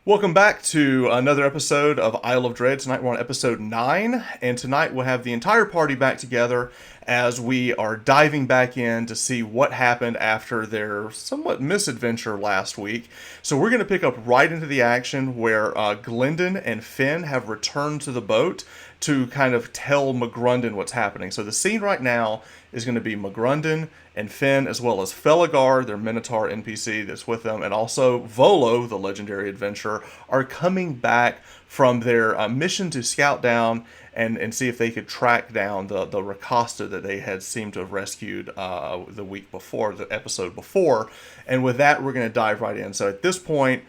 Welcome back to another episode of Isle of Dread. Tonight we're on episode 9, and tonight we'll have the entire party back together as we are diving back in to see what happened after their somewhat misadventure last week. So we're going to pick up right into the action where Glendon and Finn have returned to the boat to kind of tell McGrundon what's happening. So the scene right now is going to be McGrundon and Finn, as well as Felgar, their Minotaur NPC that's with them, and also Volo, the legendary adventurer, are coming back from their mission to scout down and see if they could track down the Rakasta that they had seemed to have rescued the week before, the episode before. And with that, we're going to dive right in. So at this point,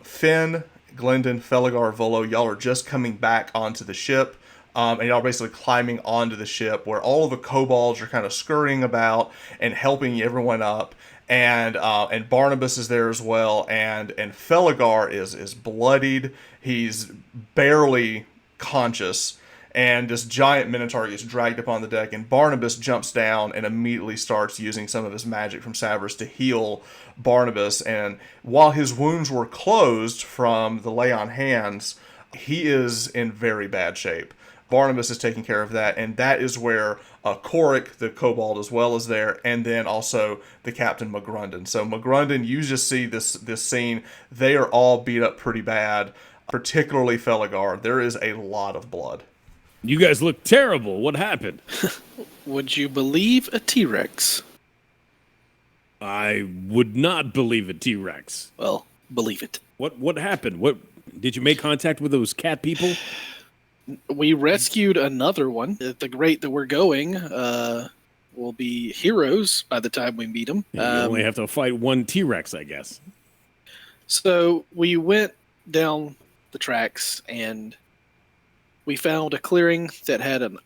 Finn, Glendon, Felgar, Volo, y'all are just coming back onto the ship. And y'all basically climbing onto the ship where all of the kobolds are kind of scurrying about and helping everyone up. And Barnabas is there as well. And Felgar is bloodied. He's barely conscious. And this giant Minotaur gets dragged up on the deck. And Barnabas jumps down and immediately starts using some of his magic from Savers to heal Barnabas. And while his wounds were closed from the lay on hands, he is in very bad shape. Barnabas is taking care of that, and that is where Korik, the kobold, as well, is there, and then also the Captain McGrundon. So McGrundon, you just see this scene. They are all beat up pretty bad, particularly Felgar. There is a lot of blood. You guys look terrible. What happened? Would you believe a T-Rex? I would not believe a T-Rex. Well, believe it. What happened? What did you make contact with those cat people? We rescued another one. At the rate that we're going, we'll be heroes by the time we meet them. Yeah, you only have to fight one T-Rex, I guess. So we went down the tracks and we found a clearing that had an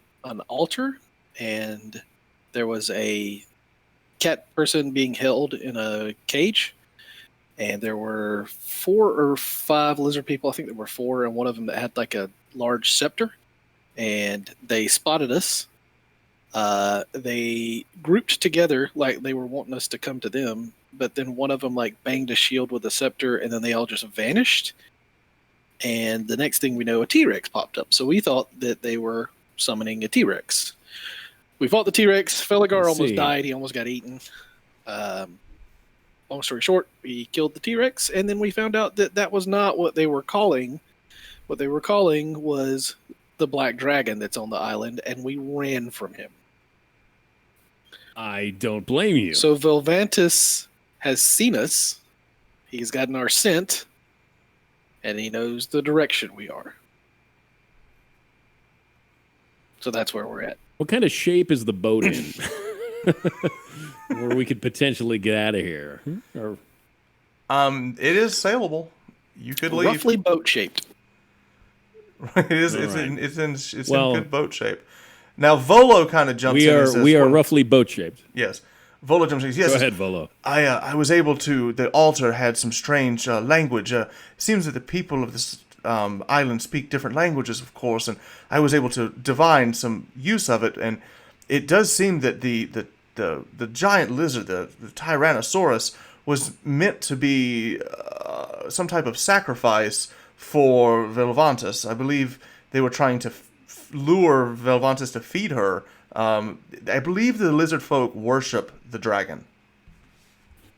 altar, and there was a cat person being held in a cage. And there were 4 or 5 lizard people. I think there were 4, and one of them that had like a large scepter. And they spotted us. They grouped together like they were wanting us to come to them. But then one of them like banged a shield with a scepter, and then they all just vanished. And the next thing we know, a T-Rex popped up. So we thought that they were summoning a T-Rex. We fought the T-Rex. Felgar almost died. He almost got eaten. Long story short, we killed the T-Rex, and then we found out that that was not what they were calling. What they were calling was the black dragon that's on the island, and we ran from him. I don't blame you. So Velvantis has seen us. He's gotten our scent, and he knows the direction we are. So that's where we're at. What kind of shape is the boat in? Where we could potentially get out of here. Or... it is sailable. You could leave. Roughly boat shaped. It is. It's in good boat shape. Now Volo kind of jumps in. And says, we are roughly boat shaped. Yes. Volo jumps in. Yes. Go ahead, Volo. I was able to. The altar had some strange language. It seems that the people of this island speak different languages, of course, and I was able to divine some use of it. And it does seem that the giant lizard, the Tyrannosaurus, was meant to be some type of sacrifice for Velvantis. I believe they were trying to lure Velvantis to feed her. I believe the lizard folk worship the dragon.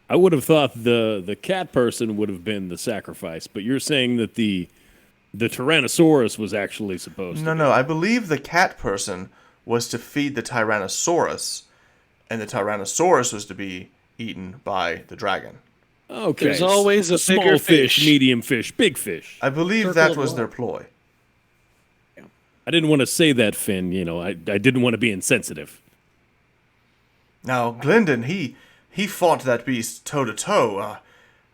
I would have thought the cat person would have been the sacrifice, but you're saying that the Tyrannosaurus was actually supposed to be. No, I believe the cat person was to feed the Tyrannosaurus, and the Tyrannosaurus was to be eaten by the dragon. Okay. There's always a small bigger fish, medium fish, big fish. I believe that was their ploy. I didn't want to say that, Finn. You know, I didn't want to be insensitive. Now, Glendon, he fought that beast toe to toe.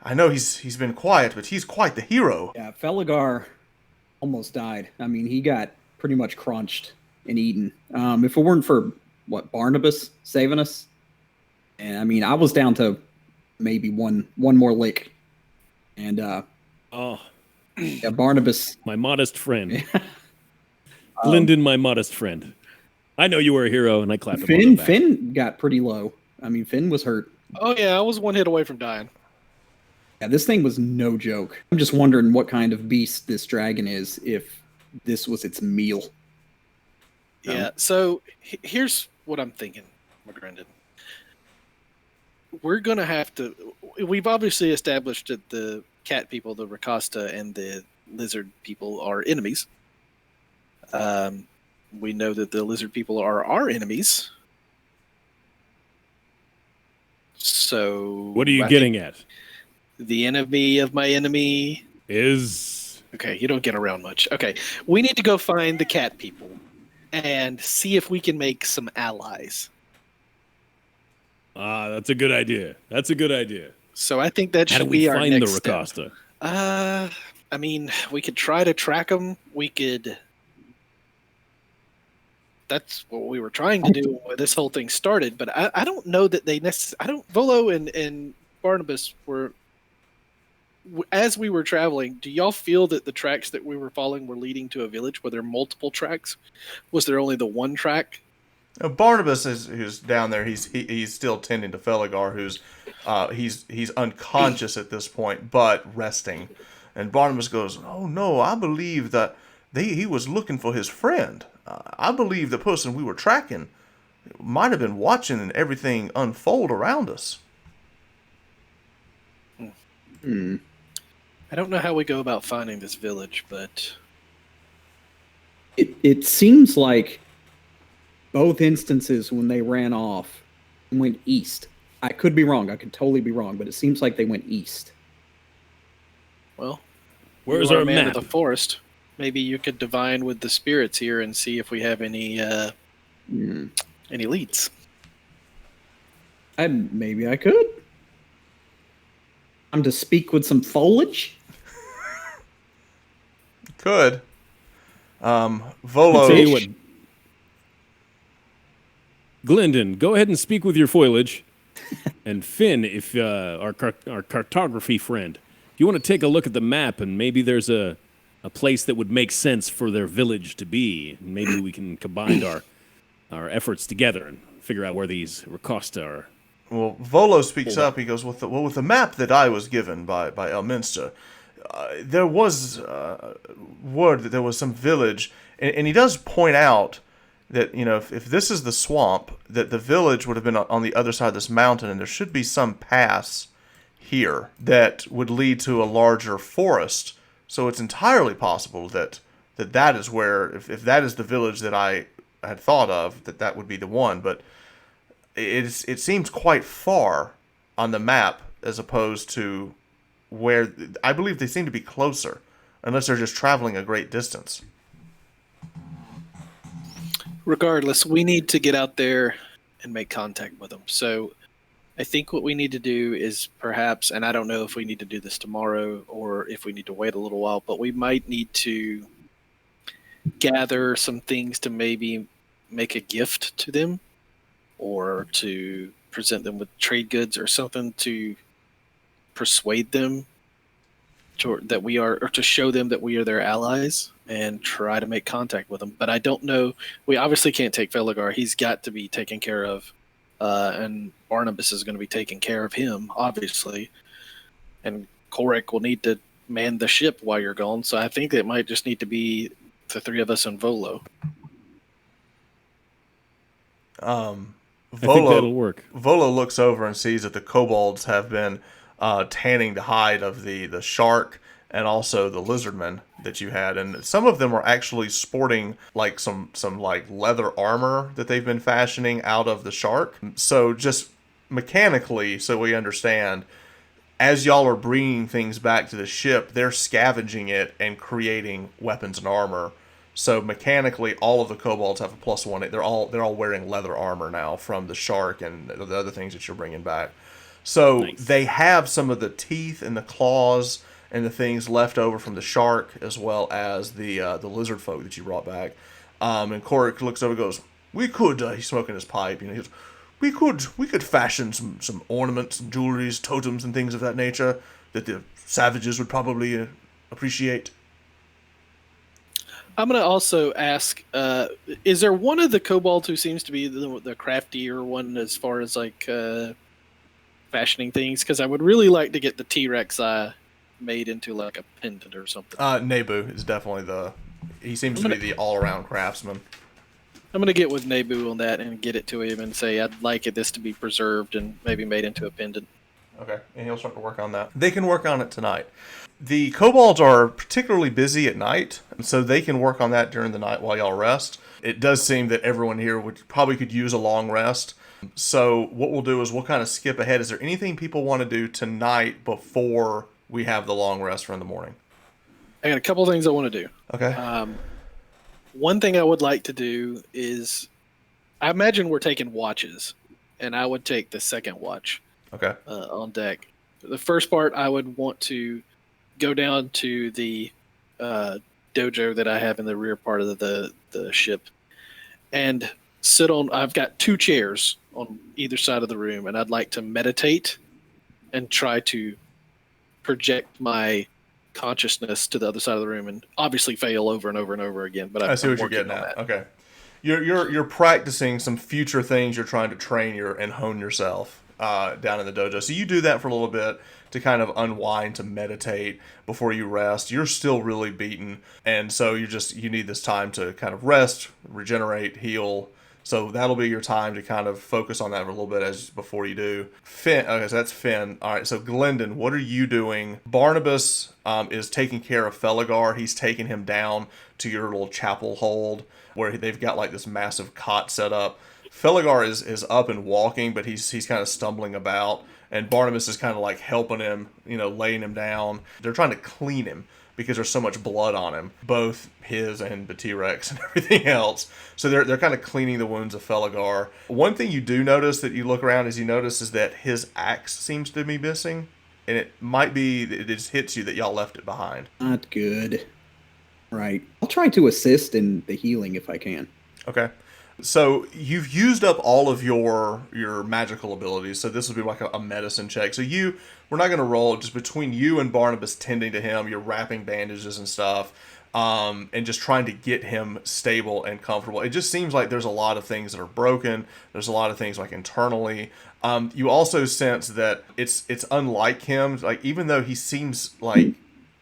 I know he's been quiet, but he's quite the hero. Yeah, Felgar almost died. I mean, he got pretty much crunched and eaten. If it weren't for Barnabas saving us, and I mean, I was down to maybe one more lick. And Oh, yeah, Barnabas. my modest friend. Glendon, my modest friend. I know you were a hero, and I clapped him on the back. Finn got pretty low. I mean, Finn was hurt. Oh yeah, I was one hit away from dying. Yeah, this thing was no joke. I'm just wondering what kind of beast this dragon is, if this was its meal. Yeah, so here's what I'm thinking, McGrendon. We're going to have to... We've obviously established that the cat people, the Rakasta, and the lizard people are enemies. We know that the lizard people are our enemies. So... What are you getting at? The enemy of my enemy... Is... Okay, you don't get around much. Okay, we need to go find the cat people and see if we can make some allies. That's a good idea. That's a good idea. So I think that How do should we be our find the next step. Rakasta? I mean, we could try to track them. We could. That's what we were trying to do when this whole thing started. But I don't know that they necessarily. I don't. Volo and Barnabas were. As we were traveling, do y'all feel that the tracks that we were following were leading to a village? Were there multiple tracks? Was there only the one track? Barnabas who's down there. He's still tending to Feligar, who's he's unconscious at this point, but resting. And Barnabas goes, "Oh no, I believe that he was looking for his friend. I believe the person we were tracking might have been watching everything unfold around us." I don't know how we go about finding this village, but It seems like both instances when they ran off went east. I could be wrong. I could totally be wrong, but it seems like they went east. well, Where's you are our a man map? of the forest. Maybe you could divine with the spirits here and see if we have any leads. Maybe I could. I'm to speak with some foliage. Could. I'll Volo. tell you what. Glendon, go ahead and speak with your foliage. And Finn, if our cartography friend, if you want to take a look at the map and maybe there's a place that would make sense for their village to be, and maybe we can combine our efforts together and figure out where these Rakasta are. Well, Volo speaks up. He goes, with the map that I was given by Elminster, there was word that there was some village, and he does point out that, you know, if this is the swamp, that the village would have been on the other side of this mountain, and there should be some pass here that would lead to a larger forest. So it's entirely possible that is where, if that is the village that I had thought of, that would be the one. But it seems quite far on the map as opposed to where I believe they seem to be closer, unless they're just traveling a great distance. Regardless, we need to get out there and make contact with them. So I think what we need to do is perhaps, and I don't know if we need to do this tomorrow or if we need to wait a little while, but we might need to gather some things to maybe make a gift to them or to present them with trade goods or something to persuade them that we are, or to show them that we are their allies and try to make contact with them. But I don't know. We obviously can't take Feligar. He's got to be taken care of. And Barnabas is going to be taking care of him, obviously. And Korek will need to man the ship while you're gone. So I think it might just need to be the three of us and Volo. I think that'll work. Volo looks over and sees that the kobolds have been tanning the hide of the shark and also the lizardmen that you had, and some of them are actually sporting like some like leather armor that they've been fashioning out of the shark. So just mechanically, so we understand, as y'all are bringing things back to the ship, they're scavenging it and creating weapons and armor. So mechanically, all of the kobolds have a +1. They're all wearing leather armor now from the shark and the other things that you're bringing back. So Nice. They have some of the teeth and the claws and the things left over from the shark, as well as the lizard folk that you brought back. And Korik looks over and goes, "We could," he's smoking his pipe, he goes, we could fashion some ornaments, some jewelries, totems, and things of that nature that the savages would probably appreciate. I'm going to also ask, is there one of the kobolds who seems to be the craftier one as far as like fashioning things? Because I would really like to get the T-Rex eye made into like a pendant or something. Nebu is definitely he seems to be the all-around craftsman. I'm going to get with Nebu on that and get it to him and say I'd like this to be preserved and maybe made into a pendant. Okay, and he'll start to work on that. They can work on it tonight. The kobolds are particularly busy at night, so they can work on that during the night while y'all rest. It does seem that everyone here could use a long rest. So what we'll do is we'll kind of skip ahead. Is there anything people want to do tonight before we have the long rest for in the morning? I got a couple things I want to do. Okay. One thing I would like to do is, I imagine we're taking watches, and I would take the second watch. Okay. On deck. The first part, I would want to go down to the dojo that I have in the rear part of the ship and sit on. I've got 2 chairs on either side of the room, and I'd like to meditate and try to project my consciousness to the other side of the room, and obviously fail over and over and over again. But I see what you're getting at. Okay. You're practicing some future things. You're trying to train and hone yourself down in the dojo. So you do that for a little bit to kind of unwind, to meditate before you rest. You're still really beaten, and so you need this time to kind of rest, regenerate, heal. So that'll be your time to kind of focus on that for a little bit before you do. Finn, okay, so that's Finn. All right, so Glendon, what are you doing? Barnabas is taking care of Feligar. He's taking him down to your little chapel hold where they've got like this massive cot set up. Feligar is up and walking, but he's kind of stumbling about, and Barnabas is kind of like helping him, laying him down. They're trying to clean him because there's so much blood on him, both his and the T-Rex and everything else. So they're kind of cleaning the wounds of Feligar. One thing you do notice that you look around is that his axe seems to be missing, and it might be that it just hits you that y'all left it behind. Not good. Right. I'll try to assist in the healing if I can. Okay. So you've used up all of your magical abilities. So this will be like a medicine check. So we're not going to roll. Just between you and Barnabas tending to him, you're wrapping bandages and stuff, and just trying to get him stable and comfortable. It just seems like there's a lot of things that are broken. There's a lot of things like internally. You also sense that it's unlike him. Like even though he seems like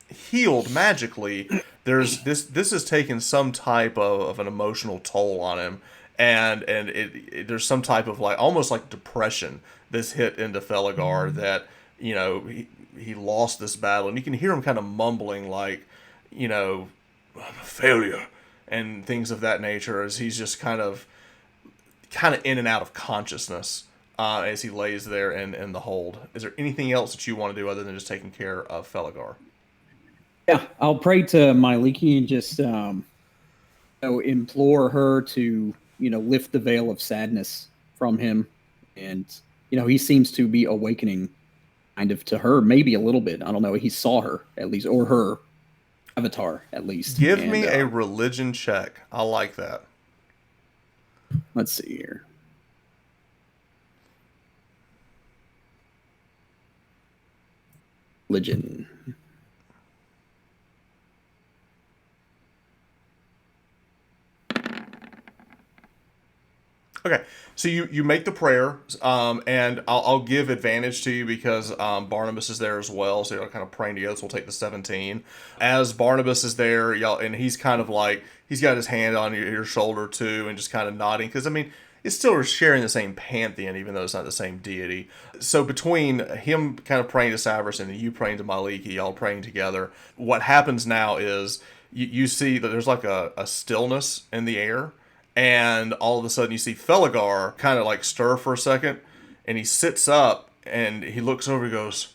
healed magically, there's this has taken some type of an emotional toll on him. And there's some type of like almost like depression that's hit into Feligar that he lost this battle, and you can hear him kind of mumbling like I'm a failure and things of that nature as he's just kind of in and out of consciousness as he lays there in the hold. Is there anything else that you want to do other than just taking care of Feligar? Yeah, I'll pray to Myliki and just implore her to lift the veil of sadness from him. And, he seems to be awakening kind of to her, maybe a little bit. I don't know. He saw her at least, or her avatar at least. Give me a religion check. I like that. Let's see here. Religion. Okay, so you make the prayer, and I'll give advantage to you because Barnabas is there as well, so you're kind of praying together, so we'll take the 17. As Barnabas is there, and he's kind of like, he's got his hand on your shoulder too, and just kind of nodding, because, it's still sharing the same pantheon, even though it's not the same deity. So between him kind of praying to Savras and you praying to Myliki, y'all praying together, what happens now is you see that there's like a stillness in the air. And all of a sudden you see Feligar kind of like stir for a second, and he sits up and he looks over and goes,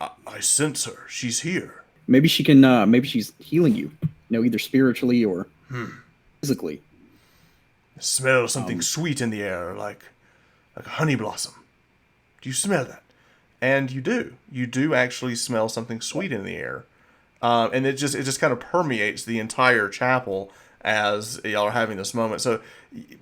I sense her. She's here. Maybe she can, maybe she's healing you, either spiritually or physically. I smell something sweet in the air, like a honey blossom. Do you smell that? And you do. You do actually smell something sweet in the air. And it just kind of permeates the entire chapel as y'all are having this moment. So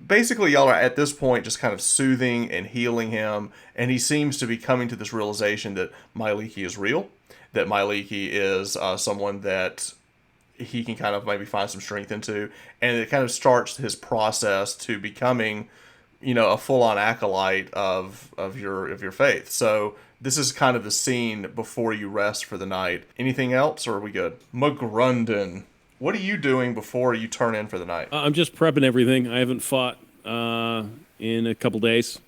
basically, y'all are at this point just kind of soothing and healing him, and he seems to be coming to this realization that Myliki is real, that Myliki is someone that he can kind of maybe find some strength into, and it kind of starts his process to becoming, a full-on acolyte of your faith. So this is kind of the scene before you rest for the night. Anything else, or are we good? McGrunden, what are you doing before you turn in for the night? I'm just prepping everything. I haven't fought in a couple days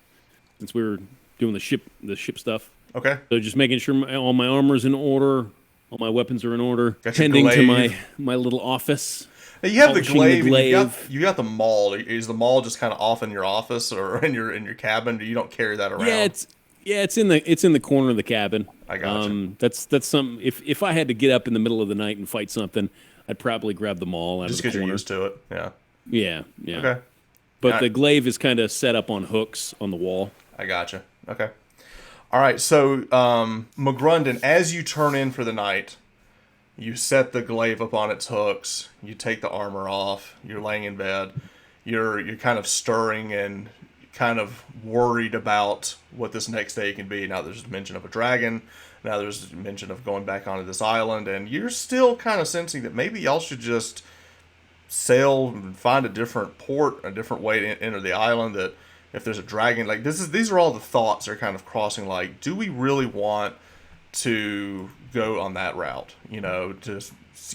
since we were doing the ship stuff. Okay. So just making sure all my armor's in order, all my weapons are in order. Got your Tending to glaive. my little office. Now, you have the polishing glaive, and glaive. you got the maul. Is the maul just kind of off in your office or in your cabin? You don't carry that around? It's in the corner of the cabin. I gotcha. That's something. If I had to get up in the middle of the night and fight something, I'd probably grab the maul out Just of the because you're corner. used to it. Yeah. Yeah. Okay. But the glaive is kind of set up on hooks on the wall. I gotcha. Okay. All right. So, McGrunden, as you turn in for the night, you set the glaive up on its hooks. You take the armor off. You're laying in bed. You're kind of stirring and kind of worried about what this next day can be. Now there's mention of a dragon. Now there's mention of going back onto this island, and you're still kind of sensing that maybe y'all should just sail and find a different port, a different way to enter the island. That if there's a dragon, like these are all the thoughts that are kind of crossing. Like, do we really want to go on that route? To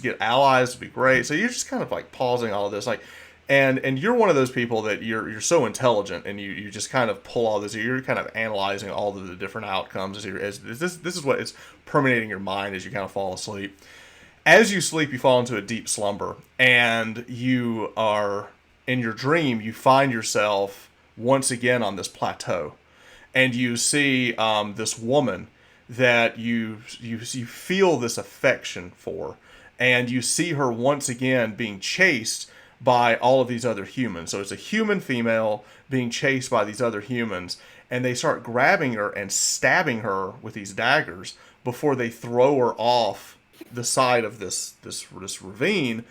get allies would be great. So you're just kind of like pausing all of this, like, and you're one of those people that you're so intelligent, and you just kind of pull all this. You're kind of analyzing all of the different outcomes as this is what is permeating your mind as you kind of fall asleep. As you sleep, you fall into a deep slumber, and you are in your dream. You find yourself once again on this plateau, and you see this woman that you feel this affection for, and you see her once again being chased by all of these other humans. So it's a human female being chased by these other humans, and they start grabbing her and stabbing her with these daggers before they throw her off the side of this ravine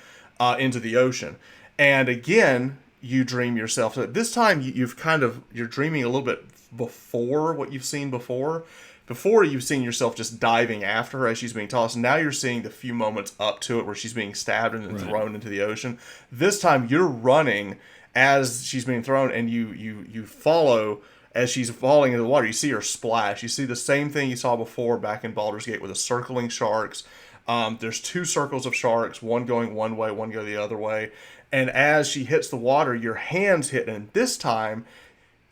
into the ocean. And again, you dream yourself. So this time you're dreaming a little bit before what you've seen before. Before, you've seen yourself just diving after her as she's being tossed. Now you're seeing the few moments up to it where she's being stabbed and then thrown into the ocean. This time you're running as she's being thrown, and you follow as she's falling into the water. You see her splash. You see the same thing you saw before back in Baldur's Gate with the circling sharks. There's two circles of sharks, one going one way, one going the other way. And as she hits the water, your hands hit, and this time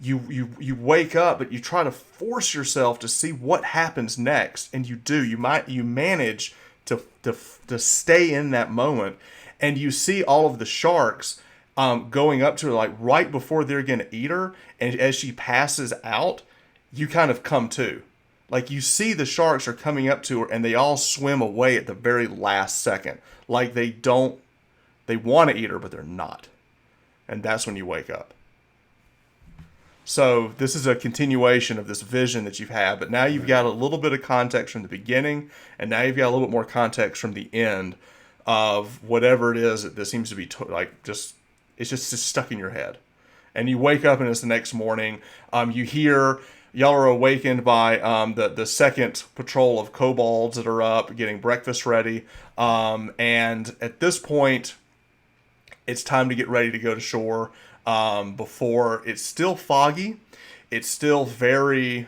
you wake up, but you try to force yourself to see what happens next, and you do. You manage to stay in that moment, and you see all of the sharks going up to her, like right before they're gonna eat her, and as she passes out, you kind of come to. Like, you see the sharks are coming up to her, and they all swim away at the very last second. Like they want to eat her, but they're not. And that's when you wake up. So this is a continuation of this vision that you've had, but now you've got a little bit of context from the beginning, and now you've got a little bit more context from the end of whatever it is that seems to be it's just stuck in your head. And you wake up, and it's the next morning. Y'all are awakened by the second patrol of kobolds that are up getting breakfast ready. And at this point, it's time to get ready to go to shore. Before it's still foggy, it's still very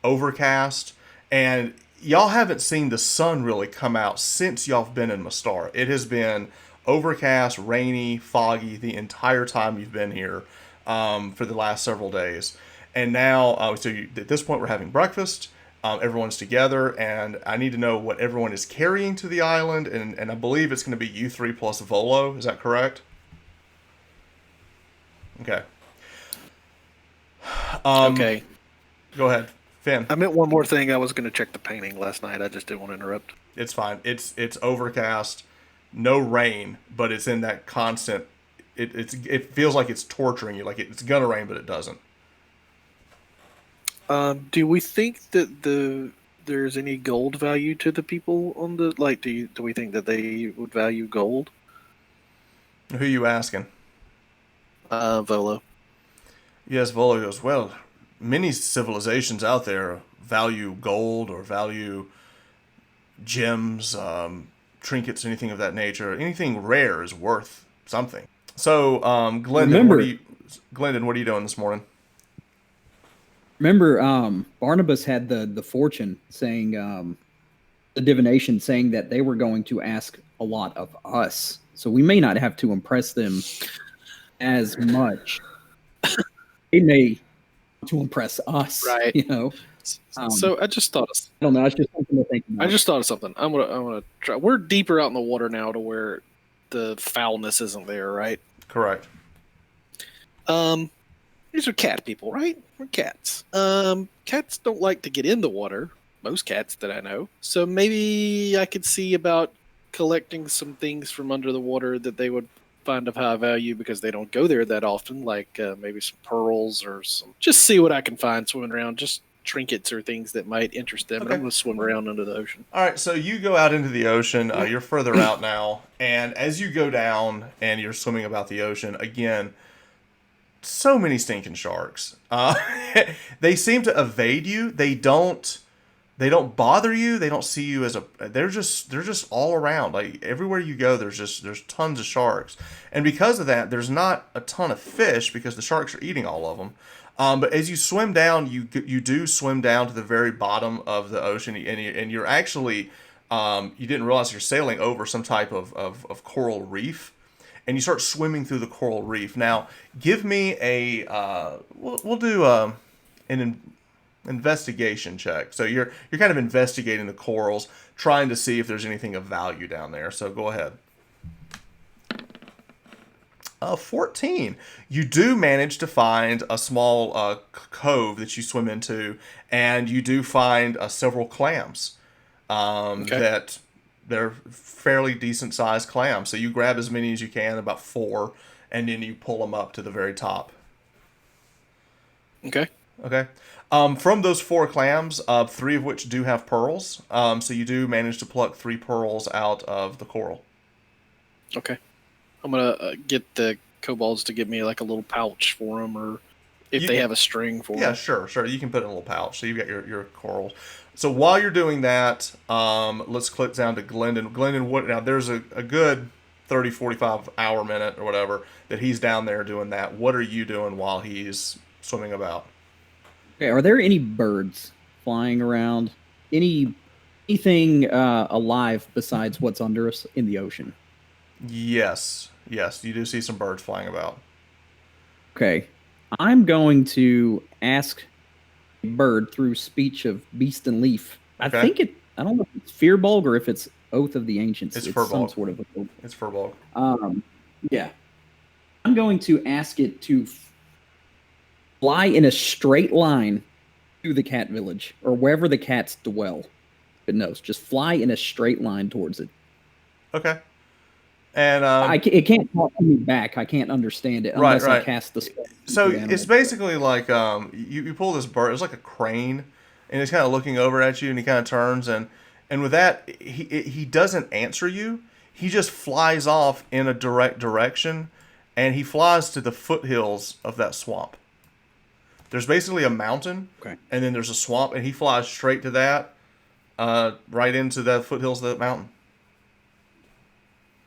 overcast, and y'all haven't seen the sun really come out since y'all have been in Mastar. It has been overcast, rainy, foggy the entire time you've been here for the last several days. And now, at this point, we're having breakfast. Everyone's together, and I need to know what everyone is carrying to the island, and I believe it's going to be you three plus Volo. Is that correct? Okay. Okay. Go ahead, Finn. I meant one more thing. I was going to check the painting last night. I just didn't want to interrupt. It's fine. It's overcast, no rain, but it's in that constant. It feels like it's torturing you. Like it's gonna rain, but it doesn't. Do we think that there's any gold value to the people on the do we think that they would value gold? Who you asking? Volo. Yes, Volo goes, well, many civilizations out there value gold or value gems, trinkets, anything of that nature. Anything rare is worth something. So, Remember, Glendon, what are you doing this morning? Barnabas had the fortune saying, the divination saying that they were going to ask a lot of us. So we may not have to impress them as much. They may to impress us, Right. you know. So I just thought of, I don't know. It's just something to think about. I just thought of something. I'm gonna try. We're deeper out in the water now to where the foulness isn't there, right? Correct. These are cat people, right? We're cats. Cats don't like to get in the water. Most cats that I know. So maybe I could see about collecting some things from under the water that they would find of high value because they don't go there that often. Like maybe some pearls or some. Just see what I can find swimming around. Just trinkets or things that might interest them. And Okay. I'm gonna swim around under the ocean. All right, so you go out into the ocean. You're further out now, and as you go down and you're swimming about the ocean again, so many stinking sharks. They seem to evade you. They don't bother you. They don't see you as a. They're just all around. Like everywhere you go, there's tons of sharks, and because of that, there's not a ton of fish because the sharks are eating all of them. But as you swim down, you do swim down to the very bottom of the ocean, and you're actually you didn't realize you're sailing over some type of coral reef, and you start swimming through the coral reef. Now, give me a we'll do an investigation check. So you're kind of investigating the corals, trying to see if there's anything of value down there. So go ahead. 14. You do manage to find a small cove that you swim into, and you do find several clams. That they're fairly decent sized clams. So you grab as many as you can, about 4, and then you pull them up to the very top. Okay. Okay. From those 4 clams, 3 of which do have pearls. So you do manage to pluck 3 pearls out of the coral. Okay. I'm gonna get the kobolds to give me like a little pouch for them, or if they have a string for them. Yeah, sure. You can put it in a little pouch. So you've got your coral. So while you're doing that, let's click down to Glendon. Glendon, what now? There's a good 30, 45 hour minute or whatever that he's down there doing that. What are you doing while he's swimming about? Okay, are there any birds flying around? Anything alive besides what's under us in the ocean? Yes, you do see some birds flying about. Okay, I'm going to ask a bird through speech of beast and leaf. Okay. I don't know if it's Fearbulg or if it's Oath of the Ancients. It's some Firbolg. sort of a. It's Firbolg. Yeah. I'm going to ask it to fly in a straight line to the cat village or wherever the cats dwell. It knows. Just fly in a straight line towards it. Okay. And it can't talk to me back. I can't understand it unless I cast the spell. So it's basically like you pull this bird. It's like a crane, and it's kind of looking over at you, and he kind of turns, and with that, he doesn't answer you. He just flies off in a direct direction, and he flies to the foothills of that swamp. There's basically a mountain, Okay. and then there's a swamp, and he flies straight to that, right into the foothills of that mountain.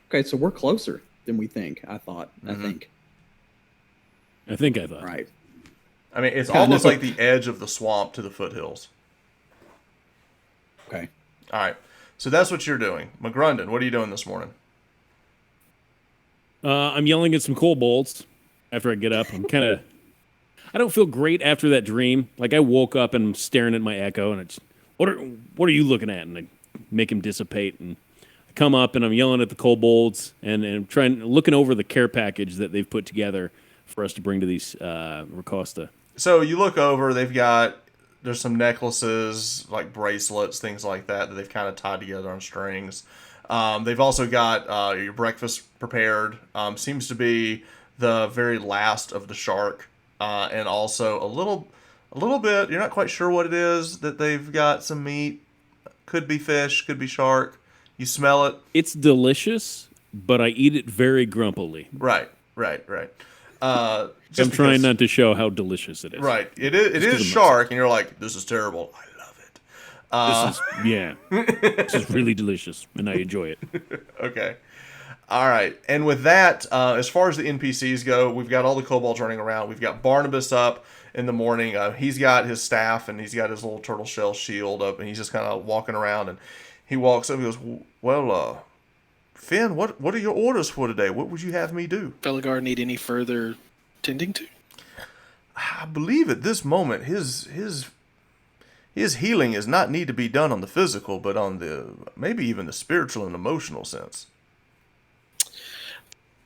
Okay, so we're closer than we think. I thought. Mm-hmm. I thought. Right. I mean, it's Kinda almost look- like the edge of the swamp to the foothills. Okay. All right. So that's what you're doing. McGrundon, what are you doing this morning? I'm yelling at some kobolds after I get up. I don't feel great after that dream. Like I woke up and I'm staring at my echo, and it's what are you looking at? And I make him dissipate, and I come up and I'm yelling at the kobolds and looking over the care package that they've put together for us to bring to these Rakasta. So you look over, there's some necklaces, like bracelets, things like that they've kind of tied together on strings. They've also got your breakfast prepared. Seems to be the very last of the shark, and also a little bit. You're not quite sure what it is that they've got. Some meat, could be fish, could be shark. You smell it. It's delicious, but I eat it very grumpily. Right. I'm trying not to show how delicious it is. Right. It is 'cause I'm shark, and you're like, this is terrible. I love it. This is really delicious, and I enjoy it. Okay. All right. And with that, as far as the NPCs go, we've got all the kobolds running around. We've got Barnabas up in the morning. He's got his staff, and he's got his little turtle shell shield up, and he's just kind of walking around. And he walks up and goes, well, Finn, what are your orders for today? What would you have me do? Felgar need any further tending to? I believe at this moment his healing is not need to be done on the physical, but on the maybe even the spiritual and emotional sense.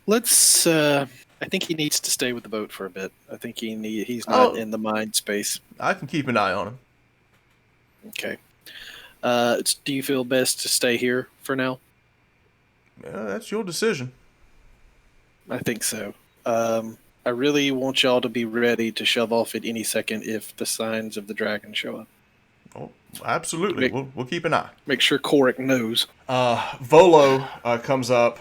Let's. I think he needs to stay with the boat for a bit. I think he's not in the mind space. I can keep an eye on him. Okay. Do you feel best to stay here for now? Yeah, that's your decision. I think so. I really want y'all to be ready to shove off at any second if the signs of the dragon show up. Oh, absolutely. We'll keep an eye. Make sure Korik knows. Volo comes up.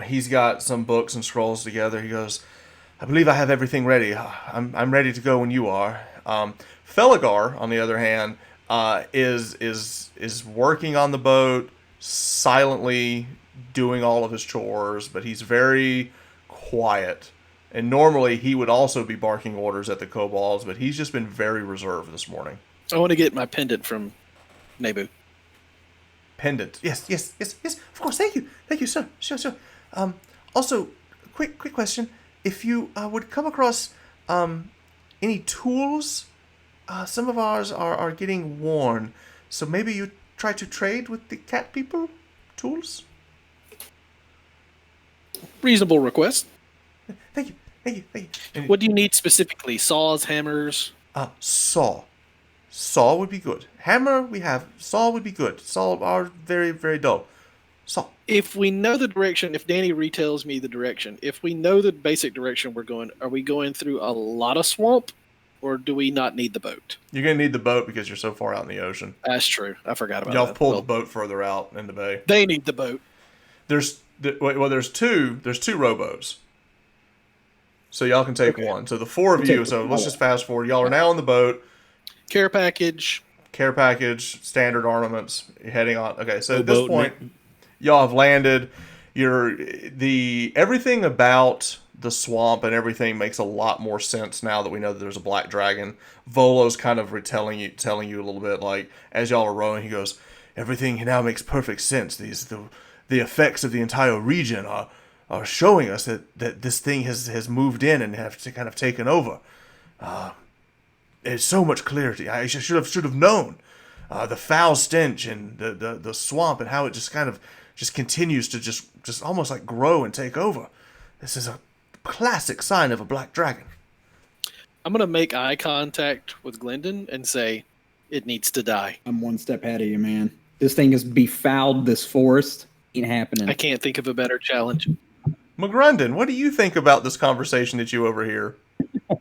He's got some books and scrolls together. He goes, I believe I have everything ready. I'm ready to go when you are. Felgar, on the other hand, is working on the boat, silently doing all of his chores, but he's very quiet. And normally he would also be barking orders at the kobolds, but he's just been very reserved this morning. I want to get my pendant from Nebu. Pendant. Yes, of course. Thank you, sir. Sure. Also, quick question. If you would come across any tools, some of ours are getting worn, so maybe you try to trade with the cat people tools? Reasonable request. Thank you. And, What do you need specifically? Saws, hammers? Saw. Saw would be good. Hammer we have. Saw would be good. Saw are very, very dull. Saw. If we know the direction, if Danny retells me the direction, if we know the basic direction we're going, are we going through a lot of swamp, or do we not need the boat? You're going to need the boat because you're so far out in the ocean. That's true. I forgot about Y'all that. pulled the boat further out in the bay. They need the boat. There's two rowboats. So y'all can take one. So the four of you, so let's just fast forward. Y'all are now on the boat. Care package, standard armaments. You're heading on. Okay, so at this point, y'all have landed. Everything about the swamp and everything makes a lot more sense now that we know that there's a black dragon. Volo's kind of telling you a little bit, like, as y'all are rowing, he goes, everything now makes perfect sense. The effects of the entire region are showing us that this thing has moved in and have to kind of taken over. There's so much clarity. I should have known the foul stench and the swamp and how it just kind of just continues to just almost like grow and take over. This is a classic sign of a black dragon. I'm going to make eye contact with Glendon and say, it needs to die. I'm one step ahead of you, man. This thing has befouled this forest. Ain't happening. I can't think of a better challenge. McGrundon, what do you think about this conversation that you overhear?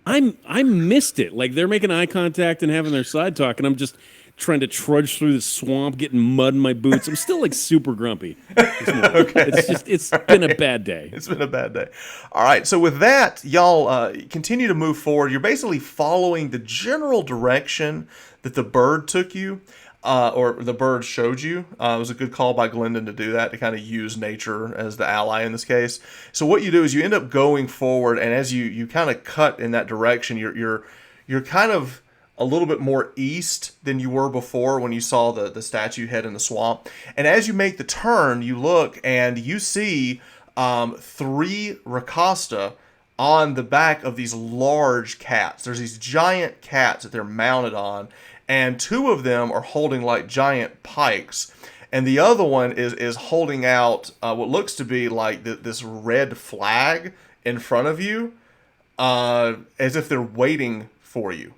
I missed it. Like, they're making eye contact and having their side talk, and I'm just trying to trudge through the swamp, getting mud in my boots. I'm still like super grumpy. Okay. It's been a bad day. It's been a bad day. All right. So with that, y'all continue to move forward. You're basically following the general direction that the bird took you, or the bird showed you. It was a good call by Glendon to do that, to kind of use nature as the ally in this case. So what you do is you end up going forward, and as you kind of cut in that direction, you're kind of a little bit more east than you were before when you saw the statue head in the swamp. And as you make the turn, you look and you see 3 Rakasta on the back of these large cats. There's these giant cats that they're mounted on, and 2 of them are holding like giant pikes. And the other one is holding out what looks to be like this red flag in front of you, as if they're waiting for you.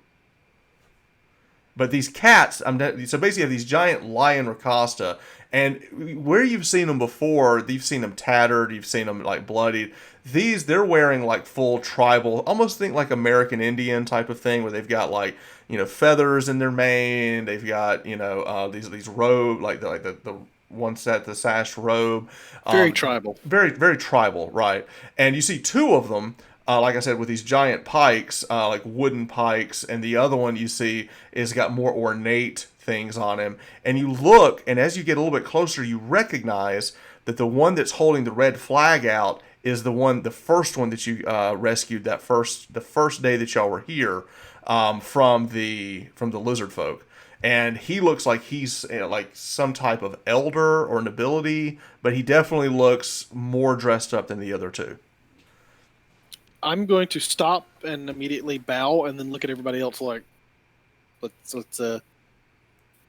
But these cats, so basically you have these giant lion Rakasta, and where you've seen them before, you've seen them tattered, you've seen them like bloodied. These, they're wearing like full tribal, almost think like American Indian type of thing, where they've got like, feathers in their mane. They've got, these robe, like the set, the sash robe. Very tribal. Very, very tribal, right? And you see two of them, like I said, with these giant pikes, like wooden pikes, and the other one you see is got more ornate things on him. And you look, and as you get a little bit closer, you recognize that the one that's holding the red flag out is the first one that you rescued the first day that y'all were here, from the lizard folk. And he looks like he's like some type of elder or nobility, but he definitely looks more dressed up than the other two. I'm going to stop and immediately bow, and then look at everybody else like, let's.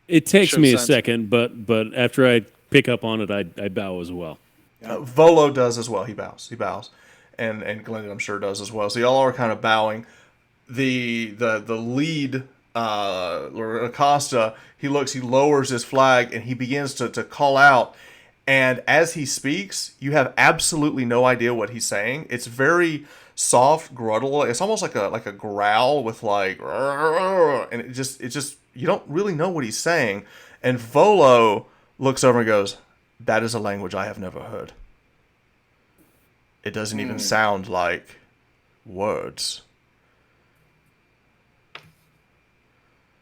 It takes Show me a signs. second, but after I pick up on it, I bow as well. Volo does as well. He bows, and Glendon I'm sure does as well. So y'all are kind of bowing. The lead, Rakasta, he lowers his flag and he begins to call out. And as he speaks, you have absolutely no idea what he's saying. It's very soft, gruntle. It's almost like a growl with like, and it just you don't really know what he's saying. And Volo looks over and goes, "That is a language I have never heard. It doesn't even sound like words."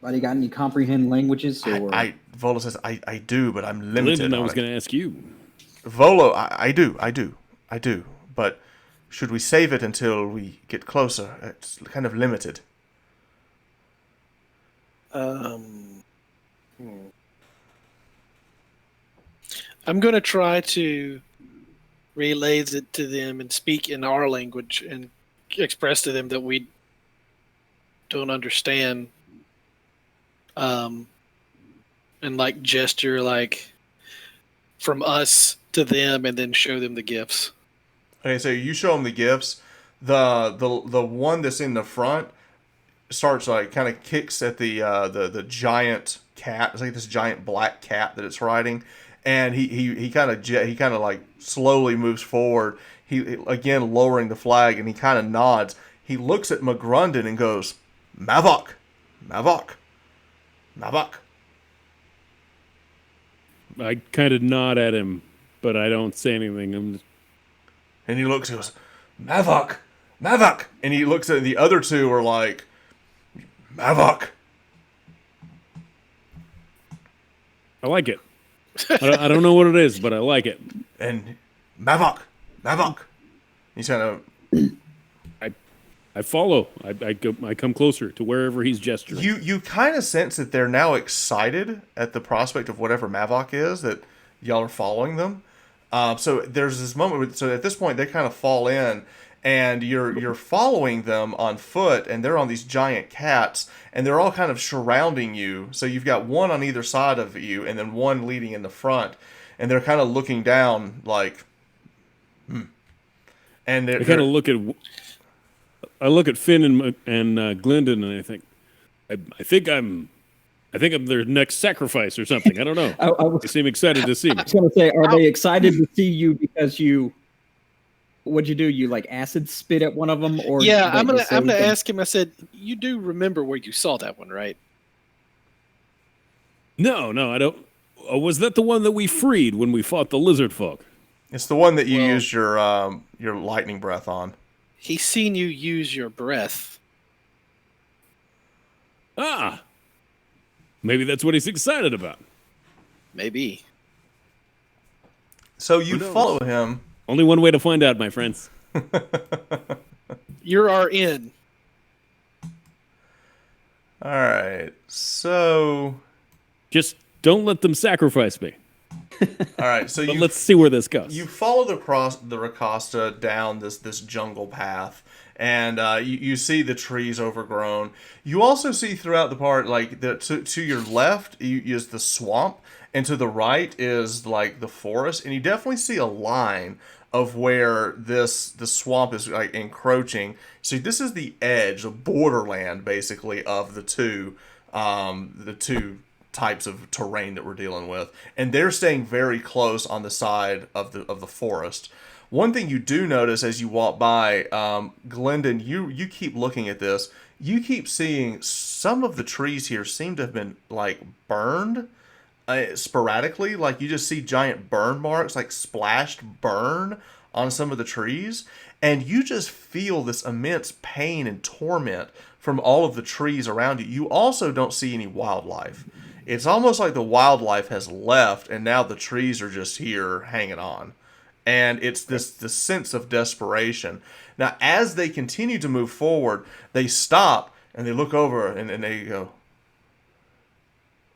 Anybody got any comprehend languages? Or Volo says, I do, but I'm limited. Lyndon, I on was it." going to ask you. Volo, I do. But should we save it until we get closer? It's kind of limited. I'm going to try to relay it to them and speak in our language and express to them that we don't understand. And like gesture like from us to them, and then show them the gifts. Okay, so you show them the gifts. The one that's in the front starts like kind of kicks at the giant cat. It's like this giant black cat that it's riding, and he kind of like slowly moves forward. He again lowering the flag, and he kind of nods. He looks at McGrundon and goes, "Mavok, Mavok, Mavok." I kind of nod at him, but I don't say anything. And he looks and goes, "Mavok, Mavok," and he looks at the other two are like, "Mavok." I like it. I don't know what it is, but I like it. And Mavok, Mavok. He's kind of. I follow. I come closer to wherever he's gesturing. You kind of sense that they're now excited at the prospect of whatever Mavok is, that y'all are following them. So there's this moment. So at this point, they kind of fall in, and you're following them on foot, and they're on these giant cats, and they're all kind of surrounding you. So you've got one on either side of you, and then one leading in the front, and they're kind of looking down like, And I kind of look at. I look at Finn and Glendon, and I think, I think I'm their next sacrifice or something. I don't know. They seem excited to see me. I was going to say, are they excited to see you because what'd you do? You like acid spit at one of them, or Yeah, I'm gonna them? ask him. I said, "You do remember where you saw that one, right?" No, I don't. Was that the one that we freed when we fought the lizard folk? It's the one that you used your lightning breath on. He's seen you use your breath. Ah, maybe that's what he's excited about. Maybe. So you follow him. Only one way to find out, my friends. You're our in. All right. So. Just don't let them sacrifice me. All right. So But let's see where this goes. You follow the Rakasta down this jungle path, and you see the trees overgrown. You also see throughout the part, like to your left is the swamp, and to the right is like the forest, and you definitely see a line of where the swamp is like encroaching. So this is the edge, the borderland, basically, of the two types of terrain that we're dealing with, and they're staying very close on the side of the forest. One thing you do notice as you walk by, Glendon, you keep looking at this. You keep seeing some of the trees here seem to have been like burned, sporadically. Like you just see giant burn marks, like splashed burn on some of the trees, and you just feel this immense pain and torment from all of the trees around you. You also don't see any wildlife. It's almost like the wildlife has left, and now the trees are just here hanging on. And it's this sense of desperation. Now, as they continue to move forward, they stop and they look over and they go,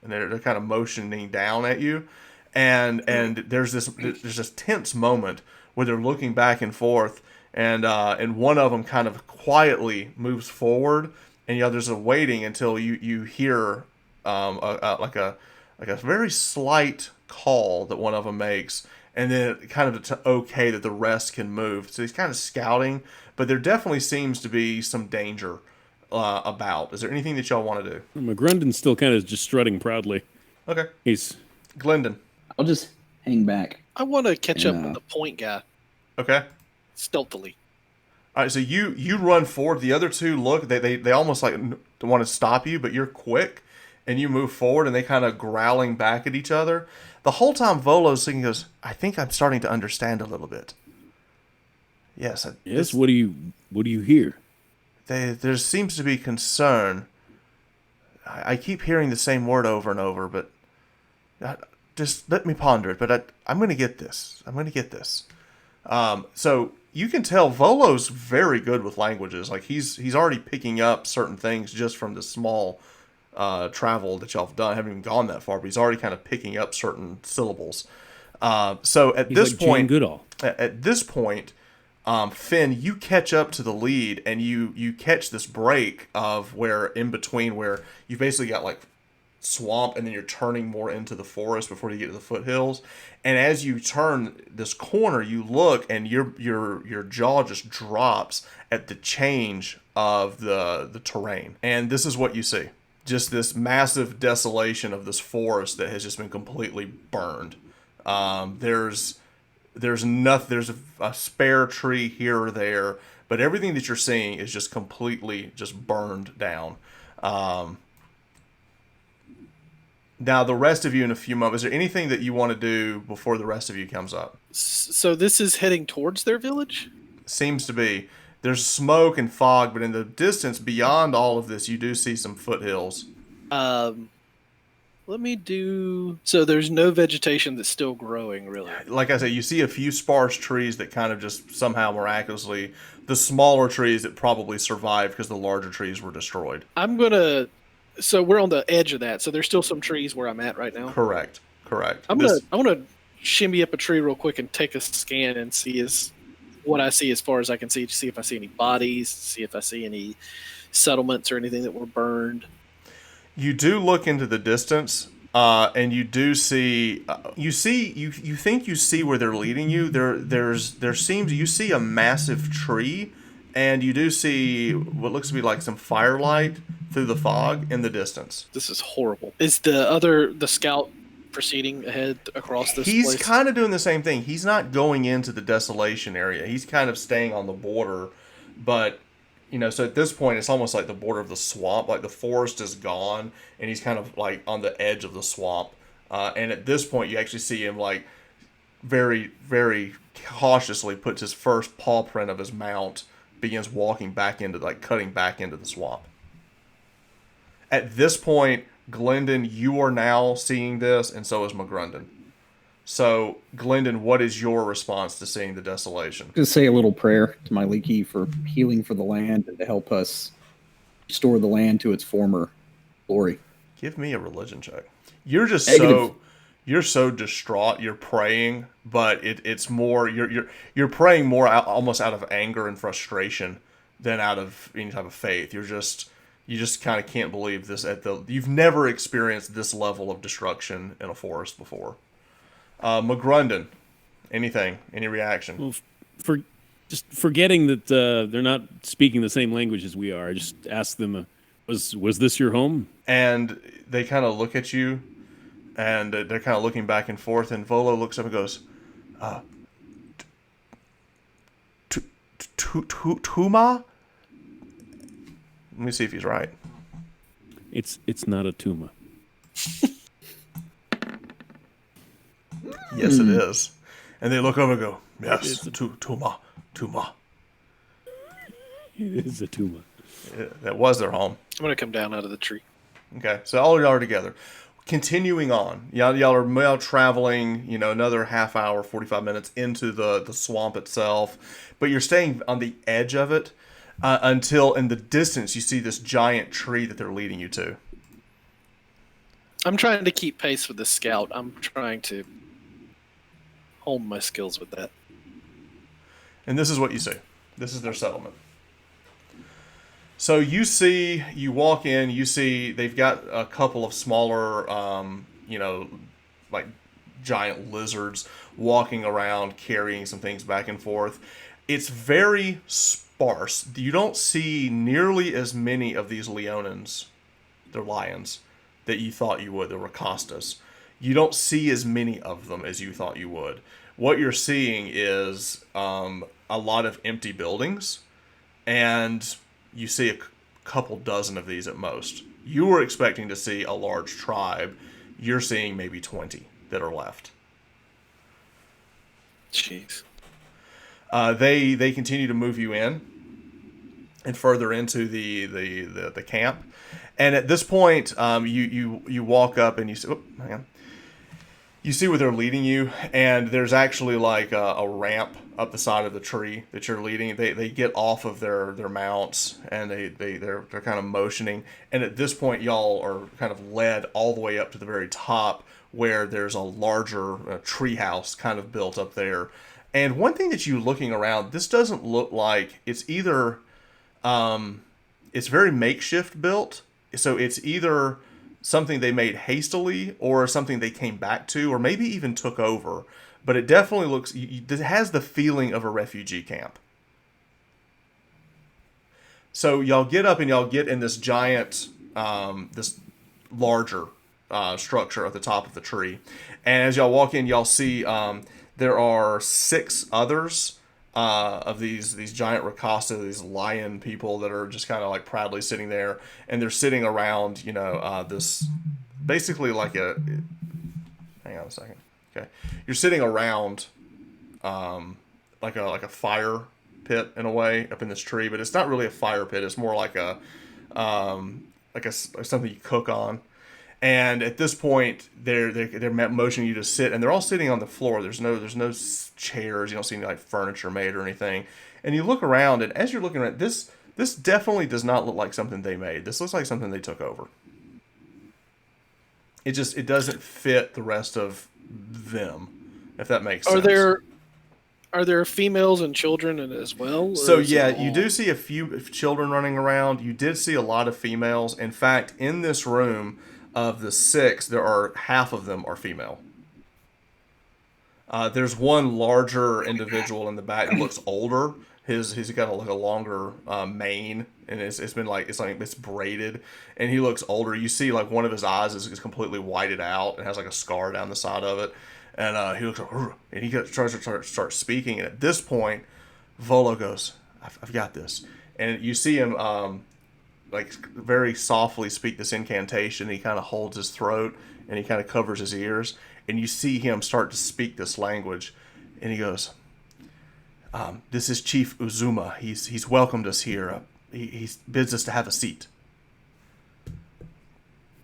and they're kind of motioning down at you, and there's this tense moment where they're looking back and forth, and one of them kind of quietly moves forward, and the others are waiting until you hear like a very slight call that one of them makes, and then kind of to okay that the rest can move. So he's kind of scouting, but there definitely seems to be some danger about. Is there anything that y'all want to do? McGrundon's still kind of just strutting proudly. Okay. He's Glendon. I'll just hang back. I want to catch up with the point guy Okay. stealthily. All right, so you run forward. The other two look. They almost like want to stop you, but you're quick, and you move forward, and they kind of growling back at each other. The whole time, Volo's thinking, goes, I think I'm starting to understand a little bit. Yes. yes. What do you hear? There seems to be concern. I keep hearing the same word over and over, but just let me ponder it. But I'm going to get this. I'm going to get this. So you can tell Volo's very good with languages. Like he's already picking up certain things just from the small travel that y'all have done. I haven't even gone that far, but he's already kind of picking up certain syllables. So at He's this like point, Jane Goodall. at this point, Finn, you catch up to the lead, and you catch this break of where in between where you basically got like swamp, and then you're turning more into the forest before you get to the foothills. And as you turn this corner, you look, and your jaw just drops at the change of the terrain. And this is what you see: just this massive desolation of this forest that has just been completely burned. There's nothing. There's a spare tree here or there, but everything that you're seeing is just completely just burned down. Now, the rest of you in a few moments, is there anything that you want to do before the rest of you comes up? So this is heading towards their village? Seems to be. There's smoke and fog, but in the distance beyond all of this, you do see some foothills. Let me do... So there's no vegetation that's still growing, really. Like I said, you see a few sparse trees that kind of just somehow miraculously, the smaller trees that probably survived because the larger trees were destroyed. I'm going to... So we're on the edge of that, so there's still some trees where I'm at right now? Correct. I want to shimmy up a tree real quick and take a scan and see what I see as far as I can see, to see if I see any bodies, see if I see any settlements or anything that were burned. You do look into the distance, and you do see. You think you see where they're leading you. You see a massive tree, and you do see what looks to be like some firelight through the fog in the distance. This is horrible. Is the scout proceeding ahead across this He's place? kind of doing the same thing. He's not going into the desolation area. He's kind of staying on the border, but. So at this point, it's almost like the border of the swamp. Like the forest is gone, and he's kind of like on the edge of the swamp. And at this point, you actually see him like very, very cautiously puts his first paw print of his mount, begins walking back into, like cutting back into the swamp. At this point, Glendon, you are now seeing this, and so is McGrundon. So, Glendon, what is your response to seeing the desolation? Just say a little prayer to my Leaky for healing for the land and to help us restore the land to its former glory. Give me a religion check. You're just Negative. you're so distraught. You're praying, but it's more you're praying more almost out of anger and frustration than out of any type of faith. You just kind of can't believe this. You've never experienced this level of destruction in a forest before. McGrundon, any reaction? Well, just forgetting that they're not speaking the same language as we are, I just asked them, was this your home? And they kind of look at you, and they're kind of looking back and forth, and Volo looks up and goes, Tuma? Let me see if he's right. It's not a tuma. yes, it is. And they look over and go, yes, It's a- Tuma. It is a Tuma. That was their home. I'm gonna come down out of the tree. Okay, so all y'all are together. Continuing on, y'all are now traveling, another half hour, 45 minutes into the swamp itself, but you're staying on the edge of it until in the distance you see this giant tree that they're leading you to. I'm trying to keep pace with the scout. I'm trying to hone my skills with that. And this is what you see. This is their settlement. So you walk in, you see they've got a couple of smaller, like giant lizards walking around carrying some things back and forth. It's very sparse. You don't see nearly as many of these leonins, they're lions, that you thought you would, the Rakastas. You don't see as many of them as you thought you would. What you're seeing is a lot of empty buildings, and you see a couple dozen of these at most. You were expecting to see a large tribe. You're seeing maybe 20 that are left. Jeez. They continue to move you in and further into the camp. And at this point, you walk up and you see, hang on. You see where they're leading you, and there's actually like a ramp up the side of the tree that you're leading. They get off of their mounts, and they're kind of motioning. And at this point, y'all are kind of led all the way up to the very top, where there's a larger tree house kind of built up there. And one thing that you looking around, this doesn't look like it's either, it's very makeshift built. So it's either something they made hastily or something they came back to or maybe even took over. But it definitely looks, it has the feeling of a refugee camp. So y'all get up and y'all get in this giant, this larger structure at the top of the tree. And as y'all walk in, y'all see there are 6 others of these giant Rakasta, these lion people that are just kind of like proudly sitting there, and they're sitting around, this basically like a. Hang on a second. Okay, you're sitting around, like a fire pit in a way up in this tree, but it's not really a fire pit. It's more like a something you cook on. And at this point, they're motioning you to sit, and they're all sitting on the floor. There's no chairs. You don't see any like furniture made or anything. And you look around, and as you're looking at this definitely does not look like something they made. This looks like something they took over. It doesn't fit the rest of them, if that makes sense. Are there females and children in it as well? So yeah, you do see a few children running around. You did see a lot of females. In fact, in this room, of the 6, there are half of them are female. There's one larger individual in the back that looks older. He's got a longer mane, and it's braided, and he looks older. You see like one of his eyes is completely whited out and has like a scar down the side of it, and he looks like, and he tries to start speaking. And at this point, Volo goes, "I've got this," and you see him. Like very softly speak this incantation. He kind of holds his throat and he kind of covers his ears, and you see him start to speak this language, and he goes, "This is Chief Uzuma. He's welcomed us here. He bids us to have a seat."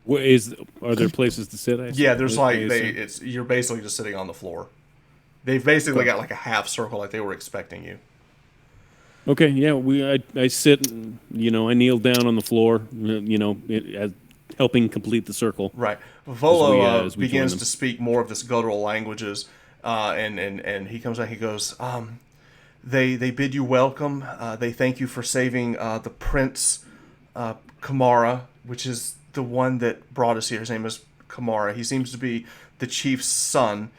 Are there places to sit? Yeah, there's you're basically just sitting on the floor. They've basically got like a half circle, like they were expecting you. Okay, yeah, I sit, I kneel down on the floor, helping complete the circle. Right. Volo as we begins join them. to speak more of this guttural languages, and he comes out. He goes, they bid you welcome. They thank you for saving the Prince Kamara, which is the one that brought us here. His name is Kamara. He seems to be the chief's son,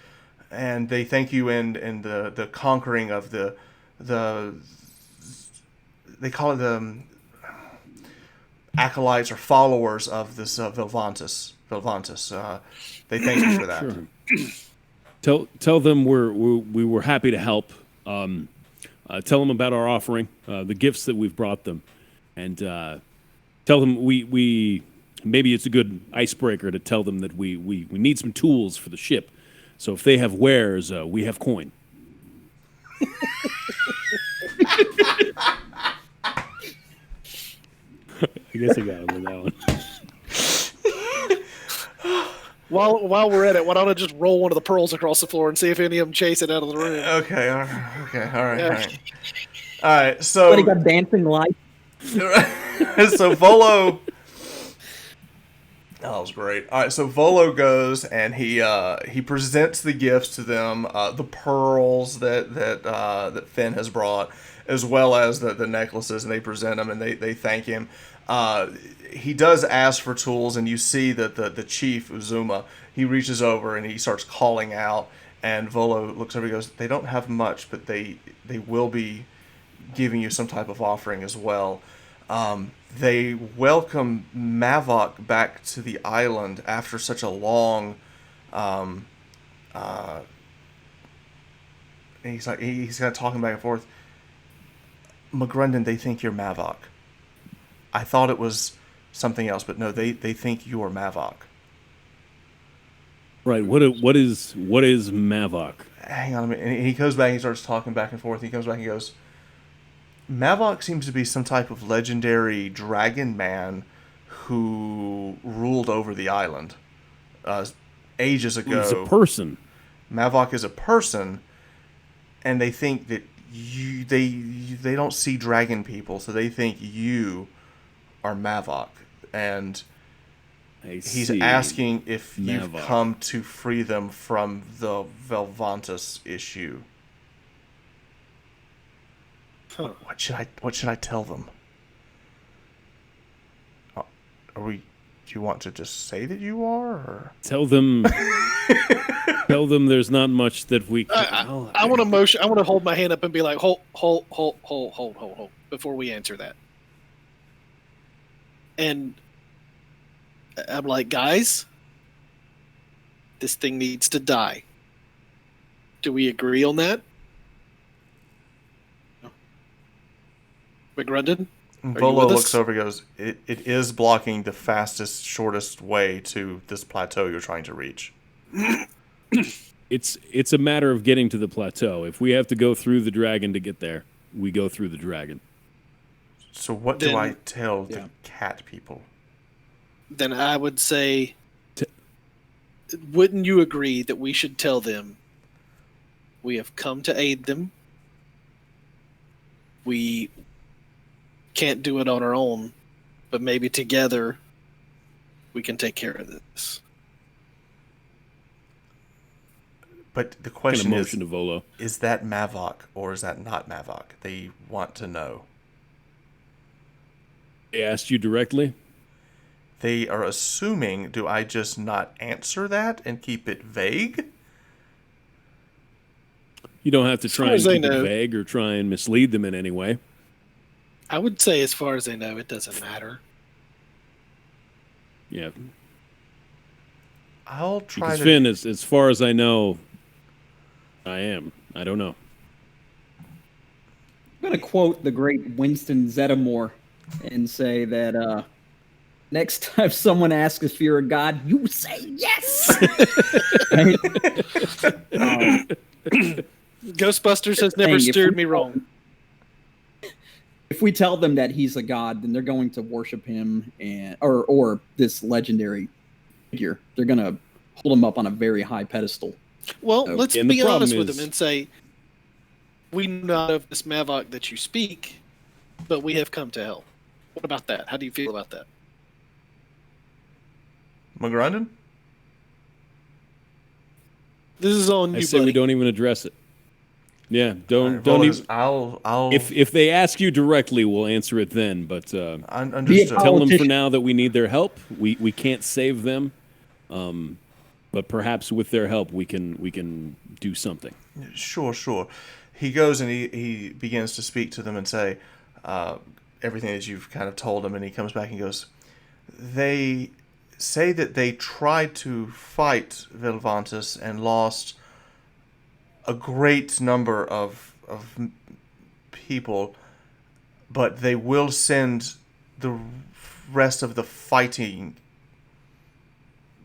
and they thank you in the conquering of the they call it the acolytes or followers of this Velvantis. They thank you for that. Sure. Tell them we were happy to help. Tell them about our offering, the gifts that we've brought them, and tell them we maybe it's a good icebreaker to tell them that we need some tools for the ship. So if they have wares, we have coin. I guess I got him with that one. While we're at it, why don't I just roll one of the pearls across the floor and see if any of them chase it out of the room? Okay, all right. All right, But he so got dancing lights. so Volo. Oh, that was great. All right, so Volo goes and he presents the gifts to them, the pearls that Finn has brought, as well as the necklaces, and they present them and they thank him. He does ask for tools, and you see that the chief Uzuma, he reaches over and he starts calling out, and Volo looks over and goes, "They don't have much, but they will be giving you some type of offering as well." They welcome Mavok back to the island after such a long. He's kind of talking back and forth. McGrundon, they think you're Mavok. I thought it was something else, but no, they think you're Mavok. Right. What is Mavok? Hang on a minute. And he goes back and he starts talking back and forth. He comes back and goes, Mavok seems to be some type of legendary dragon man who ruled over the island ages ago. He's a person. Mavok is a person, and they think that they don't see dragon people, so they think you are Mavok, and he's asking if you've come to free them from the Velvantis issue. Huh. What should I tell them? Do you want to just say that you are? Or? Tell them there's not much that we can. I want to motion. I want to hold my hand up and be like, hold, before we answer that. And I'm like, guys, this thing needs to die. Do we agree on that? McGrundon? Volo looks over and goes, it is blocking the fastest, shortest way to this plateau you're trying to reach. It's a matter of getting to the plateau. If we have to go through the dragon to get there, we go through the dragon. So what do I tell the cat people? Then I would say, wouldn't you agree that we should tell them we have come to aid them? We can't do it on our own, but maybe together we can take care of this. But the question is, to Volo. Is that Mavok or is that not Mavok? They want to know. They asked you directly? They are assuming, do I just not answer that and keep it vague? You don't have to try and keep it vague or try and mislead them in any way. I would say as far as they know, it doesn't matter. Yeah. I'll try because Finn, as far as I know, I don't know. I'm going to quote the great Winston Zeddemore and say that next time someone asks if you're a god, you say yes! Ghostbusters has never steered me wrong. If we tell them that he's a god, then they're going to worship him or this legendary figure. They're going to hold him up on a very high pedestal. Well, let's be honest with him and say, we know of this Mavok that you speak, but we have come to help. What about that? How do you feel about that? McGrundon? This is on you, I say buddy. we don't even address it. Yeah, don't even. I'll. If they ask you directly, we'll answer it then. But understood. Tell them for now that we need their help. We can't save them, but perhaps with their help we can do something. Sure. He goes and he begins to speak to them and say everything that you've kind of told him, and he comes back and goes, they say that they tried to fight Velvantis and lost a great number of people, but they will send the rest of the fighting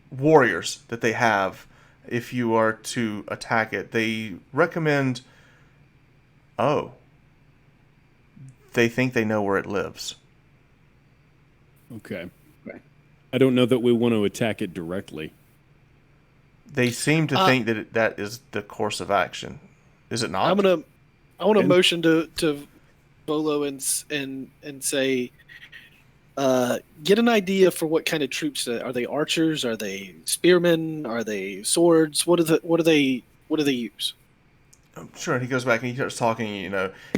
warriors that they have if you are to attack it. They recommend. Oh, they think they know where it lives. Okay. Okay. I don't know that we want to attack it directly. They seem to Uh, think that that is the course of action. Is it not? I want to And- motion to Volo and say, get an idea for what kind of troops are they? Archers? Are they spearmen? Are they swords? What do they use? Sure. And he goes back and he starts talking.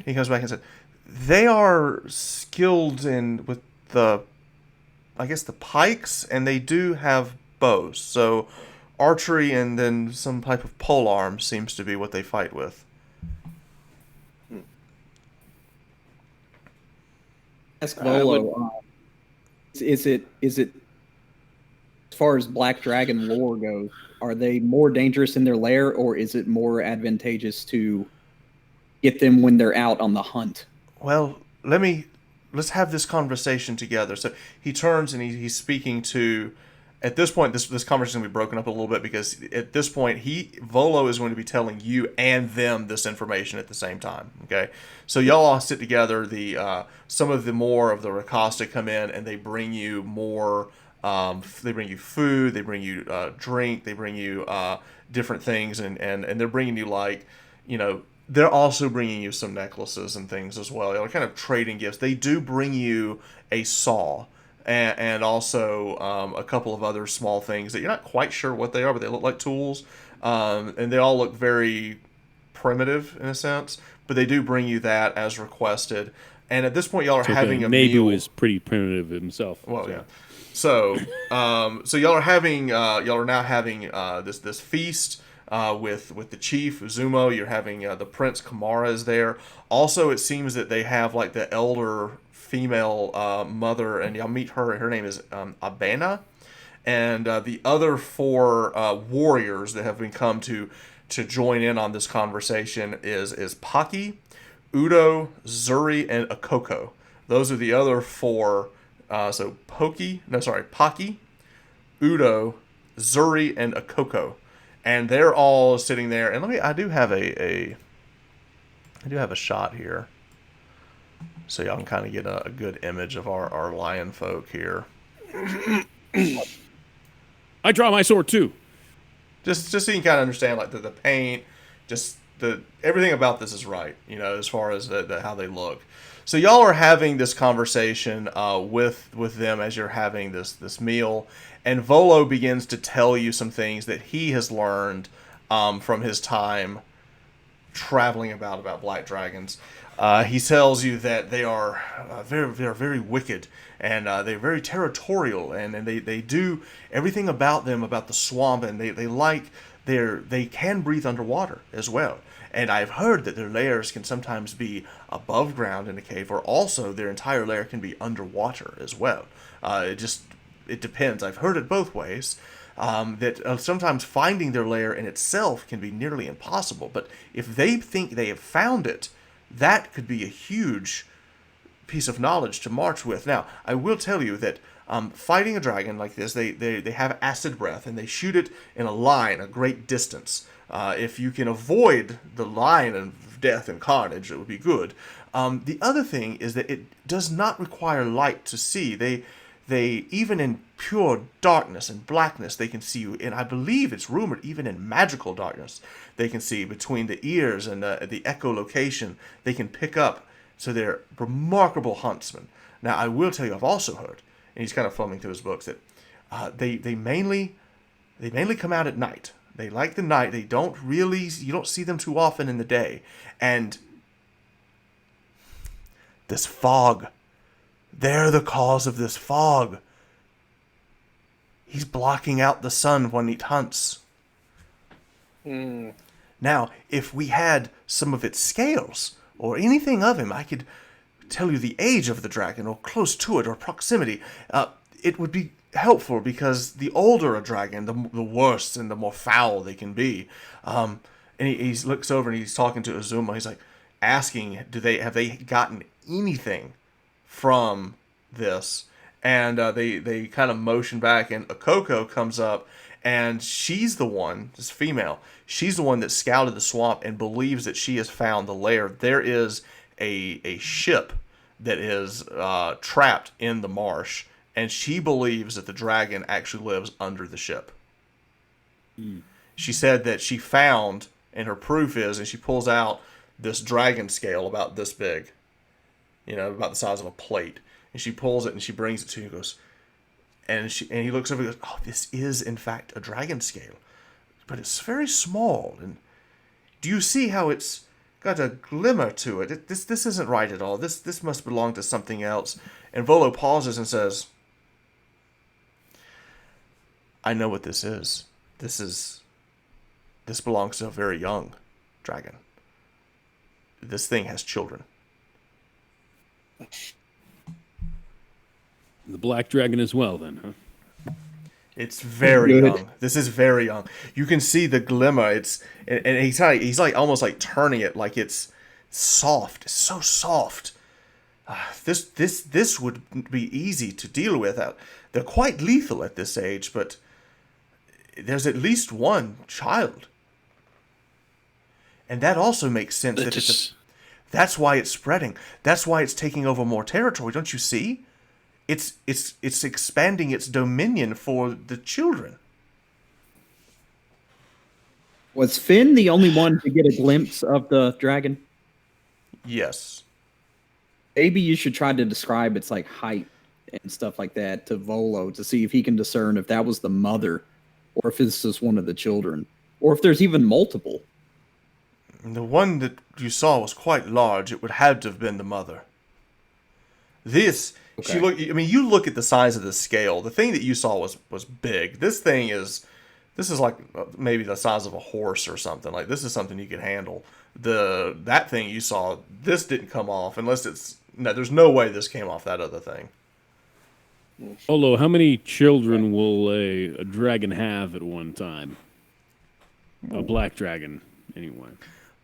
He comes back and said, "They are skilled in with the, I guess, the pikes, and they do have bows. So archery and then some type of pole arm seems to be what they fight with." Ask I would- Volo, is it as far as Black Dragon lore goes, are they more dangerous in their lair, or is it more advantageous to get them when they're out on the hunt? Well, let's have this conversation together. So he turns and he's speaking to. At this point, this conversation will be broken up a little bit because at this point, Volo is going to be telling you and them this information at the same time. Okay, so y'all all sit together. Some of the more of the Rakasta come in and they bring you more. They bring you food. They bring you drink. They bring you different things, and they're bringing you they're also bringing you some necklaces and things as well. They're kind of trading gifts. They do bring you a saw and also a couple of other small things that you're not quite sure what they are, but they look like tools. And they all look very primitive in a sense, but they do bring you that as requested. And at this point, y'all are having a Nebu meal. is pretty primitive himself. Well, so. yeah. So y'all are now having this feast with the chief Uzumo. You're having the Prince Kamara is there. Also, it seems that they have like the elder female mother, and y'all meet her. Her name is Abena, and the other four warriors that have been come to join in on this conversation is Paki, Udo, Zuri, and Akoko. Those are the other four. Paki, Udo, Zuri, and Akoko, and they're all sitting there. And I do have I do have a shot here, so y'all can kind of get a good image of our lion folk here. I draw my sword too. Just so you can kind of understand like the paint, just everything about this is right, as far as how they look. So y'all are having this conversation with them as you're having this meal, and Volo begins to tell you some things that he has learned from his time traveling about black dragons. He tells you that they are very wicked, and they're very territorial, and they do everything about them, about the swamp, and they can breathe underwater as well. And I've heard that their lairs can sometimes be above ground in a cave, or also their entire lair can be underwater as well. It depends. I've heard it both ways. That sometimes finding their lair in itself can be nearly impossible. But if they think they have found it, that could be a huge piece of knowledge to march with. Now, I will tell you that fighting a dragon like this, they have acid breath, and they shoot it in a line a great distance. If you can avoid the line of death and carnage, it would be good. The other thing is that it does not require light to see. They even in pure darkness and blackness, they can see you. And I believe it's rumored even in magical darkness, they can see between the ears and the echolocation. They can pick up. So they're remarkable huntsmen. Now, I will tell you, I've also heard, and he's kind of thumbing through his books, that they mainly come out at night. They like the night. You don't see them too often in the day. And this fog, they're the cause of this fog. He's blocking out the sun when he hunts. Now, if we had some of its scales, or anything of him, I could tell you the age of the dragon, or close to it, or proximity. It would be helpful, because the older a dragon, the worse and the more foul they can be. And he looks over and he's talking to Azuma. He's like asking, have they gotten anything from this? And they kind of motion back, and Akoko comes up And she's the one, this female, she's the one that scouted the swamp and believes that she has found the lair. There is a ship that is trapped in the marsh, and she believes that the dragon actually lives under the ship. She said that she found, and her proof is, and she pulls out this dragon scale about this big, about the size of a plate. And she pulls it and she brings it to him and goes, and he looks over and goes, oh, this is in fact a dragon scale. But it's very small. And do you see how it's got a glimmer to it? This isn't right at all. This must belong to something else. And Volo pauses and says, I know what this is. This belongs to a very young dragon. This thing has children. The black dragon as well, then, huh? It's very young. This is very young. You can see the glimmer. And he's like almost like turning it like it's soft. It's so soft. This would be easy to deal with. They're quite lethal at this age, but there's at least one child. And that also makes sense. That's why it's spreading. That's why it's taking over more territory. Don't you see? It's expanding its dominion for the children. Was Finn the only one to get a glimpse of the dragon? Yes. Maybe you should try to describe its like height and stuff like that to Volo to see if he can discern if that was the mother or if it's just one of the children or if there's even multiple. The one that you saw was quite large. It would have to have been the mother. This, okay. You look at the size of the scale. The thing that you saw was big. This is like maybe the size of a horse or something. Like this is something you can handle. That thing you saw, this didn't come off unless there's no way this came off that other thing. Olo, how many children will a dragon have at one time? A black dragon, anyway.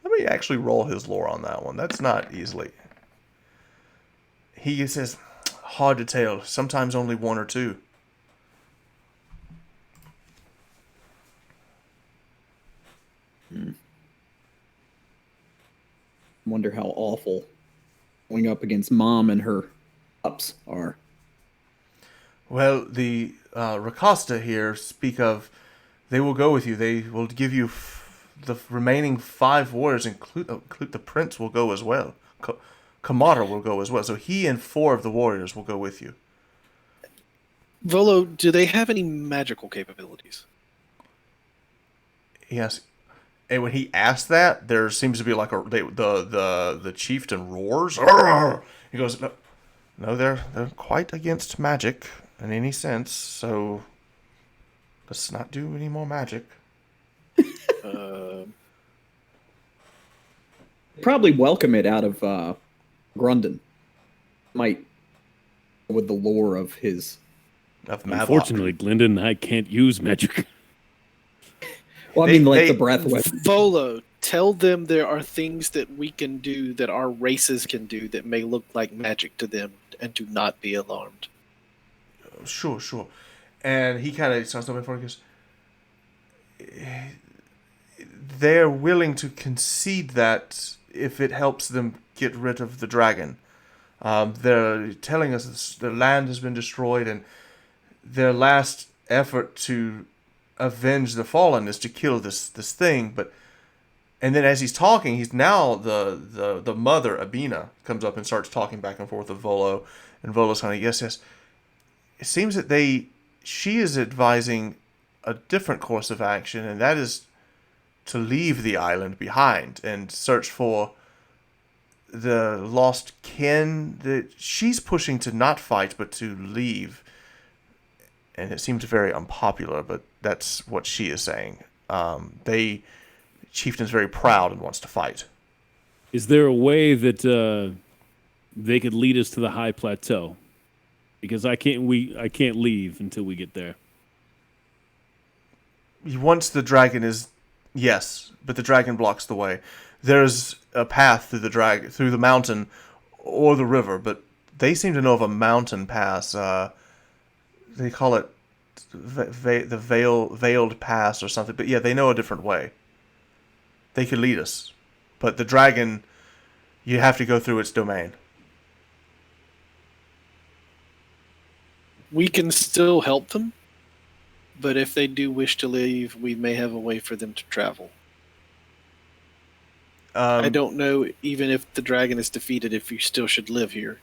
Let me actually roll his lore on that one. That's not easily. He says, hard to tell. Sometimes only one or two. Wonder how awful going up against Mom and her pups are. Well, the Rakasta here speak of, they will go with you. They will give you the remaining 5 warriors, include the prince will go as well. Kamara will go as well. So he and 4 of the warriors will go with you. Volo, do they have any magical capabilities? Yes. And when he asked that, there seems to be like the chieftain roars. He goes, no, they're quite against magic in any sense. So let's not do any more magic. Probably welcome it out of Grundon. Might with the lore of his. Of Mavok. Unfortunately, Glendon, I can't use magic. Well, the breath weapon. Volo, tell them there are things that we can do that our races can do that may look like magic to them, and do not be alarmed. Sure. And he kind of starts up before he goes, they're willing to concede that if it helps them get rid of the dragon. They're telling us the land has been destroyed, and their last effort to avenge the fallen is to kill this thing. And then as he's talking, he's now the mother Abina comes up and starts talking back and forth with Volo, and Volo's kind of yes. It seems that she is advising a different course of action, and that is to leave the island behind and search for the lost kin. That she's pushing to not fight but to leave, and it seems very unpopular, but that's what she is saying. Chieftain's very proud and wants to fight. Is there a way that they could lead us to the high plateau? Because I can't leave until we get there. Once the dragon is, yes, but the dragon blocks the way. There's a path through the mountain or the river, but they seem to know of a mountain pass. They call it the veiled pass or something. But yeah, they know a different way. They could lead us, but the dragon, you have to go through its domain. We can still help them, but if they do wish to leave, we may have a way for them to travel. I don't know, even if the dragon is defeated, if you still should live here.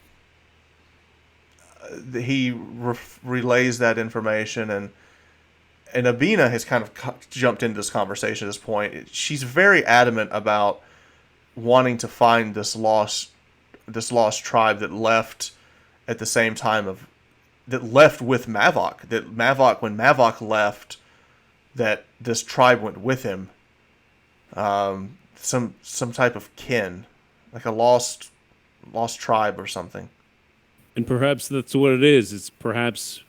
He relays that information, and Abina has kind of jumped into this conversation at this point. She's very adamant about wanting to find this lost tribe that left at the same time that left with Mavok. When Mavok left, that this tribe went with him. Some type of kin, like a lost tribe or something. And perhaps that's what it is. It's perhaps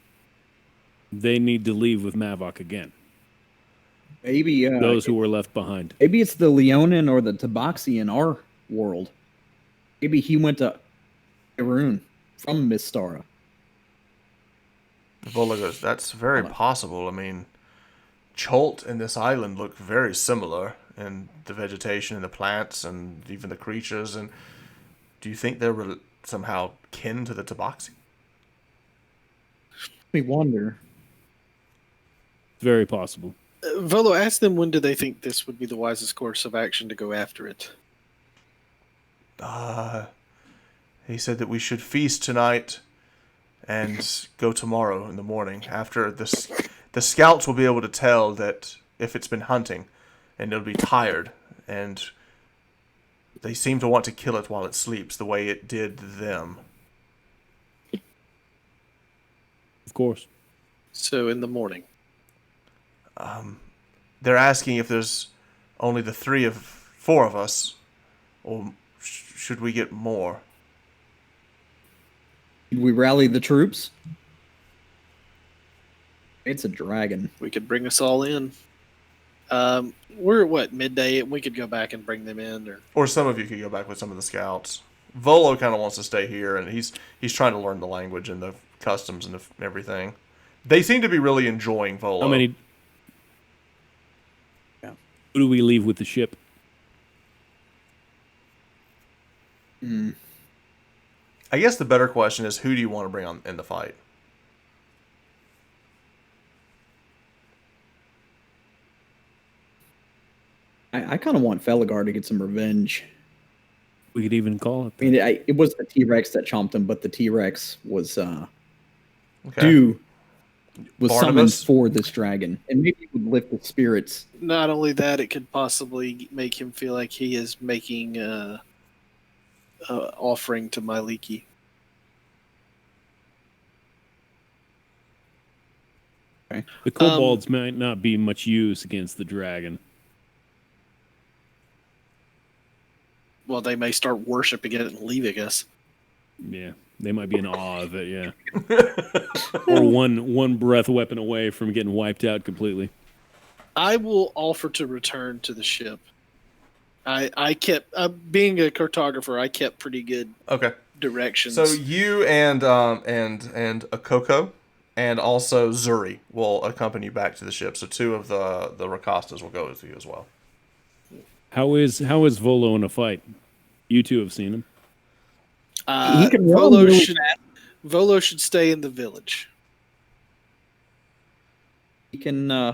they need to leave with Mavok again. Maybe those who were left behind. Maybe it's the Leonin or the Tabaxi in our world. Maybe he went to Irun from Mistara. Vola goes, that's very possible. I mean, Cholt and this island look very similar in the vegetation and the plants and even the creatures. And do you think they were somehow kin to the Tabaxi? We wonder. Very possible. Volo, ask them, when do they think this would be the wisest course of action to go after it? He said that we should feast tonight and go tomorrow in the morning. After this, the scouts will be able to tell that if it's been hunting, and it'll be tired, and they seem to want to kill it while it sleeps, the way it did them. Of course. So in the morning. They're asking if there's only the 4 of us, or should we get more? Did we rally the troops? It's a dragon. We could bring us all in. We're at midday, and we could go back and bring them in, or some of you could go back with some of the scouts. Volo kind of wants to stay here, and he's trying to learn the language and the customs and everything. They seem to be really enjoying Volo. How many? Yeah. Who do we leave with the ship? I guess the better question is, who do you want to bring on in the fight? I kind of want Felgar to get some revenge. We could even call it. I mean, it was the T-Rex that chomped him, but the T-Rex was Okay. was summoned for this dragon, and maybe it would lift the spirits. Not only that, it could possibly make him feel like he is making offering to Myliki. Okay. The kobolds might not be much use against the dragon. Well, they may start worshiping it and leave, I guess. Yeah, they might be in awe of it. Yeah, or one breath weapon away from getting wiped out completely. I will offer to return to the ship. I kept being a cartographer. I kept pretty good directions. So you and Akoko and also Zuri will accompany you back to the ship. So 2 of the Rakastas will go with you as well. How is Volo in a fight? You 2 have seen him. He can run really fast. Volo should stay in the village. He can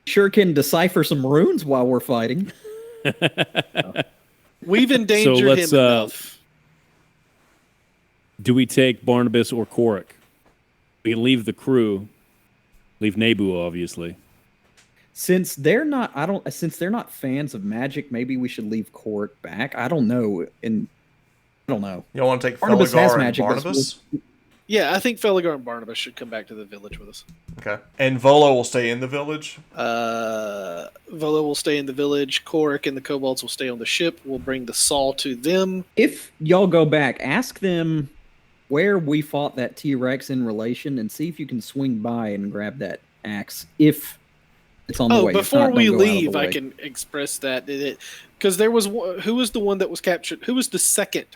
sure can decipher some runes while we're fighting. We've endangered him enough. Do we take Barnabas or Korik? We can leave the crew. Leave Nebu, obviously. Since they're not fans of magic, maybe we should leave Korik back. I don't know. I don't know. You want to take Barnabas has Felgar and magic, Barnabas? Yeah, I think Felgar and Barnabas should come back to the village with us. Okay. And Volo will stay in the village? Volo will stay in the village. Korik and the kobolds will stay on the ship. We'll bring the saw to them. If y'all go back, ask them where we fought that T-Rex in relation, and see if you can swing by and grab that axe. If it's on the way. Before we leave, I can express that. Because there was who was the one that was captured? Who was the second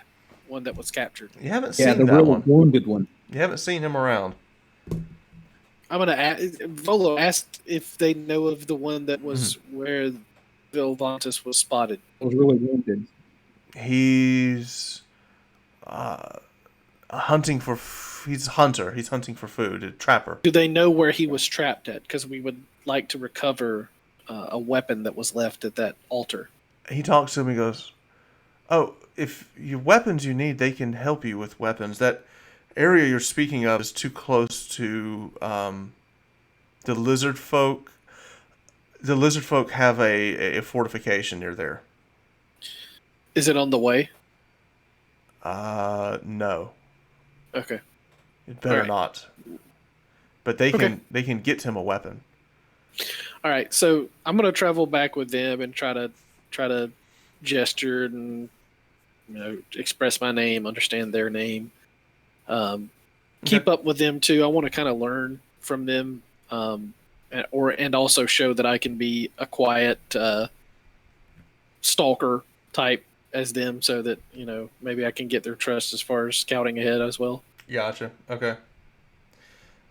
one that was captured? You haven't seen the that one. wounded one. You haven't seen him around. I'm gonna ask. Volo asked if they know of the one that was where Velvantis was spotted. I was really wounded. He's hunting for. He's a hunter. He's hunting for food. A trapper. Do they know where he was trapped at? Because we would like to recover a weapon that was left at that altar. He talks to him. He goes, "Oh, if your weapons you need, they can help you with weapons. That area you're speaking of is too close to the lizard folk. The lizard folk have a fortification near there. Is it on the way? No, Okay. it better Alright. not. But they Okay. can get him a weapon. All right. So I'm gonna travel back with them and try to gesture and express my name, understand their name. Keep up with them too. I want to kind of learn from them, and also show that I can be a quiet stalker type as them, so that maybe I can get their trust as far as scouting ahead as well. Gotcha. Okay.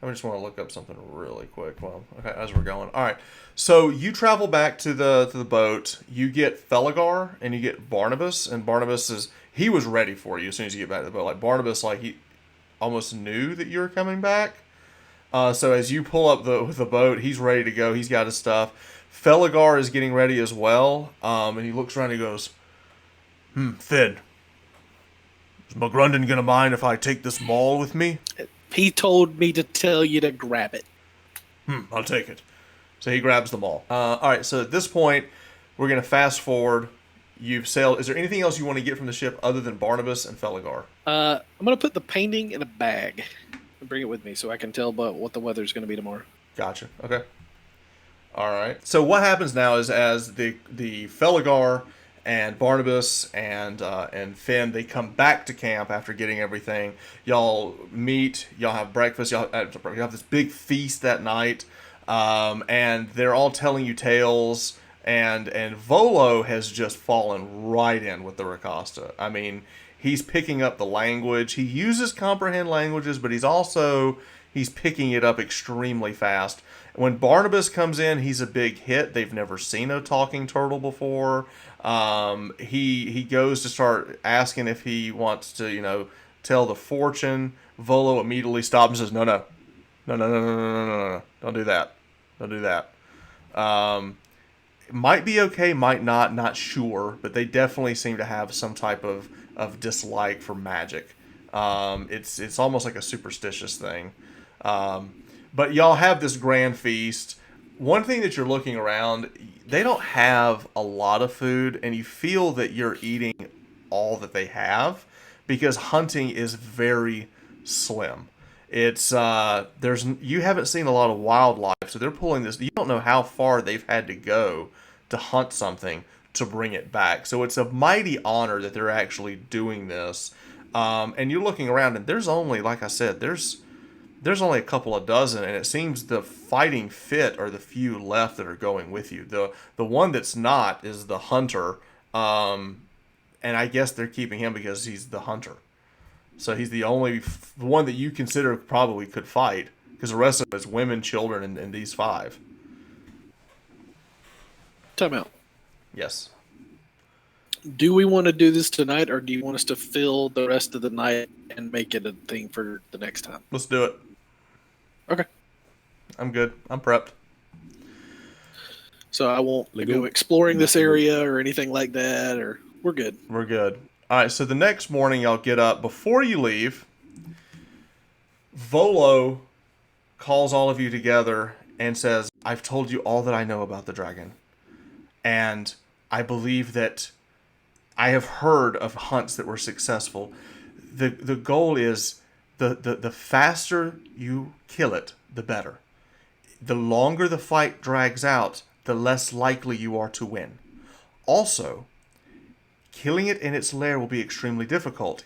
I just want to look up something really quick. Well, okay, as we're going. All right. So you travel back to the boat. You get Feligar and you get Barnabas, and Barnabas he was ready for you as soon as you get back to the boat. Like Barnabas, like he almost knew that you were coming back. So as you pull up the boat, he's ready to go. He's got his stuff. Feligar is getting ready as well. And he looks around and he goes, Finn, is McGrundon gonna mind if I take this maul with me? He told me to tell you to grab it. I'll take it. So he grabs them all. All right, so at this point, we're going to fast forward. You've sailed. Is there anything else you want to get from the ship other than Barnabas and Feligar? I'm going to put the painting in a bag and bring it with me so I can tell about what the weather's going to be tomorrow. Gotcha. Okay. All right. So what happens now is as the Feligar and Barnabas and Finn, they come back to camp after getting everything. Y'all meet. Y'all have breakfast. Y'all have this big feast that night. And they're all telling you tales, and Volo has just fallen right in with the Rakasta. I mean, he's picking up the language. He uses comprehend languages, but he's picking it up extremely fast. When Barnabas comes in, he's a big hit. They've never seen a talking turtle before. He goes to start asking if he wants to, tell the fortune. Volo immediately stops and says, No, don't do that. Don't do that. It might be okay, might not sure, but they definitely seem to have some type of dislike for magic. It's almost like a superstitious thing. But y'all have this grand feast. One thing that you're looking around, they don't have a lot of food, and you feel that you're eating all that they have because hunting is very slim. It's you haven't seen a lot of wildlife, so they're pulling this. You don't know how far they've had to go to hunt something to bring it back. So it's a mighty honor that they're actually doing this. And you're looking around, and there's only, like I said, there's only a couple of dozen, and it seems the fighting fit are the few left that are going with you. The one that's not is the hunter, and I guess they're keeping him because he's the hunter. So he's the only one that you consider probably could fight, because the rest of it is women, children, and these 5. Time out. Yes. Do we want to do this tonight, or do you want us to fill the rest of the night and make it a thing for the next time? Let's do it. Okay. I'm good. I'm prepped. So I won't Lego? go exploring this area or anything like that, or we're good. We're good. All right, so the next morning y'all get up. Before you leave, Volo calls all of you together and says, I've told you all that I know about the dragon. And I believe that I have heard of hunts that were successful. The goal is the faster you kill it, the better. The longer the fight drags out, the less likely you are to win. Also, killing it in its lair will be extremely difficult.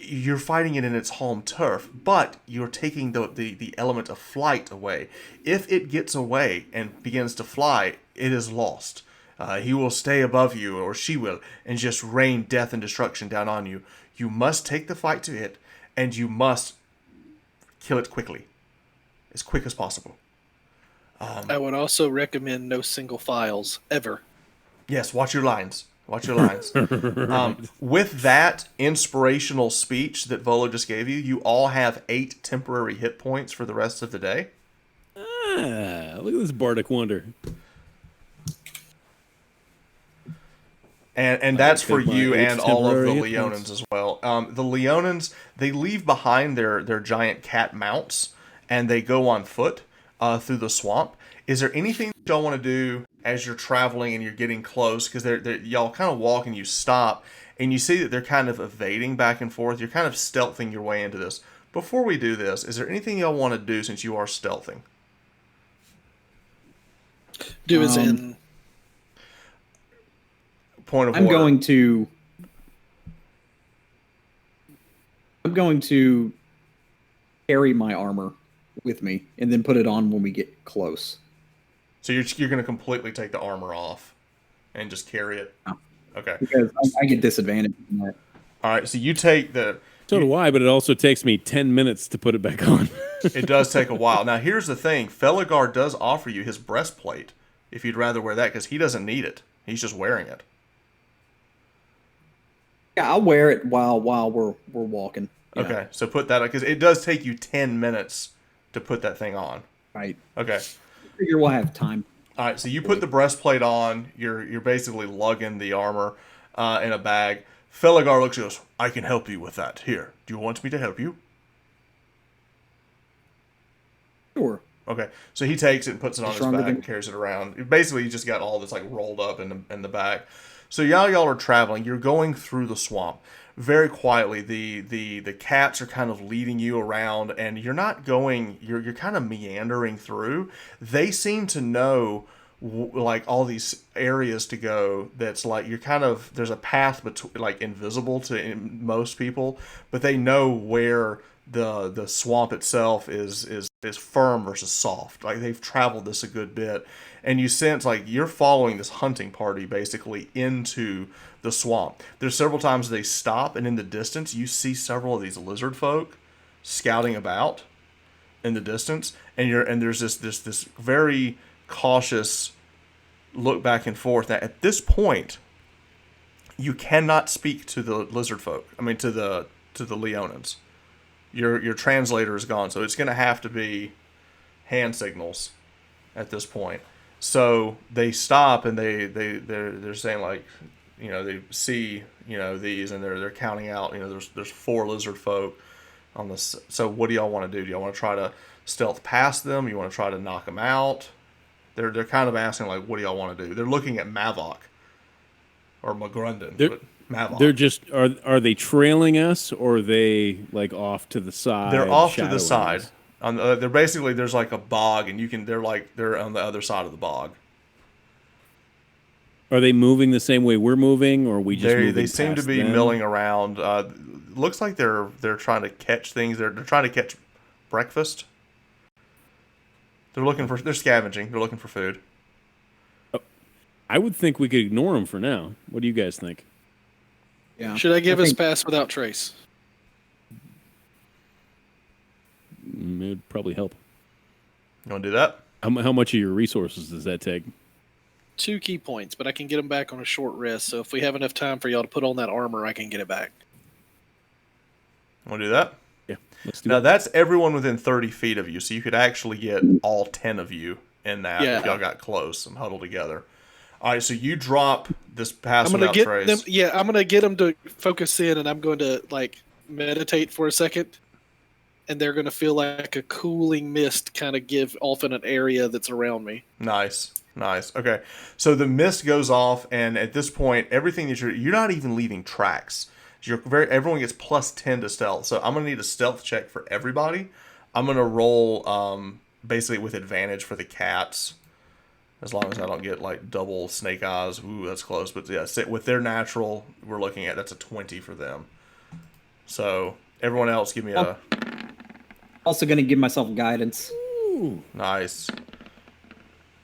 You're fighting it in its home turf, but you're taking the element of flight away. If it gets away and begins to fly, it is lost. He will stay above you, or she will, and just rain death and destruction down on you. You must take the fight to it, and you must kill it quickly. as quick as possible. I would also recommend no single files ever. Yes, watch your lines. Watch your lines. Right. With that inspirational speech that Volo just gave you, you all have 8 temporary hit points for the rest of the day. Look at this bardic wonder. And that's for take my you 8 and all of the temporary hit Leonins points. as well. The Leonins, they leave behind their giant cat mounts, and they go on foot through the swamp. Is there anything that y'all want to do as you're traveling and you're getting close? Because y'all kind of walk and you stop, and you see that they're kind of evading back and forth. You're kind of stealthing your way into this. Before we do this, is there anything y'all want to do since you are stealthing? Do as in Point of I'm order. going to carry my armor with me and then put it on when we get close. So you're going to completely take the armor off and just carry it? No. Okay. Because I get disadvantage from that. All right, so you take the... So do I, but it also takes me 10 minutes to put it back on. It does take a while. Now, here's the thing. Felgar does offer you his breastplate if you'd rather wear that, because he doesn't need it. He's just wearing it. Yeah, I'll wear it while we're walking. Yeah. Okay, so put that on, because it does take you 10 minutes to put that thing on. Right. Okay. I figure we'll have time. All right, so you put the breastplate on. You're basically lugging the armor in a bag. Felgar looks at you and goes, I can help you with that. Here, do you want me to help you? Sure. Okay, so he takes it and puts it on his Stronger back than- and carries it around. Basically, you just got all this like rolled up in the back. So y'all are traveling. You're going through the swamp very quietly. The cats are kind of leading you around, and you're not going. You're kind of meandering through. They seem to know like all these areas to go. That's like you're kind of there's a path between like invisible to most people, but they know where the swamp itself is firm versus soft. Like they've traveled this a good bit, and you sense like you're following this hunting party basically into the swamp. There's several times they stop, and in the distance you see several of these lizard folk scouting about in the distance, and there's this very cautious look back and forth. Now, at this point, you cannot speak to the lizard folk. I mean, to the Leonins. Your translator is gone, so it's going to have to be hand signals at this point. So they stop and they're saying like, they see these and they're counting out. There's 4 lizard folk on this. So what do y'all want to do? Do y'all want to try to stealth past them? You want to try to knock them out? They're kind of asking like, what do y'all want to do? They're looking at Mavok or Magrunden, but Mavok. They're just are they trailing us, or are they like off to the side? They're off to the shadowing side. us? They're basically there's like a bog, and they're on the other side of the bog. Are they moving the same way we're moving, or are we just moving They seem to past be them? milling around. Looks like they're trying to catch things. They're trying to catch breakfast. They're scavenging. They're looking for food. I would think we could ignore them for now. What do you guys think? Yeah. should I give us think- pass without trace? It would probably help. You want to do that? How much of your resources does that take? 2 key points, but I can get them back on a short rest. So if we have enough time for y'all to put on that armor, I can get it back. Want to do that? Yeah, let's do Now it. that's everyone within 30 feet of you, so you could actually get all 10 of you in that if Yeah. y'all got close and huddled together. All right, so you drop this pass I'm gonna without get trace. them. Yeah, I'm gonna get them to focus in, and I'm going to like meditate for a second, and they're going to feel like a cooling mist kind of give off in an area that's around me. Nice. Okay, so the mist goes off, and at this point, everything that you're not even leaving tracks. Everyone gets plus 10 to stealth. So I'm gonna need a stealth check for everybody. I'm gonna roll basically with advantage for the cats, as long as I don't get like double snake eyes. Ooh, that's close. But yeah, with their natural, we're looking at that's a 20 for them. So everyone else, give me a Also going to give myself guidance. nice.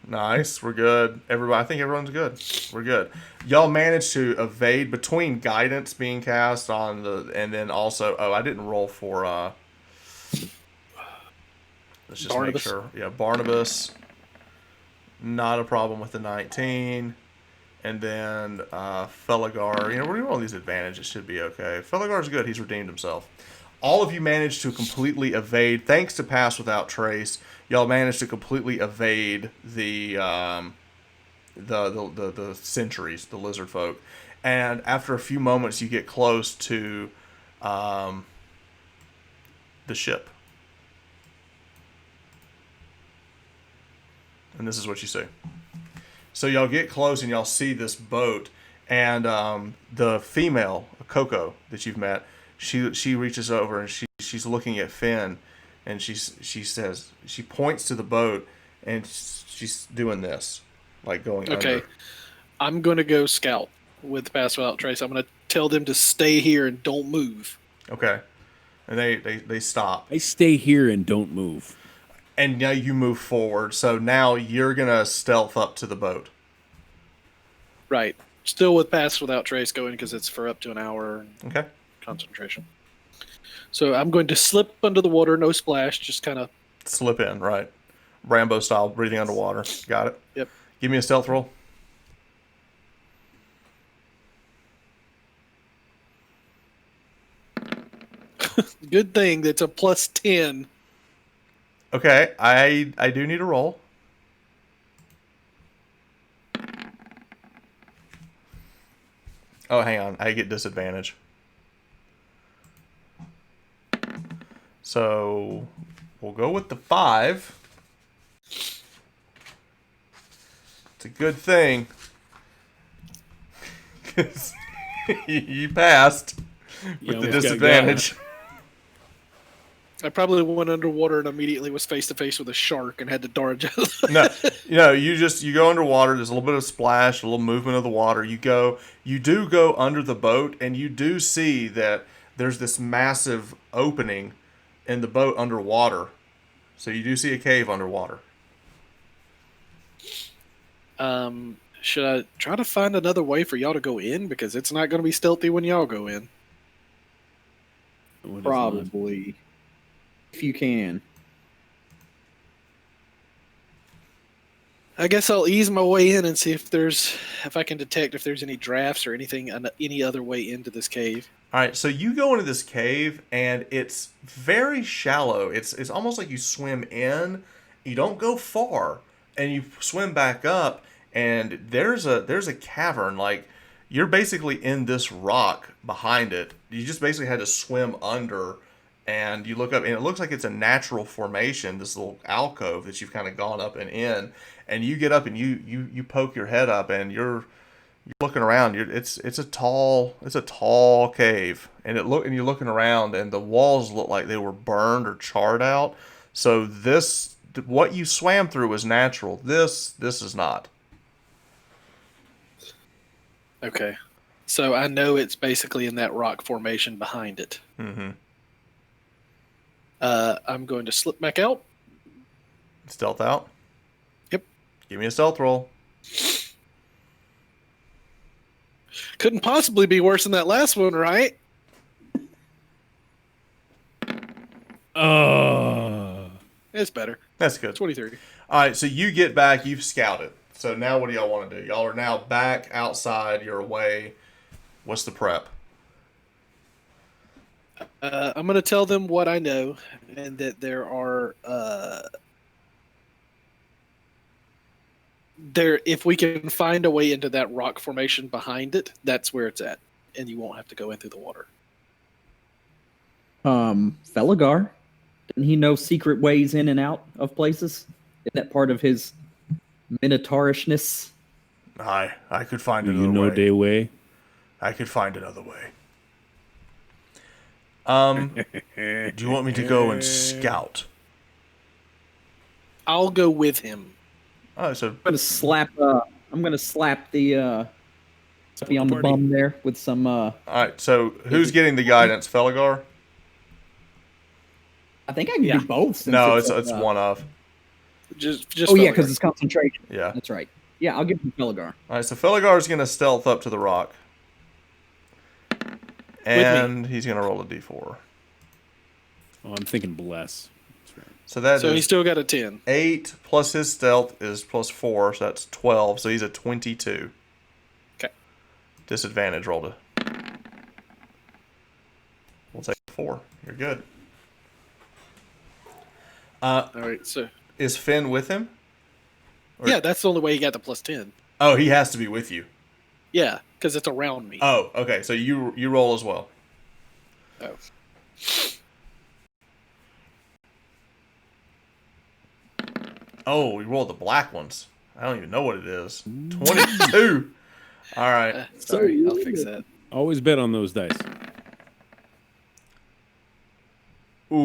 We're good. I think everyone's good. We're good. Y'all managed to evade between guidance being cast on and then also. Oh, I didn't roll for Let's just make sure. Yeah, Barnabas. Not a problem with the 19. And then Felgar. You know, we're doing all these advantages. Should be okay. Felgar's good. He's redeemed himself. All of you managed to completely evade, thanks to Pass Without Trace. Y'all managed to completely evade the sentries, the lizard folk. And after a few moments, you get close to the ship. And this is what you see. So y'all get close and y'all see this boat, and the female, Coco, that you've met, she reaches over and she's looking at Finn, and she says, she points to the boat, and she's doing this, like going under. I'm going to go scout with Pass Without Trace. I'm going to tell them to stay here and don't move. Okay. And they stop. I stay here and don't move. And now you move forward, so now you're going to stealth up to the boat. Right. Still with Pass Without Trace going because it's for up to an hour. Okay. Concentration. So I'm going to slip under the water, no splash, just kind of... Slip in, right. Rambo style, breathing underwater. Got it. Yep. Give me a stealth roll. Good thing that's a plus 10. Okay, I do need a roll. Oh, hang on. I get disadvantage. So we'll go with the 5. It's a good thing. 'Cause you passed with the disadvantage. I probably went underwater and immediately was face to face with a shark and had to dodge out. No, you go underwater. There's a little bit of splash, a little movement of the water. You do go under the boat, and you do see that there's this massive opening in the boat underwater. So you do see a cave underwater. Should I try to find another way for y'all to go in? Because it's not going to be stealthy when y'all go in. Probably. If you can. I guess I'll ease my way in and see if I can detect if there's any drafts or anything, any other way into this cave. All right, so you go into this cave, and it's very shallow. It's almost like you swim in. You don't go far, and you swim back up, and there's a cavern. Like, you're basically in this rock behind it. You just basically had to swim under, and you look up, and it looks like it's a natural formation, this little alcove that you've kind of gone up and in. And you get up and you poke your head up, and you're looking around. It's a tall cave, and you're looking around, and the walls look like they were burned or charred out. So what you swam through was natural. This is not. Okay, so I know it's basically in that rock formation behind it. Mm-hmm. I'm going to slip back out. Stealth out. Yep. Give me a stealth roll. Couldn't possibly be worse than that last one, right? It's better. That's good. 20-30. All right, so you get back. You've scouted. So now what do y'all want to do? Y'all are now back outside. You're away. What's the prep? I'm going to tell them what I know, and that there are... if we can find a way into that rock formation behind it, that's where it's at, and you won't have to go in through the water. Felgar, didn't he know secret ways in and out of places? Isn't that part of his minotaurishness? I could find Do another you know way. day way? I could find another way. Do you want me to go and scout? I'll go with him. Oh, so I'm gonna slap the be on the party. bum there with some all right. So who's getting the guidance, Felgar? I think I can Yeah. do both. Since No, it's one of. Just Oh yeah, Felgar. because it's concentration. Yeah. That's right. Yeah, I'll give him Felgar. All right. So Felgar's gonna stealth up to the rock, and he's gonna roll a d4. Oh, I'm thinking bless. So that So is he's still got a 10. 8 plus his stealth is plus 4, so that's 12. So he's a 22. Okay. Disadvantage roll to. We'll take 4. You're good. All right, so Is Finn with him? Or- yeah, that's the only way he got the plus 10. Oh, he has to be with you. Yeah, because it's around me. Oh, okay. So you roll as well. Oh. Oh, we rolled the black ones. I don't even know what it is. 22. All right. Sorry, I'll fix that. Always bet on those dice. Ooh.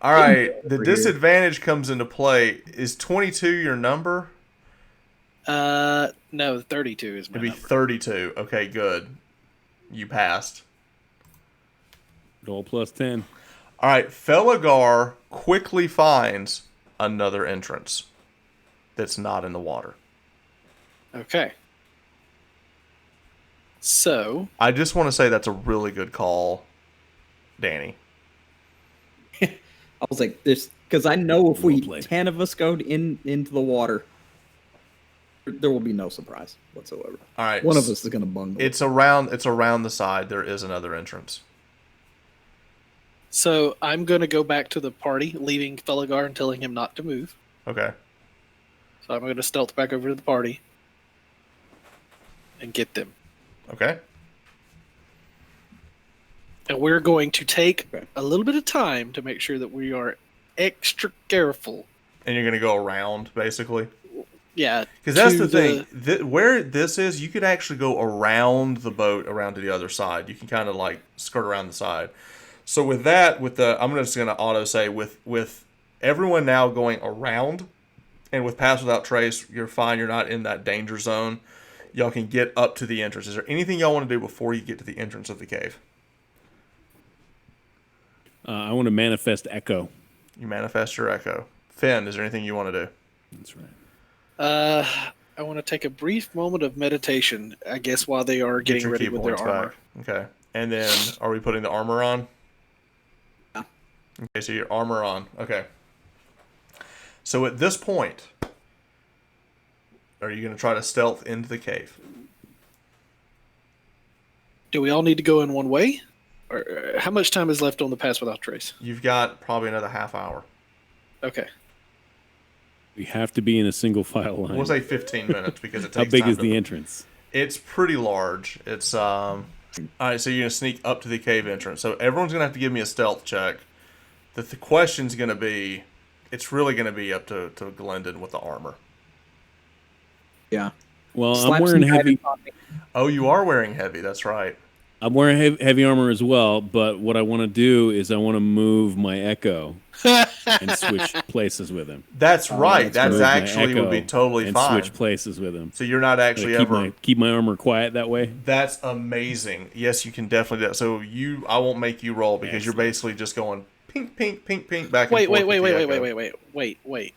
All right. The disadvantage comes into play. Is 22 your number? No, 32 is my It'd be number. 32. Okay, good. You passed. Roll plus 10. All right. Felgar quickly finds another entrance that's not in the water. Okay. So, I just want to say that's a really good call, Danny. I was like, this because I know if we Well played. 10 of us go into the water, there will be no surprise whatsoever. All right. One of us is going to bungle. It's around the side. There is another entrance. so I'm going to go back to the party, leaving Felgar and telling him not to move. Okay. So I'm going to stealth back over to the party and get them. Okay. And we're going to take a little bit of time to make sure that we are extra careful. And you're going to go around, basically? Yeah. Because that's to the thing. Where this is, you could actually go around the boat, around to the other side. You can kind of like skirt around the side. So with that, I'm just going to auto say, with everyone now going around, and with Pass Without Trace, you're fine. You're not in that danger zone. Y'all can get up to the entrance. Is there anything y'all want to do before you get to the entrance of the cave? I want to manifest Echo. You manifest your echo. Finn, is there anything you want to do? That's right. I want to take a brief moment of meditation, I guess, while they are Get getting your ready key with their points armor. back. Okay. And then, are we putting the armor on? Yeah. Okay, so your armor on. Okay. So at this point, are you going to try to stealth into the cave? Do we all need to go in one way? Or how much time is left on the Pass Without Trace? You've got probably another half hour. Okay. We have to be in a single file line. We'll say 15 minutes because it takes How big time is to- the entrance? It's pretty large. It's all right, so you're going to sneak up to the cave entrance. So everyone's going to have to give me a stealth check. The question's going to be, it's really going to be up to Glendon with the armor. yeah. Well, Slap I'm wearing some heavy. guidance on me. Oh, you are wearing heavy. That's right. I'm wearing heavy armor as well. But what I want to do is I want to move my Echo and switch places with him. That's right. That's Move my actually would be Echo totally and fine. switch places with him. So you're not actually Keep ever. my armor quiet that way. That's amazing. Yes, you can definitely do that. So I won't make you roll because you're Excellent. basically just going pink, pink, pink, pink back and Wait, forth. wait, wait, with the wait, wait, echo. wait.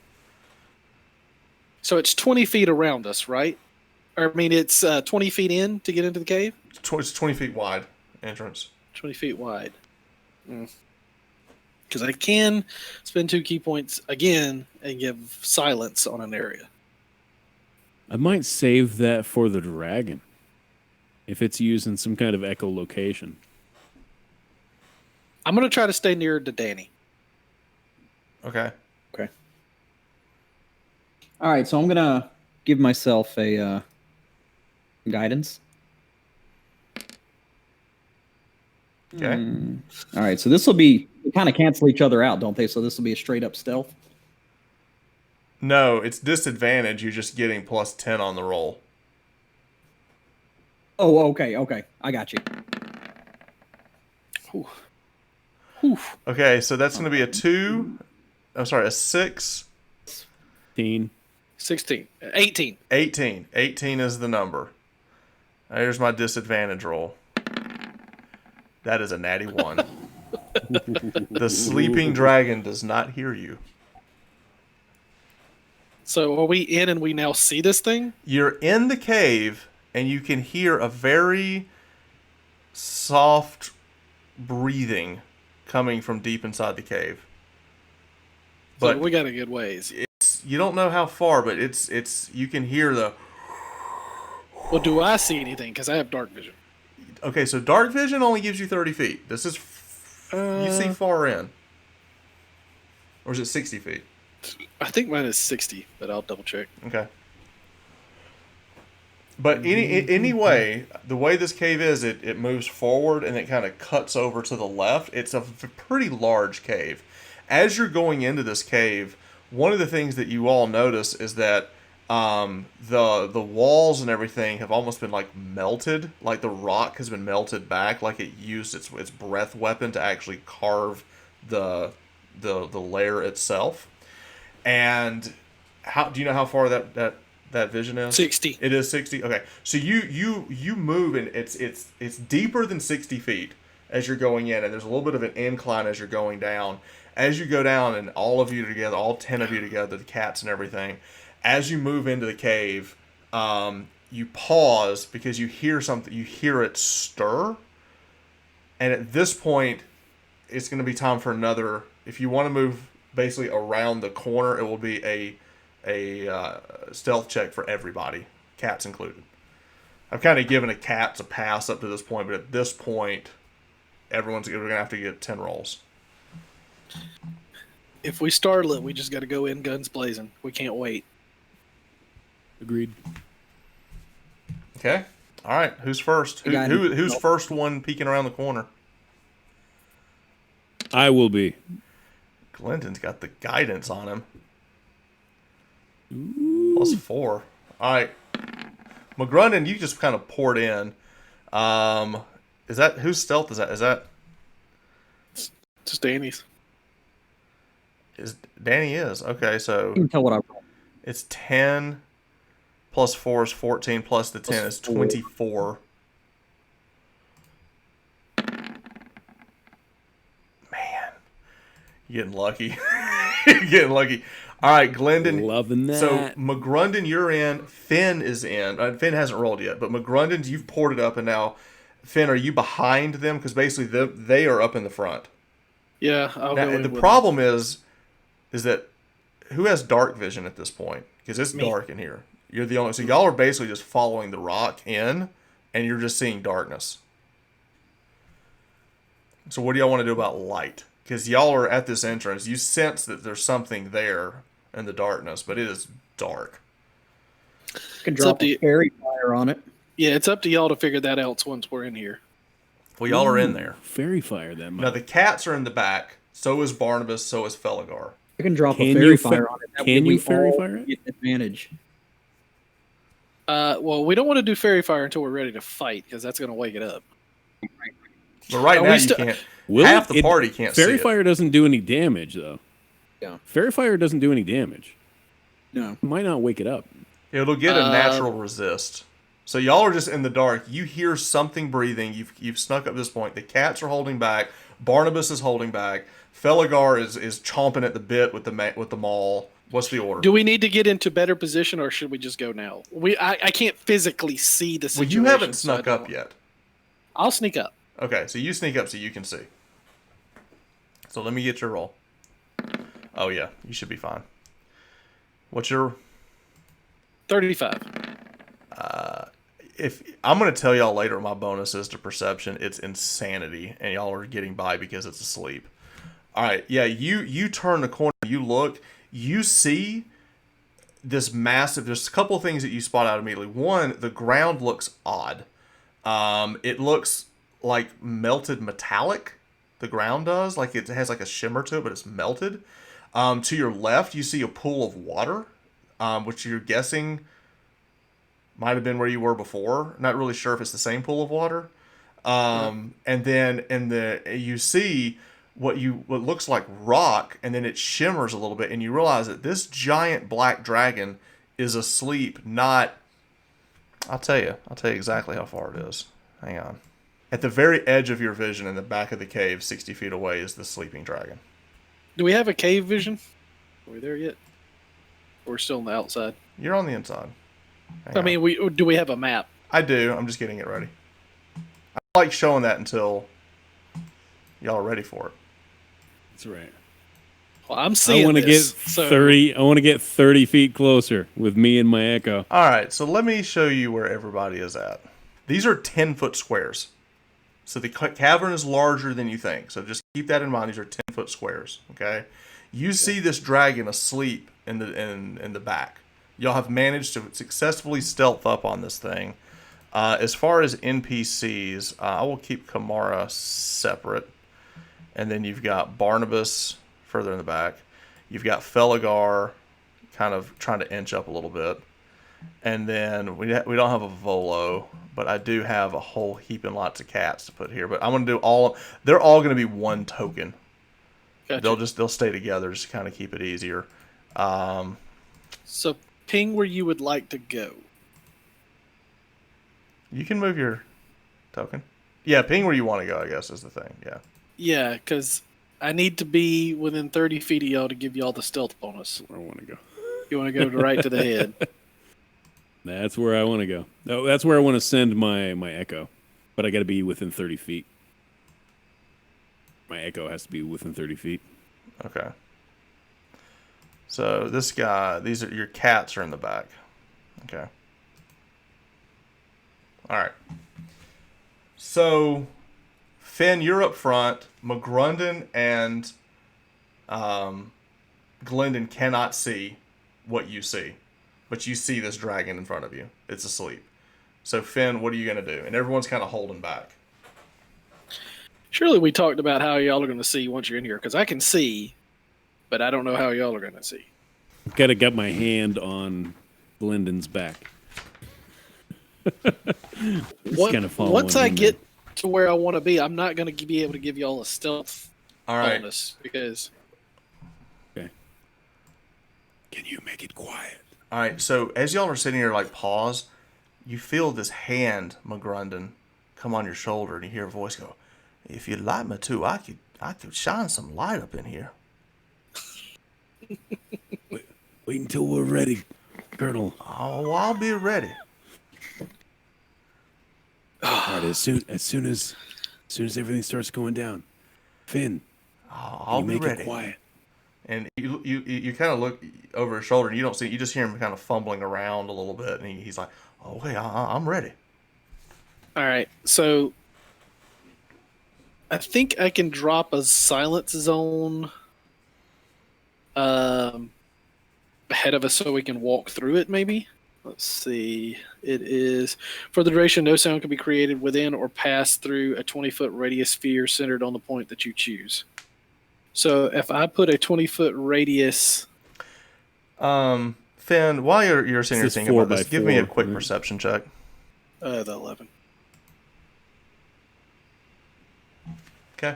So it's 20 feet around us, right? Or, I mean, it's 20 feet in to get into the cave? It's 20 feet wide entrance. 20 feet wide. Because I can spend 2 key points again and give silence on an area. I might save that for the dragon. If it's used in some kind of echolocation. I'm going to try to stay near to Danny. Okay. Okay. All right, so I'm gonna give myself a guidance. Okay. All right, so this will be kind of cancel each other out, don't they? So this will be a straight up stealth. No, it's disadvantage. You're just getting plus 10 on the roll. Oh, okay, I got you. Okay, so that's going to be a 2. I'm sorry, a 6. 16. 18. 18. 18 is the number. There's my disadvantage roll. That is a natty 1. The sleeping dragon does not hear you. So are we in and we now see this thing? You're in the cave, and you can hear a very soft breathing coming from deep inside the cave. So But we got a good ways. you don't know how far, but it's you can hear the. Well, do I see anything? Because I have dark vision. Okay, so dark vision only gives you 30 feet. This is you see far in, or is it 60 feet? I think mine is 60, but I'll double check. Okay. But anyway, the way this cave is, it moves forward and it kind of cuts over to the left. It's a pretty large cave. As you're going into this cave, one of the things that you all notice is that the walls and everything have almost been like melted, like the rock has been melted back, like it used its breath weapon to actually carve the layer itself. And how do you know how far that vision is? 60. It is 60. Okay, so you move and it's deeper than 60 feet as you're going in, and there's a little bit of an incline as you're going down. As you go down, and all of you together, all 10 of you together, the cats and everything, as you move into the cave, you pause because you hear something. You hear it stir, and at this point, it's going to be time for another. If you want to move basically around the corner, it will be a stealth check for everybody, cats included. I've kind of given the cats a pass up to this point, but at this point, we're going to have to get 10 rolls. If we startle it, we just got to go in guns blazing. We can't wait. Agreed. Okay. All right. Who's first? Who's first one peeking around the corner? I will be. Clinton's got the guidance on him. +4. All right. McGrunden, you just kind of poured in. Is that whose stealth is that? Is that Just Danny's. is Danny is okay? So You can tell what I rolled. it's 10 plus 4 is 14 plus the 10 is 24. Man, you're getting lucky. You're getting lucky. All right, Glendon. Loving that. So McGrunden, you're in. Finn is in. Finn hasn't rolled yet, but McGrunden, you've poured it up, and now Finn, are you behind them? Because basically they are up in the front. Yeah, I'll go in The with problem is that who has dark vision at this point? Because it's dark in here. You're the only. So y'all are basically just following the rock in, and you're just seeing darkness. So what do y'all want to do about light? Because y'all are at this entrance. You sense that there's something there in the darkness, but it is dark. You can drop a fairy fire on it. Yeah, it's up to y'all to figure that out once we're in here. Well, y'all are in there. Fairy fire them. Now the cats are in the back. So is Barnabas. So is Felgar. You can drop Can a fairy you fire on it. That can way you we fairy all fire it? get advantage. Well, we don't want to do fairy fire until we're ready to fight, because that's going to wake it up. But right Are now we you still- can't. Will Half it- the party can't see Fairy it. fire doesn't do any damage, though. Yeah. Fairy fire doesn't do any damage. No. It might not wake it up. It'll get a natural resist. So y'all are just in the dark. You hear something breathing. You've snuck up this point. The cats are holding back. Barnabas is holding back. Felgar is chomping at the bit with the maul. What's the order? Do we need to get into better position, or should we just go now? I can't physically see the Well, situation. you haven't so I snuck don't- up yet. I'll sneak up. Okay, so you sneak up so you can see. So let me get your roll. Oh yeah, you should be fine. What's your 35. if I'm going to tell y'all later what my bonus is to perception, it's insanity, and y'all are getting by because it's asleep. All right, yeah, you turn the corner, you look, you see this massive. There's a couple of things that you spot out immediately. One, the ground looks odd. It looks like melted metallic. The ground does, like it has like a shimmer to it, but it's melted. To your left, you see a pool of water, which you're guessing might have been where you were before. Not really sure if it's the same pool of water. And then you see what looks like rock, and then it shimmers a little bit, and you realize that this giant black dragon is asleep. I'll tell you exactly how far it is. Hang on. At the very edge of your vision, in the back of the cave, 60 feet away, is the sleeping dragon. Do we have a cave vision? Are we there yet? Or we're still on the outside? You're on the inside. Hang I on. mean, do we have a map? I do. I'm just getting it ready. I like showing that until y'all are ready for it. That's right. Well, I'm I seeing want to get this. 30. I want to get 30 feet closer with me and my echo. All right, so let me show you where everybody is at. These are 10-foot squares. So the cavern is larger than you think. So just keep that in mind. These are 10-foot squares, okay? You see this dragon asleep in the back. Y'all have managed to successfully stealth up on this thing. As far as NPCs, I will keep Kamara separate. And then you've got Barnabas further in the back. You've got Felagar kind of trying to inch up a little bit. And then we don't have a Volo, but I do have a whole heap and lots of cats to put here. But I'm going to do all... They're all going to be one token. Gotcha. They'll stay together just to kind of keep it easier. So ping where you would like to go. You can move your token. Yeah, ping where you want to go, I guess, is the thing. Yeah. Yeah, because I need to be within 30 feet of y'all to give y'all the stealth bonus. Where I want to go. You want to go right to the head. That's where I want to go. Oh, that's where I want to send my echo. But I got to be within 30 feet. My echo has to be within 30 feet. Okay. So this guy, your cats are in the back. Okay. All right. So, Finn, you're up front. McGrundon and Glendon cannot see what you see, but you see this dragon in front of you. It's asleep. So, Finn, what are you going to do? And everyone's kind of holding back. Surely we talked about how y'all are going to see once you're in here, because I can see, but I don't know how y'all are going to see. I've got to get my hand on Glendon's back. Once I get to where I want to be, I'm not going to be able to give y'all a stealth bonus because. Okay. Can you make it quiet? All right. So as y'all are sitting here, like pause, you feel this hand, McGrundon, come on your shoulder, and you hear a voice go, "If you'd like me to, I could shine some light up in here." Wait until we're ready, Colonel. Oh, I'll be ready. All right, as soon as everything starts going down, Finn, I'll be make ready. it quiet. And you kind of look over his shoulder, and you don't see. You just hear him kind of fumbling around a little bit, and he's like, "Okay, I'm ready." All right, so I think I can drop a silence zone ahead of us so we can walk through it, maybe. Let's see. It is, for the duration, no sound can be created within or pass through a 20-foot radius sphere centered on the point that you choose. So if I put a 20-foot radius... Finn, while you're sitting here This is thinking about this, 4x4, give me a quick right? perception check. The 11. Okay.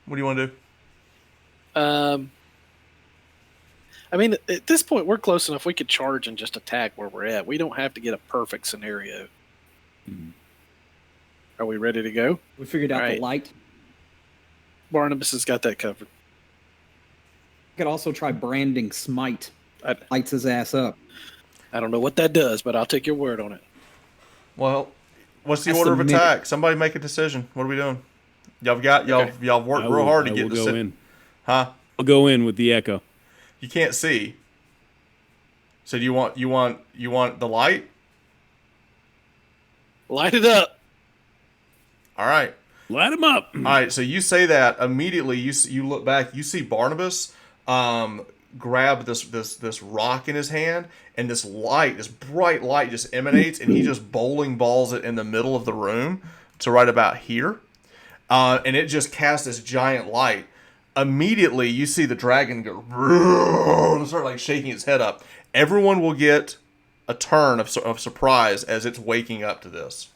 What do you want to do? I mean, at this point, we're close enough. We could charge and just attack where we're at. We don't have to get a perfect scenario. Mm-hmm. Are we ready to go? We figured out Right. the light. Barnabas has got that covered. We could also try branding smite. I- Lights his ass up. I don't know what that does, but I'll take your word on it. Well, what's the That's order the of minute. attack? Somebody make a decision. What are we doing? Y'all worked I real hard to I get will this. go in. Huh? I'll go in with the echo. You can't see. So do you want the light? Light it up. All right. Light him up. All right, so you say that immediately. You look back. You see Barnabas grab this rock in his hand, and this bright light, just emanates, and he just bowling balls it in the middle of the room to right about here, and it just casts this giant light. Immediately, you see the dragon go and start like shaking its head up. Everyone will get a turn of surprise as it's waking up to this.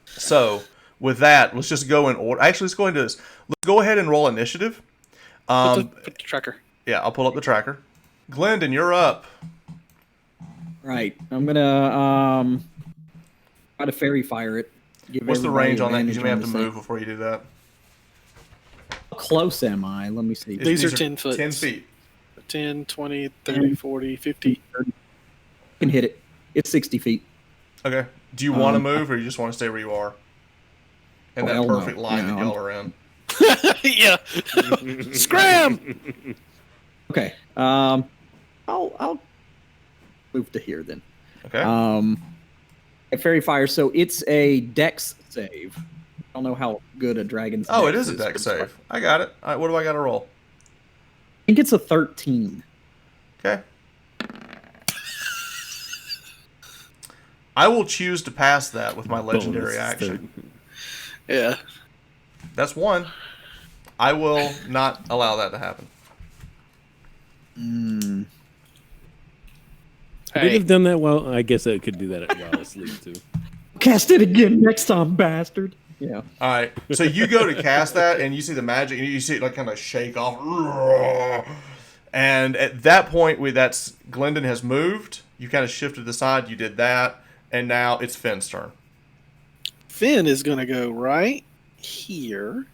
So, with that, let's just go in order. Actually, let's go into this. Let's go ahead and roll initiative. Put the tracker. Yeah, I'll pull up the tracker. Glendon, you're up. Right. I'm gonna try to fairy fire it. Give What's the everybody range on that? Because advantage you may have on to this move before you do that. thing. How close am I? Let me see. These are 10 foot. 10 feet. 10, 20, 30, 40, 50. I can hit it. It's 60 feet. Okay. Do you want to move, or you just want to stay where you are? In that hell no. perfect line Yeah, that I'm- y'all are in. Yeah. Scram! Okay. I'll move to here then. Okay. Fairy fire. So it's a Dex save. I don't know how good a dragon's. Oh, it Dex is a but deck it's save. I got it. All right, what do I got to roll? I think it's a 13. Okay. I will choose to pass that with my legendary Bonus action. Yeah. That's one. I will not allow that to happen. Could they have done that while? I guess I could do that while asleep too. Cast it again next time, bastard. Yeah. All right. So you go to cast that, and you see the magic, and you see it like kind of shake off. And at that point, Glendon has moved. You kind of shifted to the side. You did that, and now it's Finn's turn. Finn is going to go right here.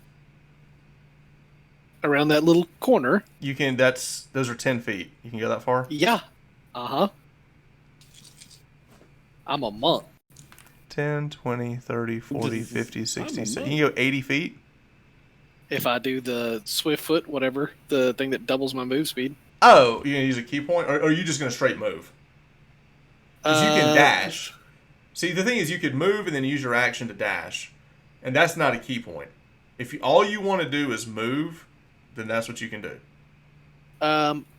Around that little corner. You can. Those are 10 feet. You can go that far. Yeah. Uh-huh. I'm a monk. 10, 20, 30, 40, 50, 60, 70. You can go 80 feet. If I do the swift foot, whatever, the thing that doubles my move speed. Oh, you're going to use a key point? Or are you just going to straight move? Because you can dash. See, the thing is you could move and then use your action to dash. And that's not a key point. If all you want to do is move, then that's what you can do.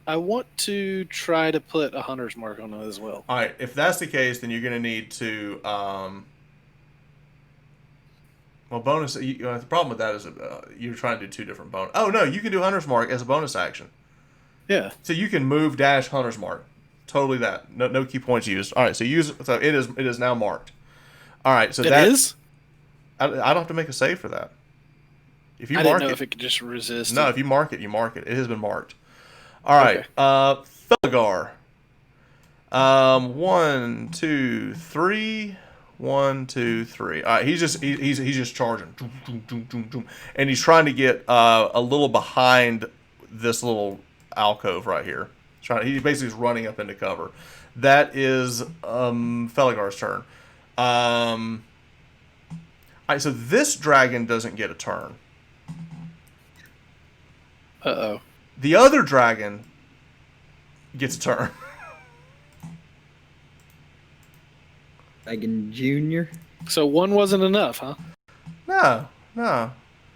I want to try to put a hunter's mark on it as well. All right, if that's the case, then you're going to need to... bonus... the problem with that is you're trying to do 2 different bonus... Oh, no, you can do hunter's mark as a bonus action. Yeah. So you can move, dash, hunter's mark. Totally that. No key points used. All right, so it is now marked. All right, so that is? I don't have to make a save for that. If you I mark didn't know it, if it could just resist. no, if you mark it, you mark it. It has been marked. All right, Okay. Felgar. 1, 2, 3. 1, 2, 3. All right, he's just charging, and he's trying to get a little behind this little alcove right here. He basically is running up into cover. That is Felgar's turn. All right, so this dragon doesn't get a turn. Uh-oh. The other dragon gets a turn. Dragon Junior. So one wasn't enough, huh? No.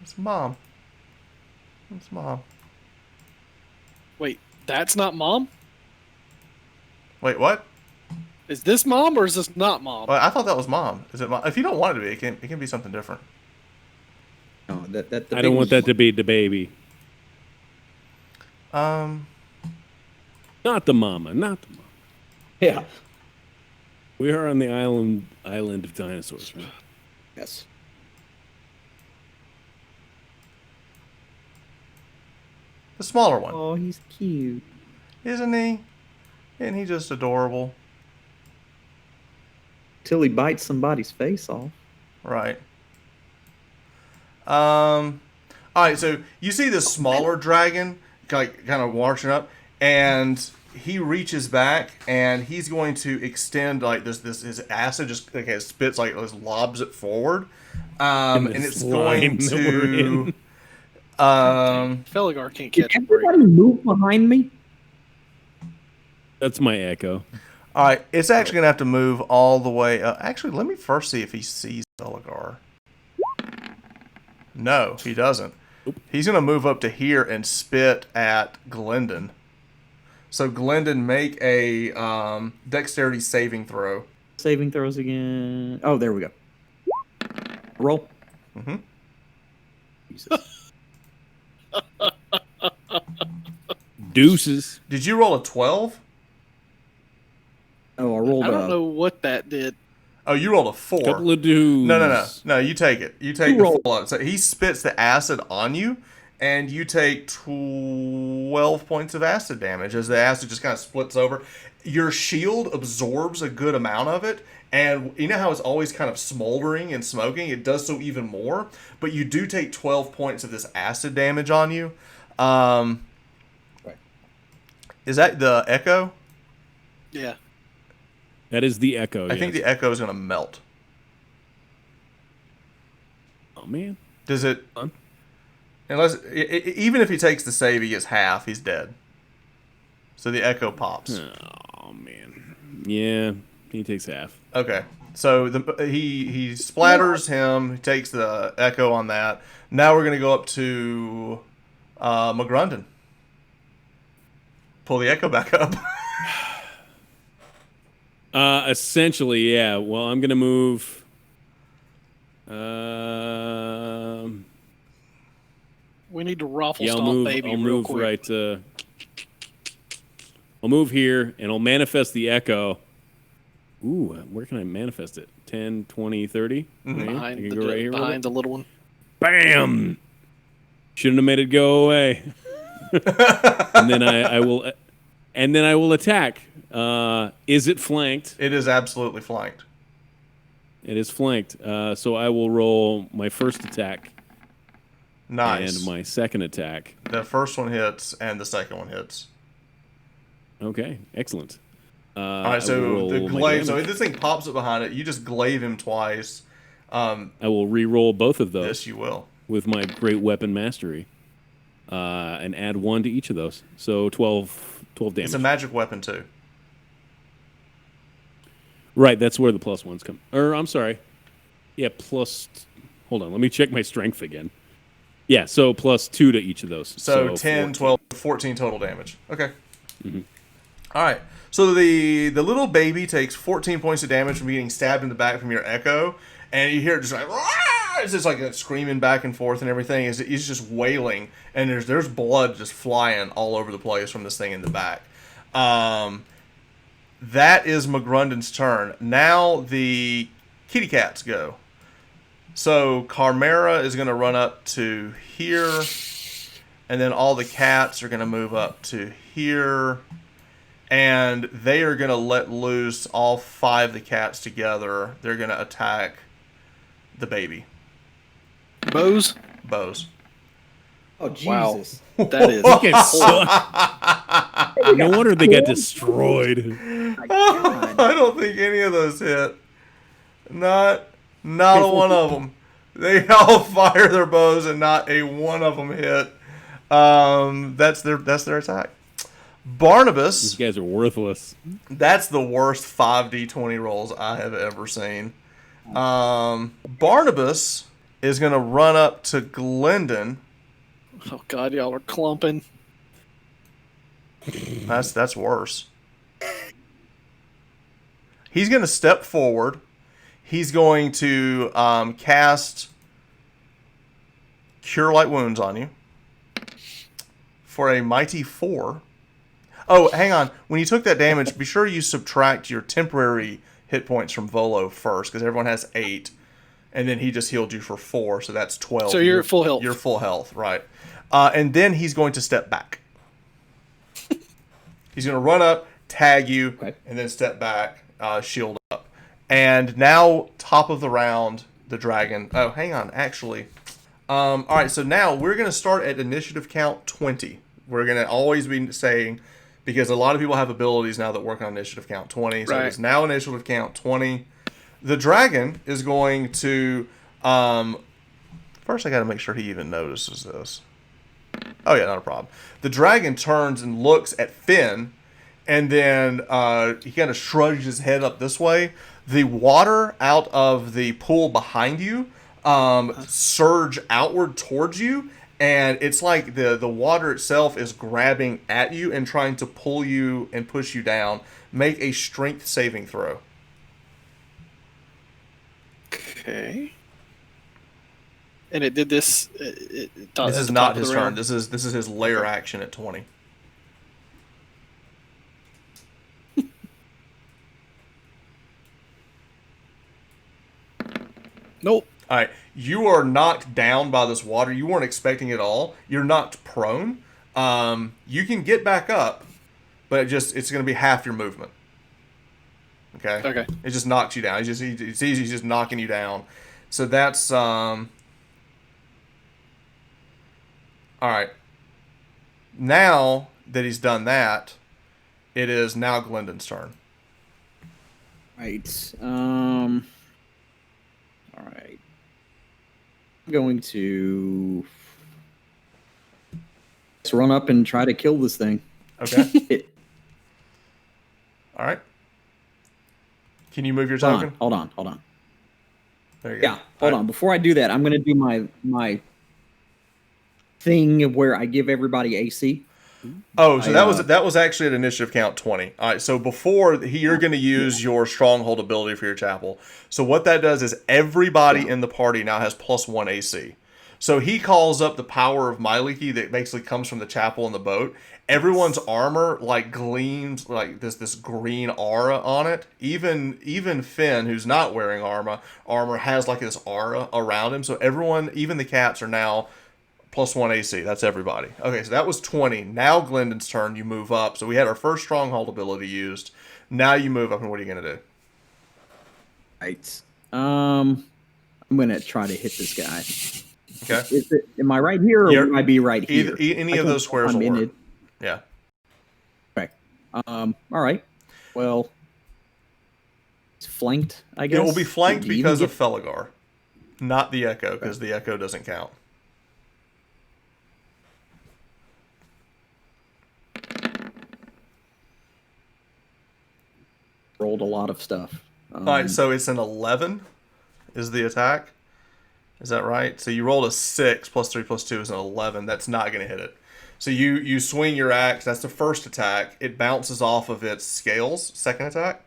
It's Mom. Wait, that's not Mom? Wait, what? Is this Mom or is this not Mom? Well, I thought that was Mom. Is it Mom? If you don't want it to be, it can be something different. No, I don't want that to be the baby. Um, Not the mama. Yeah. We are on the island of dinosaurs, man. Yes. the smaller one. Oh, he's cute. Isn't he? Isn't he just adorable? Till he bites somebody's face off. Right. All right, so you see this smaller dragon kind of marching up, and he reaches back, and he's going to extend like this his acid just spits like lobs it forward, and it's going to Felgar can't catch a break. Everybody move behind me. That's my echo. all right, it's actually gonna have to move all the way up. Actually, let me first see if he sees Felgar. No, he doesn't. He's going to move up to here and spit at Glendon. So Glendon, make a dexterity saving throw. Saving throws again. Oh, there we go. Roll. Mm-hmm. Jesus. Deuces. Did you roll a 12? Oh, I rolled. I don't know what that did. Oh, you rolled a 4. Couple of dudes. No, you take it. You take the full out. So he spits the acid on you, and you take 12 points of acid damage as the acid just kind of splits over. Your shield absorbs a good amount of it, and you know how it's always kind of smoldering and smoking? It does so even more, but you do take 12 points of this acid damage on you. Is that the echo? Yeah. That is the echo. I think the echo is going to melt. Oh man. Does it? Even if he takes the save, he gets half. He's dead. So the echo pops. Oh man. Yeah, he takes half. Okay. So he splatters him. He takes the echo on that. Now we're gonna go up to McGrunden. Pull the echo back up. Essentially, yeah. Well, I'm gonna move. We need to ruffle Yeah, stomp baby I'll real move quick. right. I'll move here, and I'll manifest the echo. Ooh, where can I manifest it? 10, 20, 30? Right here? I Behind, can the, go right here with behind it. the little one. Bam! Shouldn't have made it go away. And then I will, and then I will attack. Is it flanked? It is absolutely flanked. It is flanked. So I will roll my first attack Nice. and my second attack. The first one hits and the second one hits. Okay, excellent. All right, so the my glaive. So damage. this thing pops up behind it. You just glaive him twice. I will re-roll both of those Yes, you will. with my great weapon mastery, and add 1 to each of those. So 12 damage. It's a magic weapon too. Right, that's where the plus ones come. Or I'm sorry. Yeah, plus. Hold on, let me check my strength again. Yeah, so plus 2 to each of those. So 10, 14. 12, 14 total damage. Okay. All right. So the little baby takes 14 points of damage from getting stabbed in the back from your echo, and you hear it just like, "Rah!" It's just like screaming back and forth and everything. He's just wailing, and there's blood just flying all over the place from this thing in the back. That is McGrunden's turn. Now the kitty cats go. So Carmera is going to run up to here, and then all the cats are going to move up to here, and they are going to let loose all 5 of the cats together. They're going to attack the baby. Bows? Bows. Oh Wow. Jesus! That is. You guys suck. No wonder they got destroyed. I don't think any of those hit. Not a one of them. They all fire their bows and not a one of them hit. That's their attack. Barnabas. These guys are worthless. That's the worst 5d20 rolls I have ever seen. Barnabas is going to run up to Glendon. Oh God, y'all are clumping. That's worse. He's going to step forward. He's going to cast Cure Light Wounds on you for a mighty 4. Oh, hang on. When you took that damage, be sure you subtract your temporary hit points from Volo first, because everyone has 8, and then he just healed you for 4, so that's 12. So you're at full health. You're full health, right? And then he's going to step back. He's going to run up, tag you, Okay. and then step back, shield up. And now, top of the round, the dragon. Oh, hang on, actually. All right, so now we're going to start at initiative count 20. We're going to always be saying, because a lot of people have abilities now that work on initiative count 20. So Right. it's now initiative count 20. The dragon is going to... first, I got to make sure he even notices this. Oh, yeah, not a problem. The dragon turns and looks at Finn, and then he kind of shrugs his head up this way. The water out of the pool behind you surge outward towards you, and it's like the water itself is grabbing at you and trying to pull you and push you down. Make a strength saving throw. Okay. And it did this. This is not his turn. This is his lair action at 20. Nope. All right, you are knocked down by this water. You weren't expecting it at all. You're knocked prone. You can get back up, but it's going to be half your movement. Okay. Okay. It just knocks you down. It's easy. He's just knocking you down. So that's all right. Now that he's done that, it is now Glendon's turn. Right. All right. I'm going to Let's run up and try to kill this thing. Okay. All right. Can you move your token? Hold on. There you go. Yeah, hold on. Before I do that, I'm going to do my thing where I give everybody AC. Oh, so that was actually at initiative count 20. All right, so before you're going to use your stronghold ability for your chapel. So what that does is everybody in the party now has +1 AC. So he calls up the power of Myliki that basically comes from the chapel and the boat. Everyone's armor like gleams like this green aura on it. Even Finn, who's not wearing armor has like this aura around him. So everyone, even the cats, are now +1 AC. That's everybody. Okay, so that was 20. Now Glendon's turn. You move up. So we had our first stronghold ability used. Now you move up, and what are you going to do? Right. I'm going to try to hit this guy. Okay. Am I right here, or would I be right here? Any of those squares will work. Yeah. Okay. All right. Well, it's flanked, I guess. It will be flanked because of Felgar, not the Echo, because the Echo doesn't count. Rolled a lot of stuff. All right, so it's an 11 is the attack. Is that right? So you rolled a 6 plus 3 plus 2 is an 11. That's not going to hit it. So you swing your axe. That's the first attack. It bounces off of its scales. Second attack.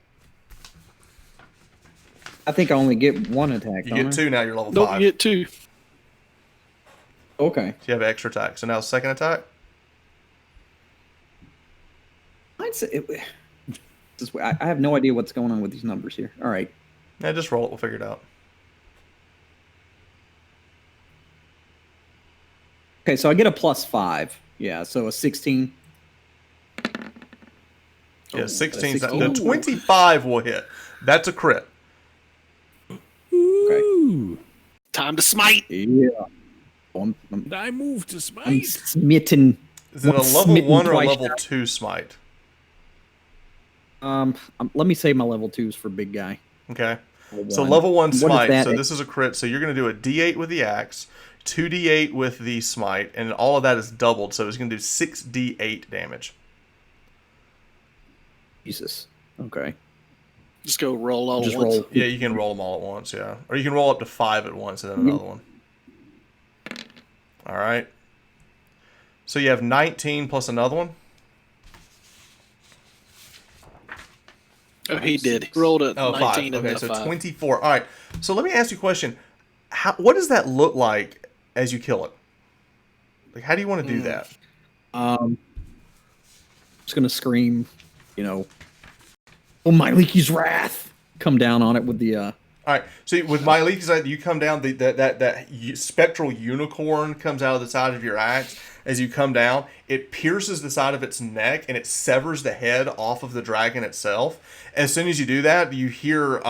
I think I only get one attack. You get 2 now. You're level 5. Nope, you get 2. Okay. So you have extra attack. So now second attack. I'd say I have no idea what's going on with these numbers here. All right. Yeah, just roll it. We'll figure it out. Okay, so I get a +5. Yeah, so a 16. Yeah, 16. 16. The 25 will hit. That's a crit. Ooh. Time to smite. Yeah. I move to I'm smite. smitten. Is it a level 1 or a level 2 smite? Let me save my level 2s for big guy. Okay. Level So 1. level 1 What is smite. that? So this is a crit. So you're going to do a D8 with the axe, 2D8 with the smite, and all of that is doubled. So it's going to do 6D8 damage. Jesus. Okay. Just go roll all Just at once. roll. Yeah, you can roll them all at once, yeah. Or you can roll up to 5 at once and then another one. All right. So you have 19 plus another one. Oh, he did. He rolled a 19 5. and Okay, then a so 5. 24. All right. So let me ask you a question. What does that look like as you kill it? Like, how do you want to do that? Just gonna scream, oh, Myliki's wrath! Come down on it with the. All right. So with Myliki's, you come down. That spectral unicorn comes out of the side of your axe. As you come down, it pierces the side of its neck and it severs the head off of the dragon itself. As soon as you do that, you hear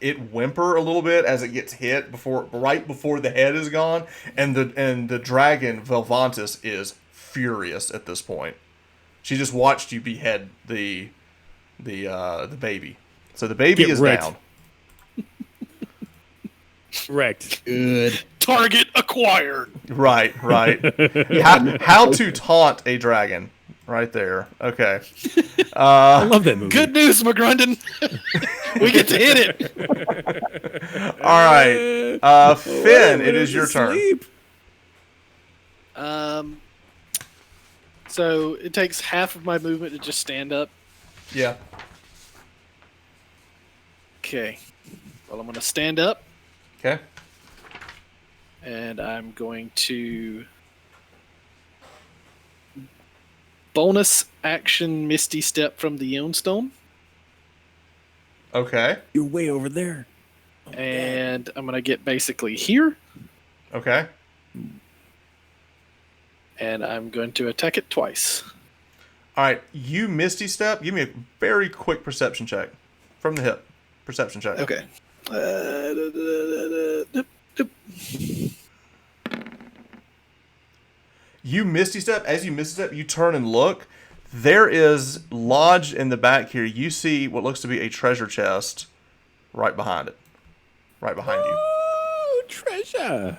it whimper a little bit as it gets hit right before the head is gone, and the dragon Velvantis is furious at this point. She just watched you behead the baby. So the baby Get is wrecked. down. Wrecked. Good. Target acquired. Right. How to taunt a dragon. Right there. Okay. I love that movie. Good news, McGrundon. We get to hit it. All right. Finn, it is your turn. Sleep. So it takes half of my movement to just stand up. Yeah. Okay. Well, I'm going to stand up, Okay. and I'm going to bonus action Misty Step from the Younstone, Okay. You're way over there. and I'm going to get basically here, Okay. and I'm going to attack it twice. All right. You Misty Step. Give me a very quick perception check from the hip. Perception check. Okay. You Misty Step. As you Misty Step, you turn and look. There is lodged in the back here. You see what looks to be a treasure chest right behind it. Right behind you. Oh, treasure.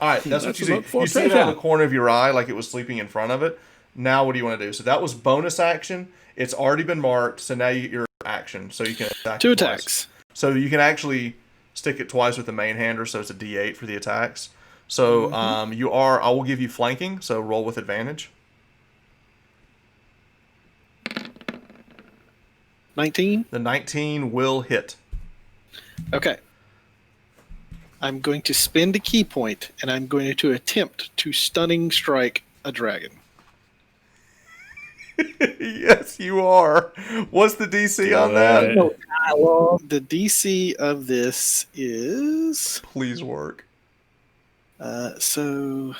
All right, that's what That's you see. about four You see it out of treasure. the corner of your eye like it was sleeping in front of it. Now what do you want to do? So that was bonus action. It's already been marked, so now you get your action. So you can attack 2 it twice. attacks. So you can actually stick it twice with the main hander, so it's a D8 for the attacks. So I will give you flanking, so roll with advantage. 19. The 19 will hit. Okay. I'm going to spend a key point, and I'm going to attempt to stunning strike a dragon. Yes, you are. What's the DC on that? The DC of this is Please work. so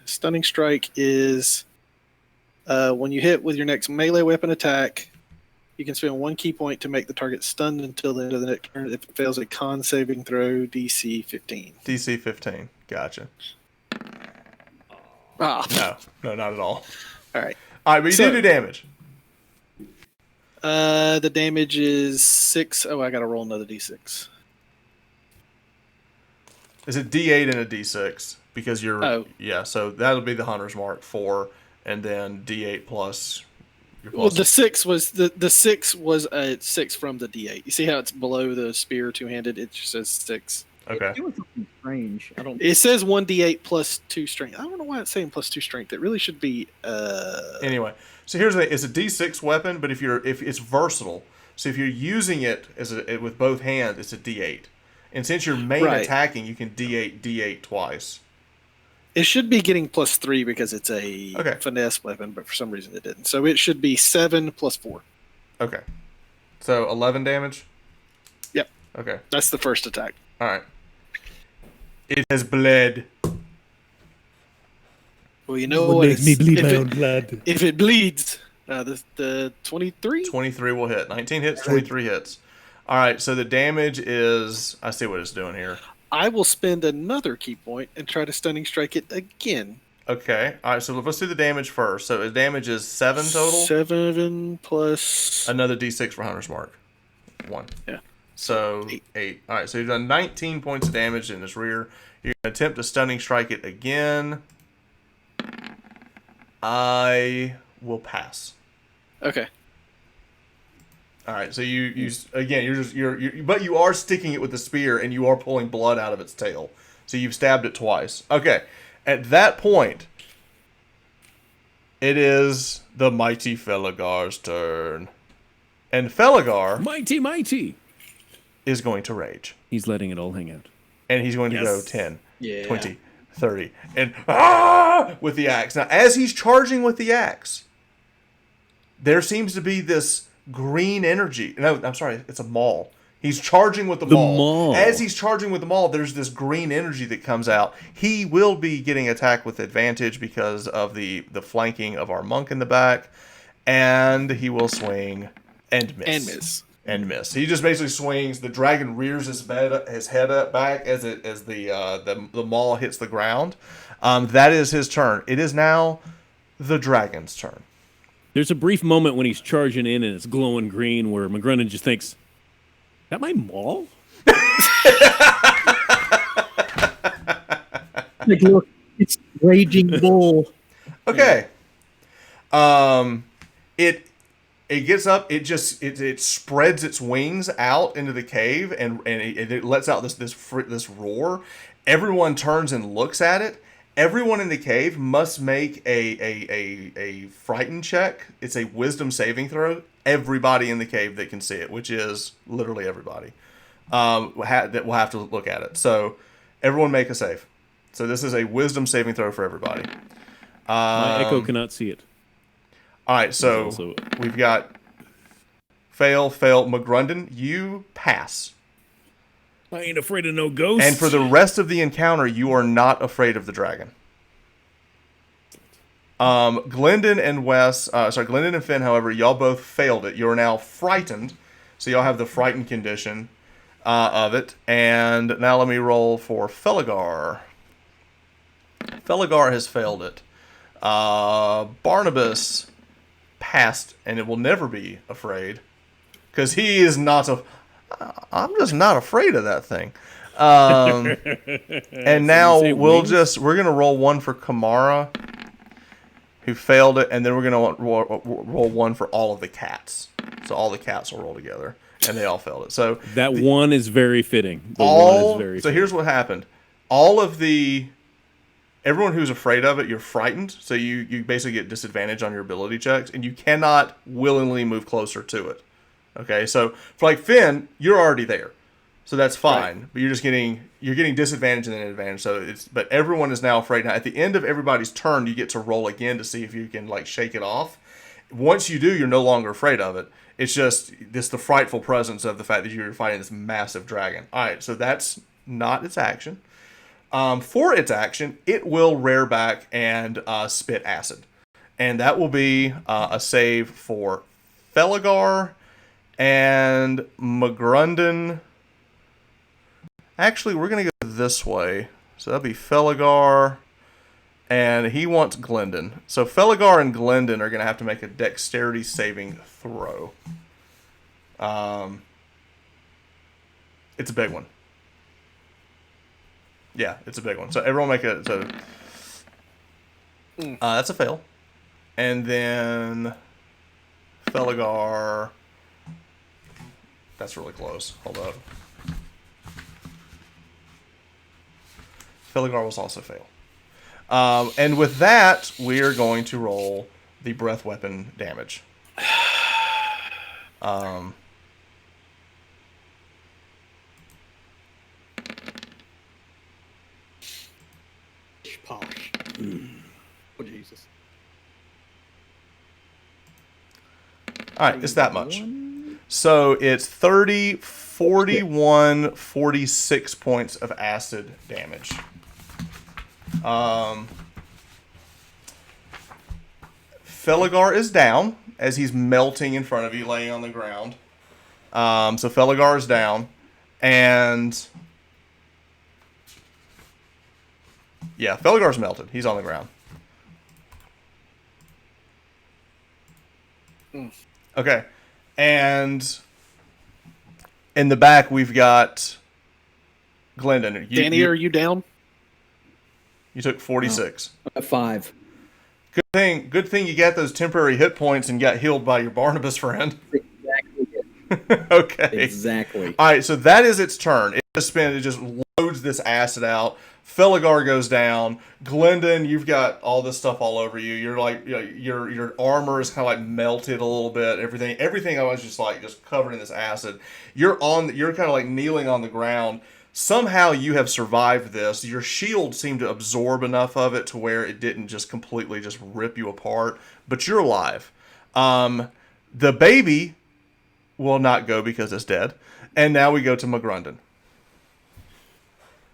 stunning strike is when you hit with your next melee weapon attack, you can spend 1 key point to make the target stunned until the end of the next turn. If it fails a con saving throw, DC 15. DC 15. Gotcha. Ah, No, not at all. all right. All right, but you So- do damage. The damage is 6. Oh, I gotta roll another D6. Is it D8 and a D6? Because you're Oh. yeah. So that'll be the hunter's mark 4, and then D8 plus. Your Well, plus the 6 was the 6 was a 6 from the D8. You see how it's below the spear two-handed? It just says 6. okay. It's doing something strange. I don't. It says 1d8 plus 2 strength. I don't know why it's saying plus 2 strength. It really should be. Anyway, so here's the thing. It's a D6 weapon, but if it's versatile, so if you're using it with both hands, it's a D8. And since you're main Right. attacking, you can D8 twice. It should be getting plus 3 because it's a Okay. finesse weapon, but for some reason it didn't. So it should be 7 plus 4. Okay. So 11 damage. Yep. Okay. That's the first attack. All right. It has bled. Well, you know what? Make me bleed if my it- own blood. If it bleeds, the 23? 23 will hit. 19 hits. 23 hits. All right. So the damage is. I see what it's doing here. I will spend another key point and try to stunning strike it again. Okay. All right. So let's do the damage first. So the damage is 7 total. 7 plus. Another D6 for Hunter's Mark. 1. Yeah. So 8. All right. So you've done 19 points of damage in his rear. You're going to attempt to stunning strike it again. I will pass. Okay. All right. So you again. You're but you are sticking it with the spear and you are pulling blood out of its tail. So you've stabbed it twice. Okay. At that point, it is the mighty Felagar's turn, and Felagar Mighty. is going to rage. He's letting it all hang out. And he's going to go Yes. 10, Yeah. 20, 30, and with the axe. Now, as he's charging with the axe, there seems to be this green energy. No, I'm sorry, it's a maul. He's charging with the maul. maul. As he's charging with the maul, there's this green energy that comes out. He will be getting attacked with advantage because of the flanking of our monk in the back, and he will swing and miss. And miss. And miss. He just basically swings. The dragon rears his head up back as the maul hits the ground. That is his turn. It is now the dragon's turn. There's a brief moment when he's charging in and it's glowing green where McGrennan just thinks, "Is that my maul?" Like, look, it's raging bull. Okay. It gets up. It spreads its wings out into the cave and it lets out this roar. Everyone turns and looks at it. Everyone in the cave must make a frighten check. It's a wisdom saving throw. Everybody in the cave that can see it, which is literally everybody, that will have to look at it. So everyone make a save. So this is a wisdom saving throw for everybody. My echo cannot see it. All right, so Also- we've got fail. McGrunden, you pass. I ain't afraid of no ghosts. And for the rest of the encounter, you are not afraid of the dragon. Glendon and Finn, however, y'all both failed it. You're now frightened, so y'all have the frightened condition of it. And now let me roll for Felagar. Felagar has failed it. Barnabas passed, and it will never be afraid, because he is not I'm just not afraid of that thing. And now we're gonna roll one for Kamara, who failed it, and then we're gonna roll one for all of the cats. So all the cats will roll together, and they all failed it. So that one is very fitting. So here's what happened. Everyone who's afraid of it, you're frightened, so you basically get disadvantage on your ability checks, and you cannot willingly move closer to it. Okay, so for like Finn, you're already there, so that's fine. Right. But you're getting disadvantage and then advantage. So but everyone is now afraid. Now at the end of everybody's turn, you get to roll again to see if you can like shake it off. Once you do, you're no longer afraid of it. It's just the frightful presence of the fact that you're fighting this massive dragon. All right, so that's not its action. For its action, it will rear back and spit acid. And that will be a save for Feligar and Magrundon. Actually, we're going to go this way. So that'll be Feligar, and he wants Glendon. So Feligar and Glendon are going to have to make a dexterity saving throw. It's a big one. Yeah, it's a big one. So everyone make it. So that's a fail. And then Feligar. That's really close. Hold up. Feligar was also fail. And with that, we are going to roll the breath weapon damage. Posh. Oh, Jesus. All right, it's that much. So it's 30, 41, 46 points of acid damage. Feligar is down as he's melting in front of you, laying on the ground. So Feligar is down. And yeah, Feligar's melted. He's on the ground. Okay. And in the back, we've got Glendon. Danny, are you down? You took 46. Oh, 5. Good thing you got those temporary hit points and got healed by your Barnabas friend. Exactly. Okay. Exactly. All right, so that is its turn. It just loads this acid out. Feligar goes down. Glendon, you've got all this stuff all over you. You're like, your armor is kind of like melted a little bit. Everything I was just covered in this acid. You're kind of like kneeling on the ground. Somehow you have survived this. Your shield seemed to absorb enough of it to where it didn't just completely just rip you apart. But you're alive. The baby will not go because it's dead. And now we go to Magrundon.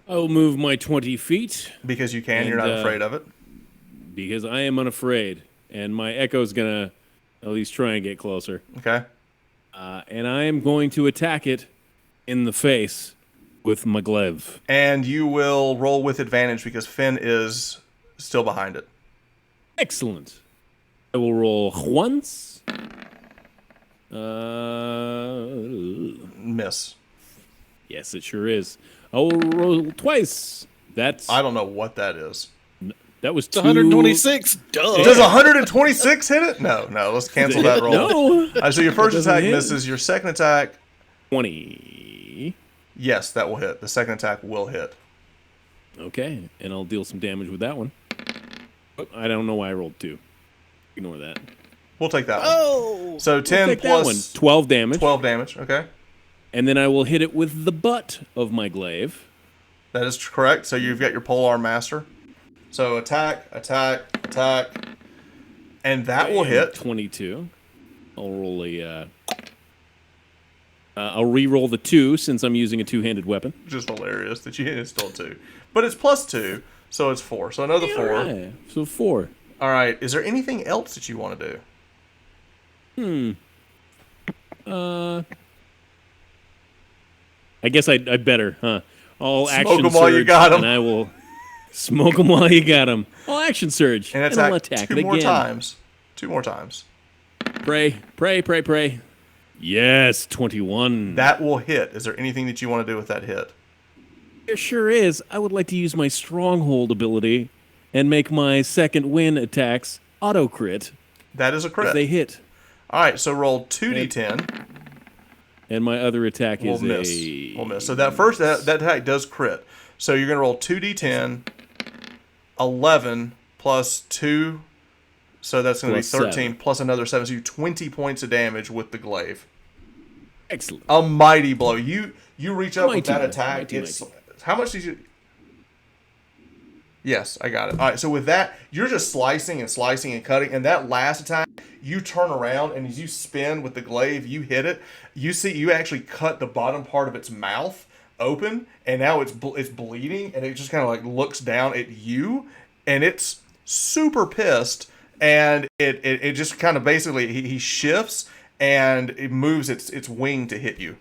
I'll move my 20 feet. Because you can, you're not afraid of it? Because I am unafraid. And my echo's going to at least try and get closer. Okay. And I am going to attack it in the face with my glaive. And you will roll with advantage because Finn is still behind it. Excellent. I will roll once. Miss. Yes, it sure is. I will roll twice. I don't know what that is. That was 126. Duh. Does 126 hit it? No. Let's cancel that roll. No. So your first attack misses. Your second attack. 20. Yes, that will hit. The second attack will hit. Okay, and I'll deal some damage with that one. I don't know why I rolled 2. Ignore that. We'll take that one. Oh! So 10 plus... That one. 12 damage. 12 damage, okay. And then I will hit it with the butt of my glaive. That is correct. So you've got your Polearm Master. So attack. And that will hit. 22. I'll roll a... I'll re-roll the 2 since I'm using a two-handed weapon. Just hilarious that you hit it still 2. But it's plus 2, so it's 4. So another 4. Right. So 4. All right. Is there anything else that you want to do? I guess I better, huh? All Smoke action them while surge, you got 'em. and I will smoke them while you got them. All action surge, And I'll attack two it more again. times. 2 more times. Pray. Yes, 21. That will hit. Is there anything that you want to do with that hit? There sure is. I would like to use my stronghold ability and make my second win attacks auto crit That is a if crit. they hit. All right, so roll 2d10. And my other attack We'll is miss. a... We'll miss. So that attack does crit. So you're going to roll 2d10, 11 plus 2. So that's going to be Plus 13 7. plus another 7. So you 20 points of damage with the glaive. Excellent. A mighty blow. You reach up with Mighty that blow. attack. Mighty, It's mighty. how much did you? Yes, I got it. All right, so with that, you're just slicing and cutting, and that last attack, you turn around and as you spin with the glaive, you hit it. You actually cut the bottom part of its mouth open, and now it's bleeding, and it just kind of like looks down at you, and it's super pissed, and it just kind of basically he shifts and it moves its wing to hit you.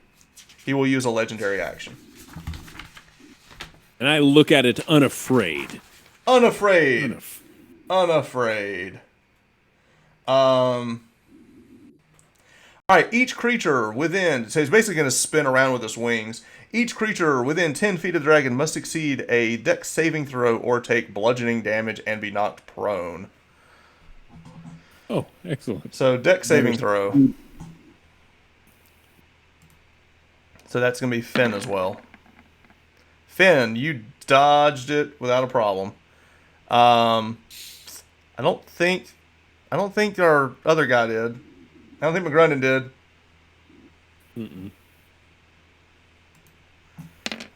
He will use a legendary action. And I look at it unafraid. Unafraid. Unafraid. All right, each creature within, so he's basically going to spin around with his wings. Each creature within 10 feet of the dragon must succeed a dex saving throw or take bludgeoning damage and be knocked prone. Oh, excellent. So dex saving throw. So that's going to be Finn as well. Finn, you dodged it without a problem. I don't think our other guy did. I don't think McGrunden did. Mm-mm.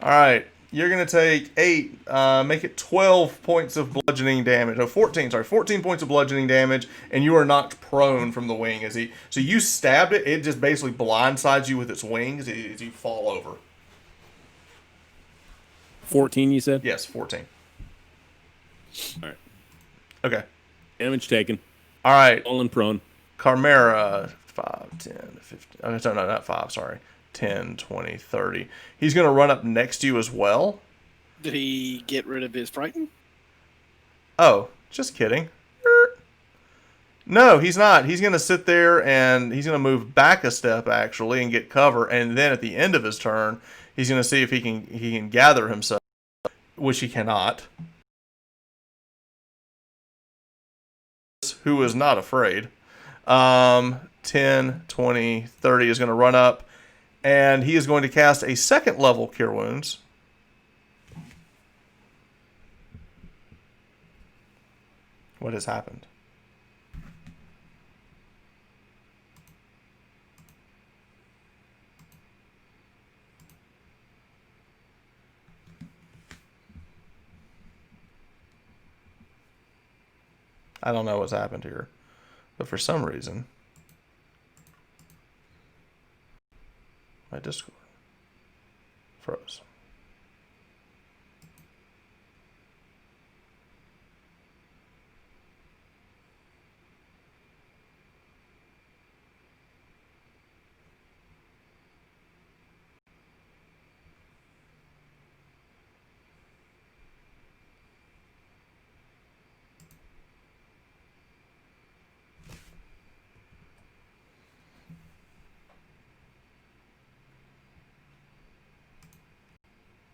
All right, you're gonna take 8. Make it 12 points of bludgeoning damage. Oh, 14. Sorry, 14 points of bludgeoning damage, and you are knocked prone from the wing as he. So you stabbed it. It just basically blindsides you with its wings as you fall over. 14, you said? Yes, 14. All right. Okay. Damage taken. All right. Fallen prone. Carmera, 5, 10, 15. Oh, no, not 5, sorry. 10, 20, 30. He's going to run up next to you as well. Did he get rid of his frighten? Oh, just kidding. No, he's not. He's going to sit there and he's going to move back a step, actually, and get cover. And then at the end of his turn, he's going to see if he can gather himself, which he cannot. Who is not afraid. 10, 20, 30 is going to run up, and he is going to cast a second level Cure Wounds. What has happened? I don't know what's happened here, but for some reason, my Discord froze.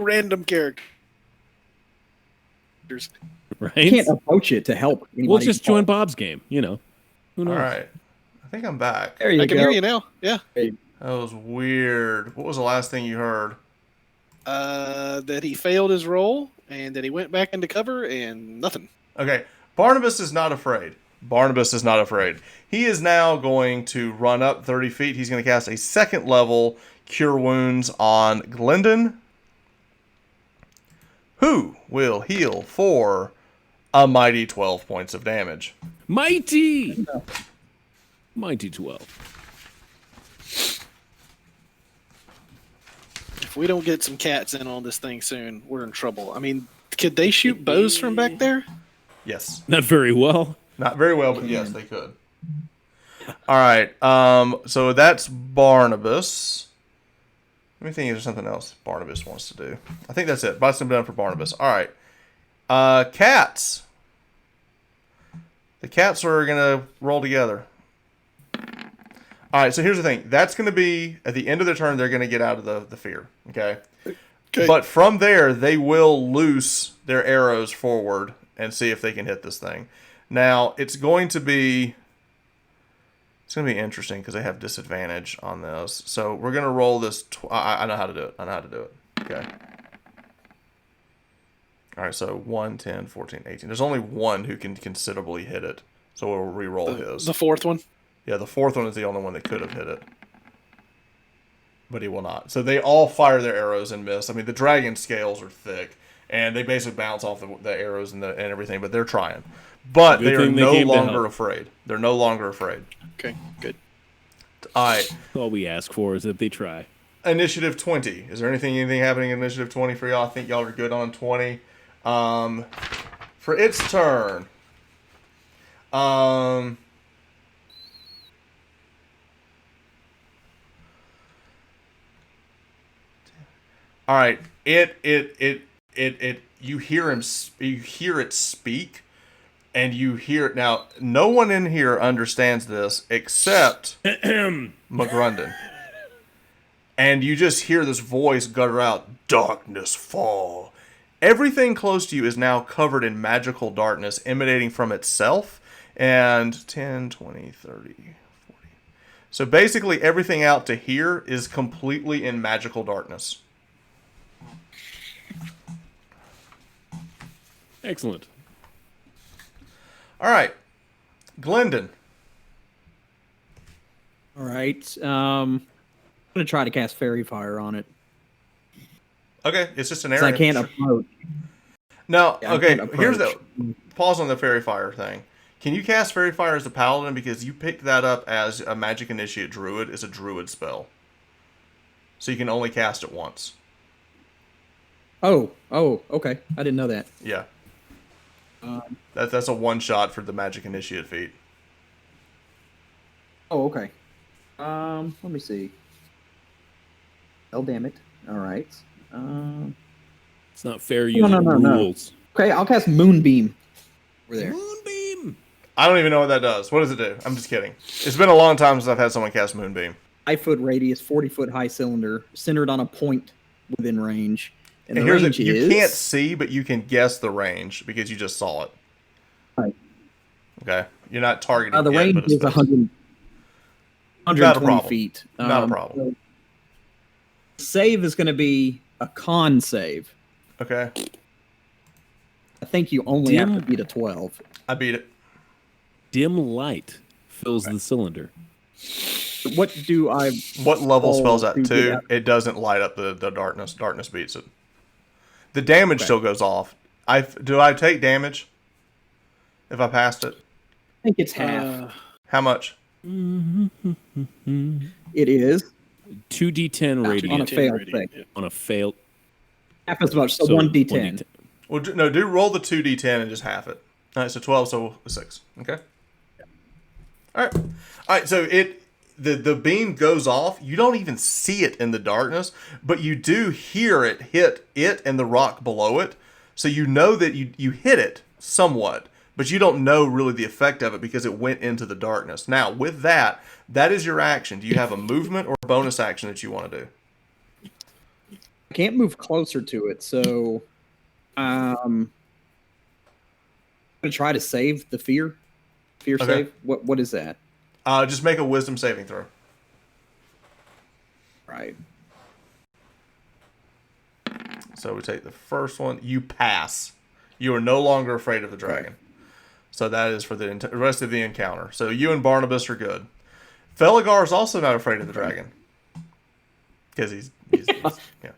Random characters. Right? You can't approach it to help. We'll just join Bob's game, you know. Who knows? All right. I think I'm back. There you I can go. hear you now. Yeah. That was weird. What was the last thing you heard? That he failed his role and that he went back into cover and nothing. Okay. Barnabas is not afraid. Barnabas is not afraid. He is now going to run up 30 feet. He's going to cast a second level Cure Wounds on Glendon, who will heal for a mighty 12 points of damage. Mighty! Mighty 12. If we don't get some cats in on this thing soon, we're in trouble. I mean, could they shoot bows from back there? Yes. Not very well. Not very well, but yes, they could. All right. So that's Barnabas. Let me think if there's something else Barnabas wants to do. I think that's it. That's done for Barnabas. All right. Cats. The cats are going to roll together. All right, so here's the thing. That's going to be, at the end of their turn, they're going to get out of the fear. Okay? Okay. But from there, they will loose their arrows forward and see if they can hit this thing. Now, it's going to be interesting because they have disadvantage on this. So we're going to roll this. I know how to do it. Okay. All right, so 1, 10, 14, 18. There's only one who can considerably hit it. So we'll re-roll his. The fourth one? Yeah, the fourth one is the only one that could have hit it. But he will not. So they all fire their arrows and miss. I mean, the dragon scales are thick, and they basically bounce off the arrows and everything, but they're trying. But Good they are thing they no came to longer help. afraid. They're no longer afraid. Okay, good. All right. All we ask for is that they try. Initiative 20. Is there anything happening in Initiative 20 for y'all? I think y'all are good on 20. For its turn. All right. You hear it speak, and you hear it. Now, no one in here understands this except McGrundon. And you just hear this voice gutter out, "Darkness fall." Everything close to you is now covered in magical darkness emanating from itself. And 10, 20, 30, 40. So basically everything out to here is completely in magical darkness. Excellent. All right. Glendon. All right. I'm gonna try to cast Fairy Fire on it. Okay, it's just an 'Cause area. I can't approach. No, Yeah, I okay, can't here's the... approach. Pause on the Fairy Fire thing. Can you cast Fairy Fire as a paladin? Because you picked that up as a Magic Initiate Druid. It's a Druid spell. So you can only cast it once. Oh, okay. I didn't know that. Yeah. That's a one-shot for the Magic Initiate feat. Oh, okay. Let me see. Oh, damn it. All right. It's not fair No, using no. rules. Okay, I'll cast Moonbeam over there. Moonbeam. I don't even know what that does. What does it do? I'm just kidding. It's been a long time since I've had someone cast Moonbeam. 5-foot radius, 40-foot high cylinder, centered on a point within range. And the here's range you is... can't see, but you can guess the range because you just saw it. Right. Okay, you're not targeting. The it, range but it's is 100, Not a 120 problem. feet. Not a problem. So save is going to be a con save. Okay, I think you only have to beat a 12. I beat it. Dim light fills the cylinder. What do I... What level spells that to to? get out? It doesn't light up the darkness. Darkness beats it. The damage still goes off. Do I take damage if I passed it? I think it's half. How much? It is 2d10 radiant on a failed radiant, thing. yeah. on a failed. Half as much, so 1d10. 1d10. Well, do roll the 2d10 and just half it. All right, so 12, so 6. Okay. All right. So the beam goes off. You don't even see it in the darkness, but you do hear it hit it and the rock below it. So you know that you hit it somewhat, but you don't know really the effect of it because it went into the darkness. Now, with that is your action. Do you have a movement or a bonus action that you want to do? I can't move closer to it, so I'm gonna try to save the fear. Fear Okay. save. What is that? Just make a wisdom saving throw. Right. So we take the first one. You pass. You are no longer afraid of the dragon. So that is for the rest of the encounter. So you and Barnabas are good. Feligar is also not afraid of the dragon. Because he's yeah.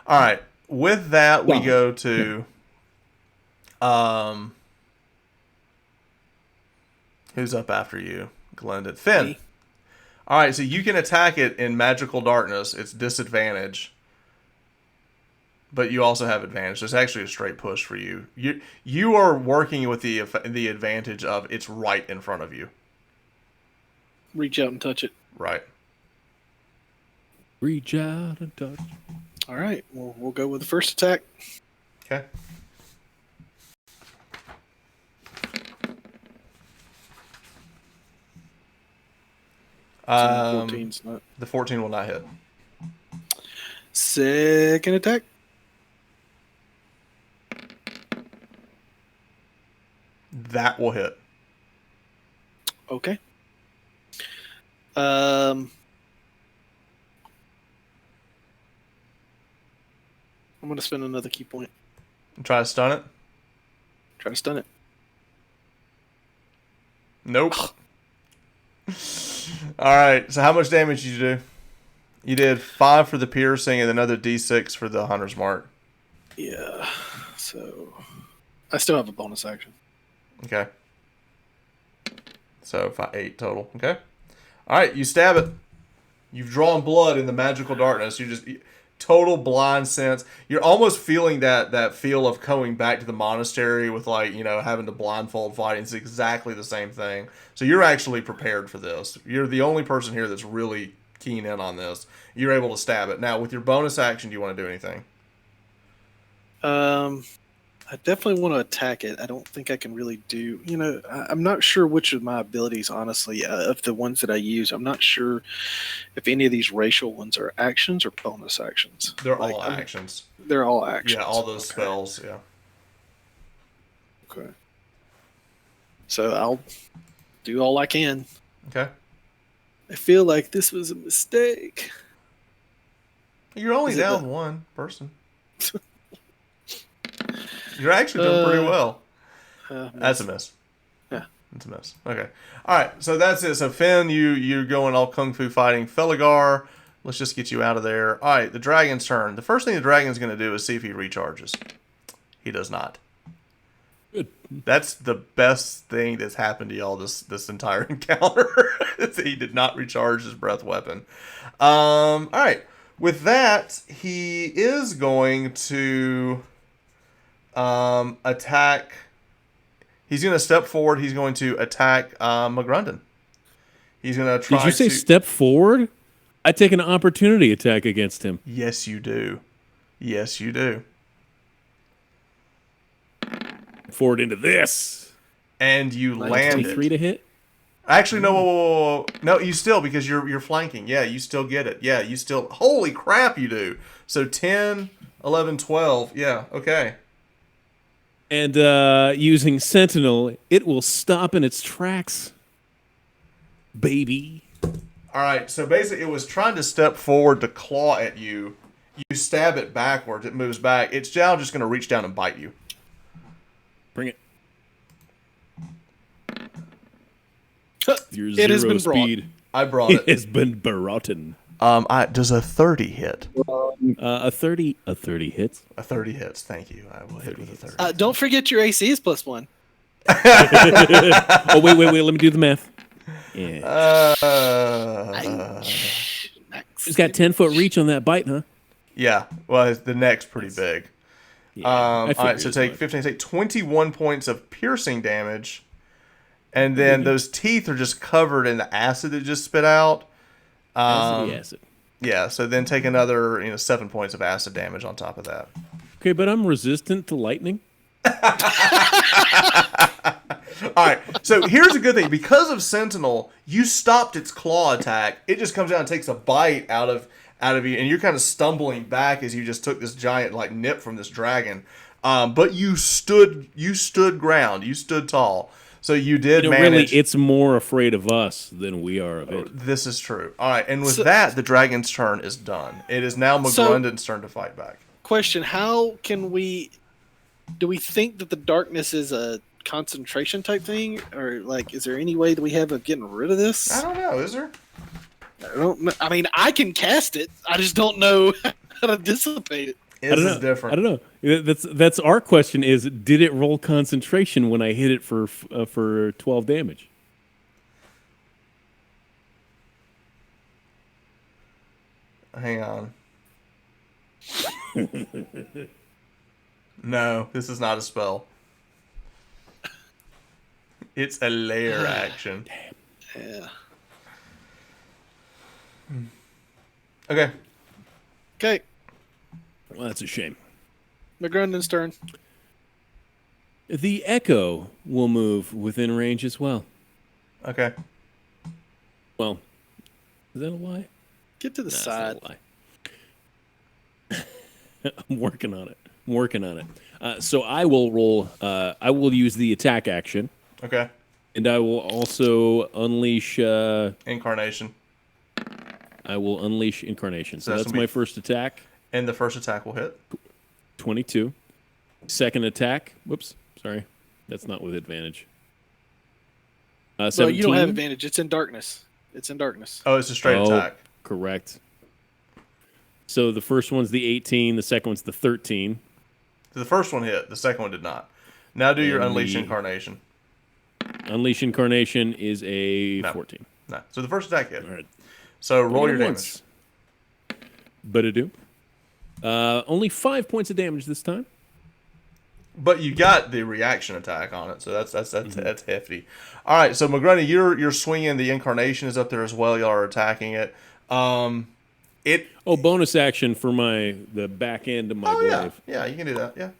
All right. With that, we go to who's up after you? Glendon. Finn. Me. All right, so you can attack it in magical darkness. It's disadvantage. But you also have advantage. It's actually a straight push for you. You are working with the advantage of it's right in front of you. Reach out and touch it. Right. Reach out and touch. All right. Well, we'll go with the first attack. Okay. So 14's not. The 14 will not hit. Second attack. That will hit. Okay. I'm going to spend another key point. Try to stun it. Try to stun it. Nope. All right. So how much damage did you do? You did 5 for the piercing and another D6 for the hunter's mark. Yeah. So I still have a bonus action. Okay. So 8 total. Okay. All right. You stab it. You've drawn blood in the magical darkness. You just total blind sense. You're almost feeling that feel of going back to the monastery with having to blindfold fighting. It's exactly the same thing. So you're actually prepared for this. You're the only person here that's really keen in on this. You're able to stab it. Now with your bonus action, do you want to do anything? I definitely want to attack it. I don't think I can really do. I'm not sure which of my abilities, honestly, of the ones that I use. I'm not sure if any of these racial ones are actions or bonus actions. They're all actions. They're all actions. Yeah, all those spells. Yeah. Okay. So I'll do all I can. Okay. I feel like this was a mistake. You're only down one person. You're actually doing pretty well. That's a miss. Yeah. That's a miss. Okay. All right. So that's it. So Finn, you're going all kung fu fighting. Felgar, let's just get you out of there. All right. The dragon's turn. The first thing the dragon's going to do is see if he recharges. He does not. Good. That's the best thing that's happened to y'all this entire encounter. He did not recharge his breath weapon. All right. With that, he is going to attack. He's going to step forward. He's going to attack McGrundon. He's going to try. Did you say step forward? I take an opportunity attack against him. Yes, you do. Yes, you do. Forward into this. And you land 23 it. to hit? Actually, no, whoa. No, you still, because you're flanking. Yeah, you still get it. Yeah, you still. Holy crap, you do. So 10, 11, 12. Yeah, okay. And using Sentinel, it will stop in its tracks. Baby. All right, so basically it was trying to step forward to claw at you. You stab it backwards. It moves back. It's now just going to reach down and bite you. Bring it. Your It has zero been brought. speed. I brought It it. has been berotten. Does a 30 hit? A 30 hits. A 30 hits. Thank you. I will hit with a 30. Don't forget your AC is +1. Oh, wait. Let me do the math. Yeah. He's got 10-foot reach on that bite, huh? Yeah. Well, the neck's pretty big. Yeah, All right, so take 15, take 21 points of piercing damage. And then those teeth are just covered in the acid that just spit out. Acid. Yeah, so then take another 7 points of acid damage on top of that. Okay, but I'm resistant to lightning. All right, so here's a good thing. Because of Sentinel, you stopped its claw attack. It just comes down and takes a bite out of you, and you're kind of stumbling back as you just took this giant nip from this dragon. But you stood ground. You stood tall. So you did manage. Really, it's more afraid of us than we are of it. This is true. All right, and with that, the dragon's turn is done. It is now McGrundon's turn to fight back. Question: how can we? Do we think that the darkness is a concentration type thing, or is there any way that we have of getting rid of this? I don't know. Is there? I don't know. I mean, I can cast it. I just don't know how to dissipate it. This is different. I don't know. That's our question. Is did it roll concentration when I hit it for 12 damage? Hang on. No, this is not a spell. It's a layer action. Yeah. Okay. Okay. Well, that's a shame. McGrundon's turn. The Echo will move within range as well. Okay. Well, is that a lie? Get to the Nah, side. it's not a lie. I'm working on it. I'm working on it. So I will roll. I will use the attack action, Okay. and I will also unleash. Incarnation. I will unleash incarnation. So that's that's gonna be- my first attack. And the first attack will hit. 22. Second attack. Whoops. Sorry. That's not with advantage. So 17. you don't have advantage. It's in darkness. It's in darkness. Oh, it's a straight attack. Correct. So the first one's the 18. The second one's the 13. So the first one hit. The second one did not. Now do your And Unleash the- Incarnation. Unleash incarnation is a No. 14. No. So the first attack hit. All right. So roll your damage. Once. Ba-da-doo. Only 5 points of damage this time. But you got the reaction attack on it, so that's hefty. All right, so McGrunny, you're swinging. The Incarnation is up there as well. Y'all are attacking it. Bonus action for the back end of my glaive. Yeah, you can do that. Yeah.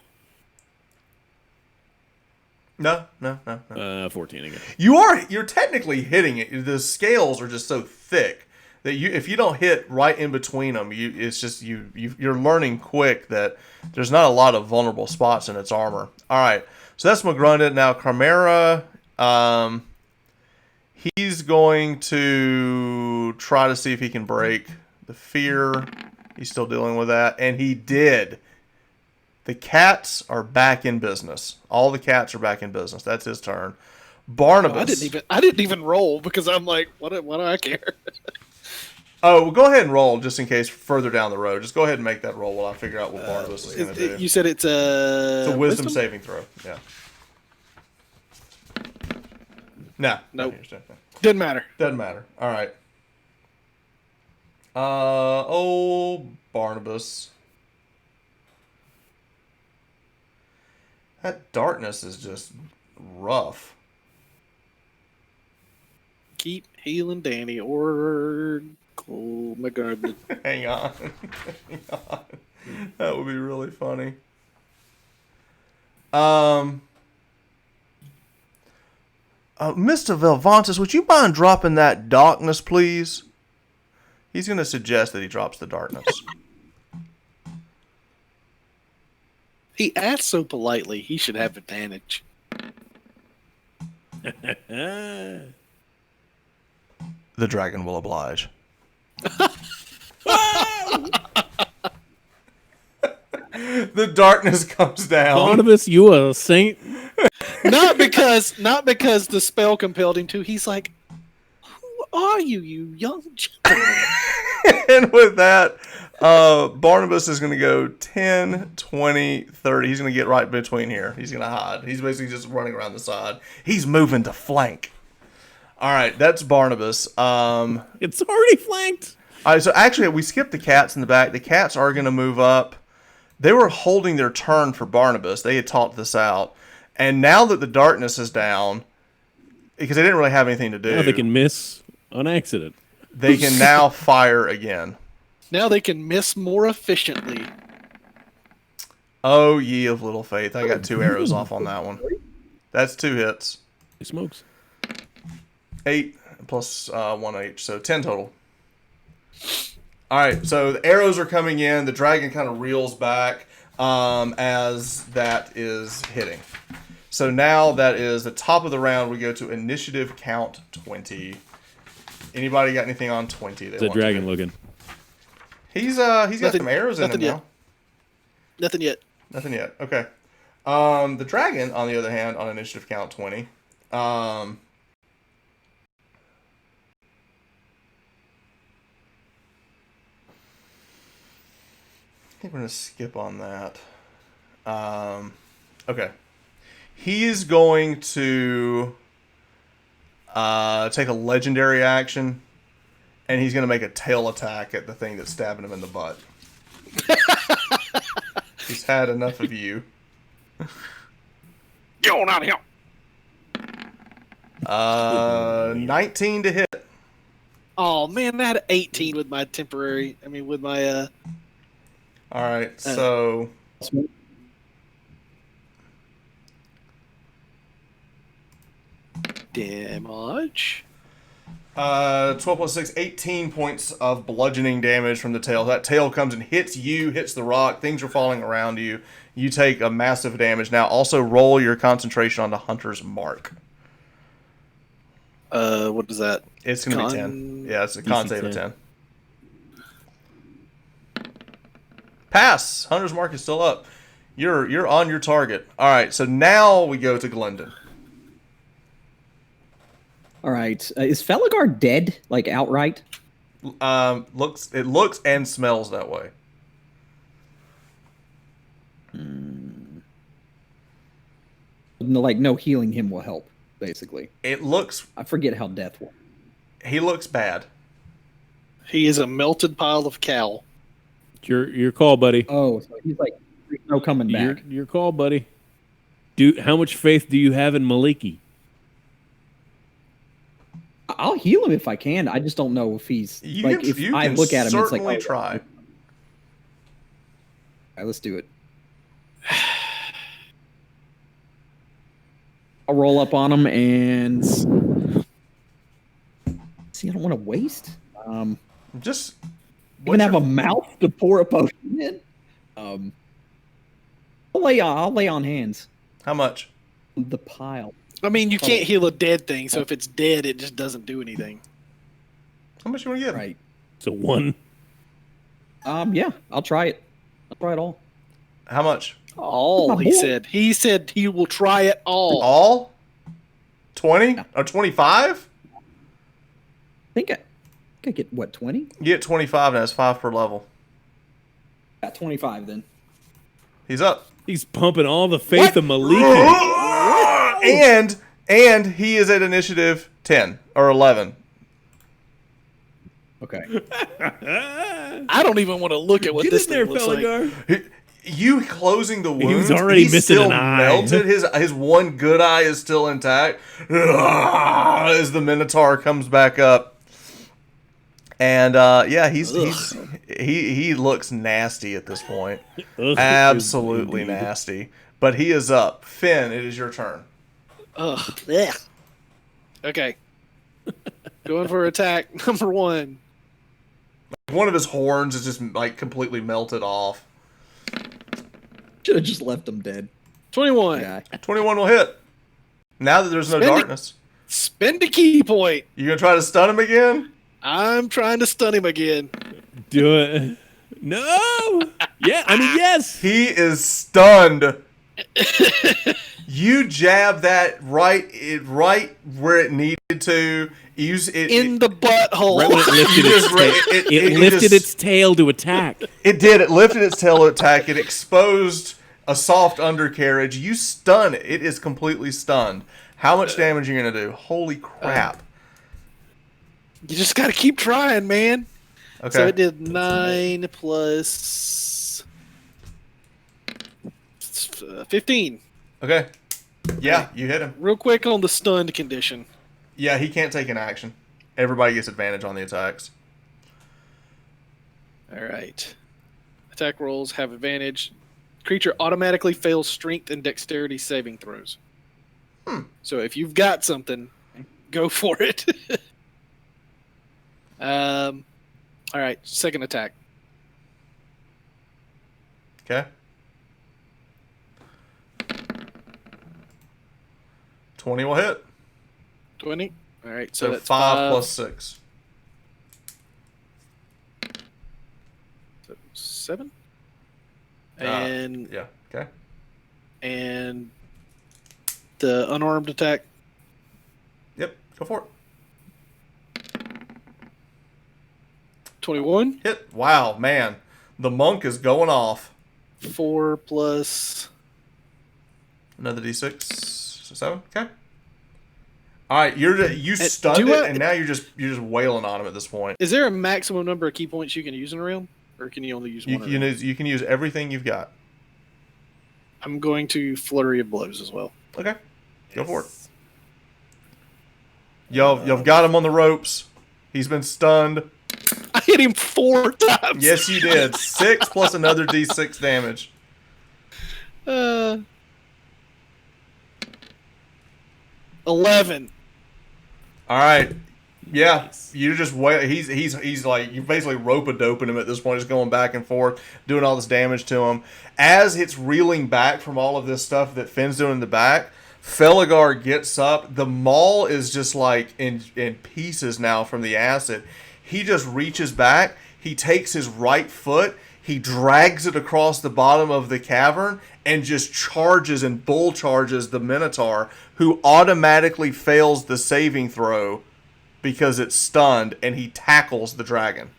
No. 14 again. You're technically hitting it. The scales are just so thick that if you don't hit right in between them, you're learning quick that there's not a lot of vulnerable spots in its armor. All right, so that's McGrundy. Now Chimera, he's going to try to see if he can break the fear. He's still dealing with that, and he did. The cats are back in business. All the cats are back in business. That's his turn. Barnabas. I didn't even roll because I'm like, what do I care? Oh, well, go ahead and roll just in case further down the road. Just go ahead and make that roll while I figure out what Barnabas is going to do. You said it's a wisdom saving throw. Yeah. No. Nope. No. Didn't matter. Doesn't matter. All right. Barnabas. That darkness is just rough. Keep healing Danny or Cole McGarden. Hang on. That would be really funny. Mr. Velvantis, would you mind dropping that darkness, please? He's going to suggest that he drops the darkness. He asked so politely. He should have advantage. The dragon will oblige. The darkness comes down. Barnabas, you are a saint. not because the spell compelled him to. He's like, who are you, you young gentleman? And with that, Barnabas is going to go 10, 20, 30. He's going to get right between here. He's going to hide. He's basically just running around the side. He's moving to flank. All right, that's Barnabas. It's already flanked. All right, so actually, we skipped the cats in the back. The cats are going to move up. They were holding their turn for Barnabas. They had talked this out. And now that the darkness is down, because they didn't really have anything to do, Now they can miss on accident. they can now fire again. Now they can miss more efficiently. Oh, ye of little faith. I got 2 arrows off on that one. That's 2 hits. He smokes. 8 plus 1 each, so 10 total. All right, so the arrows are coming in. The dragon kind of reels back as that is hitting. So now that is the top of the round. We go to initiative count 20. Anybody got anything on 20? It's a dragon looking. He's got Nothing- some arrows in him nothing yet. now. Nothing yet. Nothing yet. Okay. The dragon, on the other hand, on initiative count 20. I think we're going to skip on that. Okay. He's going to take a legendary action, and he's going to make a tail attack at the thing that's stabbing him in the butt. He's had enough of you. Get on out of here. 19 to hit. Oh man, I had 18 with my temporary. I mean, with my All right, so damage. 12 plus 6, 18 points of bludgeoning damage from the tail. That tail comes and hits you, hits the rock. Things are falling around you. You take a massive damage. Now, also roll your concentration on the Hunter's Mark. What is that? It's going to be 10. Yeah, it's a con DC save of 10. 10. Pass! Hunter's Mark is still up. You're on your target. All right, so now we go to Glendon. All right. Is Felgar dead, like outright? It looks and smells that way. No, like no healing him will help. Basically, It looks. I forget how death works. He looks bad. He is a melted pile of cow. Your call, buddy. Oh, so he's like, there's no coming back. Your call, buddy. How much faith do you have in Maliki? I'll heal him if I can. I just don't know if he's like if I look at him, it's like certainly try. All right, let's do it. I'll roll up on him and see. I don't want to waste. Just Even have a mouth to pour a potion in. I'll lay on hands. How much? The pile. I mean, you can't heal a dead thing, so if it's dead, it just doesn't do anything. How much you want to get? Right. So 1. Yeah, I'll try it. I'll try it all. How much? All, My he boy. said. He said he will try it all. All? 20 or 25? I think I get what 20? You get 25 and that's 5 per level. Got 25 then. He's up. He's pumping all the faith of Maliki. And he is at initiative 10 or 11. Okay. I don't even want to look at what Get this in there, thing looks like. Felgar. You closing the wounds. was already he's missing still an eye. melted. His one good eye is still intact. As the Minotaur comes back up. And yeah, he looks nasty at this point. Ugh. Absolutely Indeed. nasty. But he is up. Finn, it is your turn. Ugh. Blech. Okay. Going for attack number 1. One of his horns is just like completely melted off. Should have just left him dead. 21. Yeah. 21 will hit. Now that there's no Spend it. darkness. Spend a key point. You gonna try to stun him again? I'm trying to stun him again. Do it. No. Yeah, I mean, yes. He is stunned. You jab that right where it needed to. Use it In the butthole. Right when it lifted You its just tail. ra- It lifted just- its tail to attack. It did. It lifted its tail to attack. It exposed a soft undercarriage. You stun it. It is completely stunned. How much damage are you gonna do? Holy crap! You just got to keep trying, man. Okay. So it did 9 plus 15. Okay. Yeah, you hit him. Real quick on the stunned condition. Yeah, he can't take an action. Everybody gets advantage on the attacks. All right. Attack rolls have advantage. Creature automatically fails strength and dexterity saving throws. So if you've got something, go for it. All right. Second attack. Okay. 20 will hit. 20. All right. So So that's 5 plus 6. 7. And Yeah. Okay. and the unarmed attack. Yep. Go for it. 21. Hit. Wow, man. The monk is going off. 4 plus. Another d6. So 7. Okay. All right, you stunned do it, I- and now you're just wailing on him at this point. Is there a maximum number of key points you can use in a round, or can you only use You one? can use everything you've got. I'm going to flurry of blows as well. Okay, go for it. You've got him on the ropes. He's been stunned. I hit him 4 times. Yes, you did. 6 plus another d6 damage. 11. All right, Yeah, Nice. you just wait. He's like you basically rope-a-doping him at this point, just going back and forth, doing all this damage to him. As it's reeling back from all of this stuff that Finn's doing in the back, Felgar gets up. The maul is just like in pieces now from the acid. He just reaches back. He takes his right foot. He drags it across the bottom of the cavern and just charges and bull charges the Minotaur, who automatically fails the saving throw because it's stunned, and he tackles the dragon.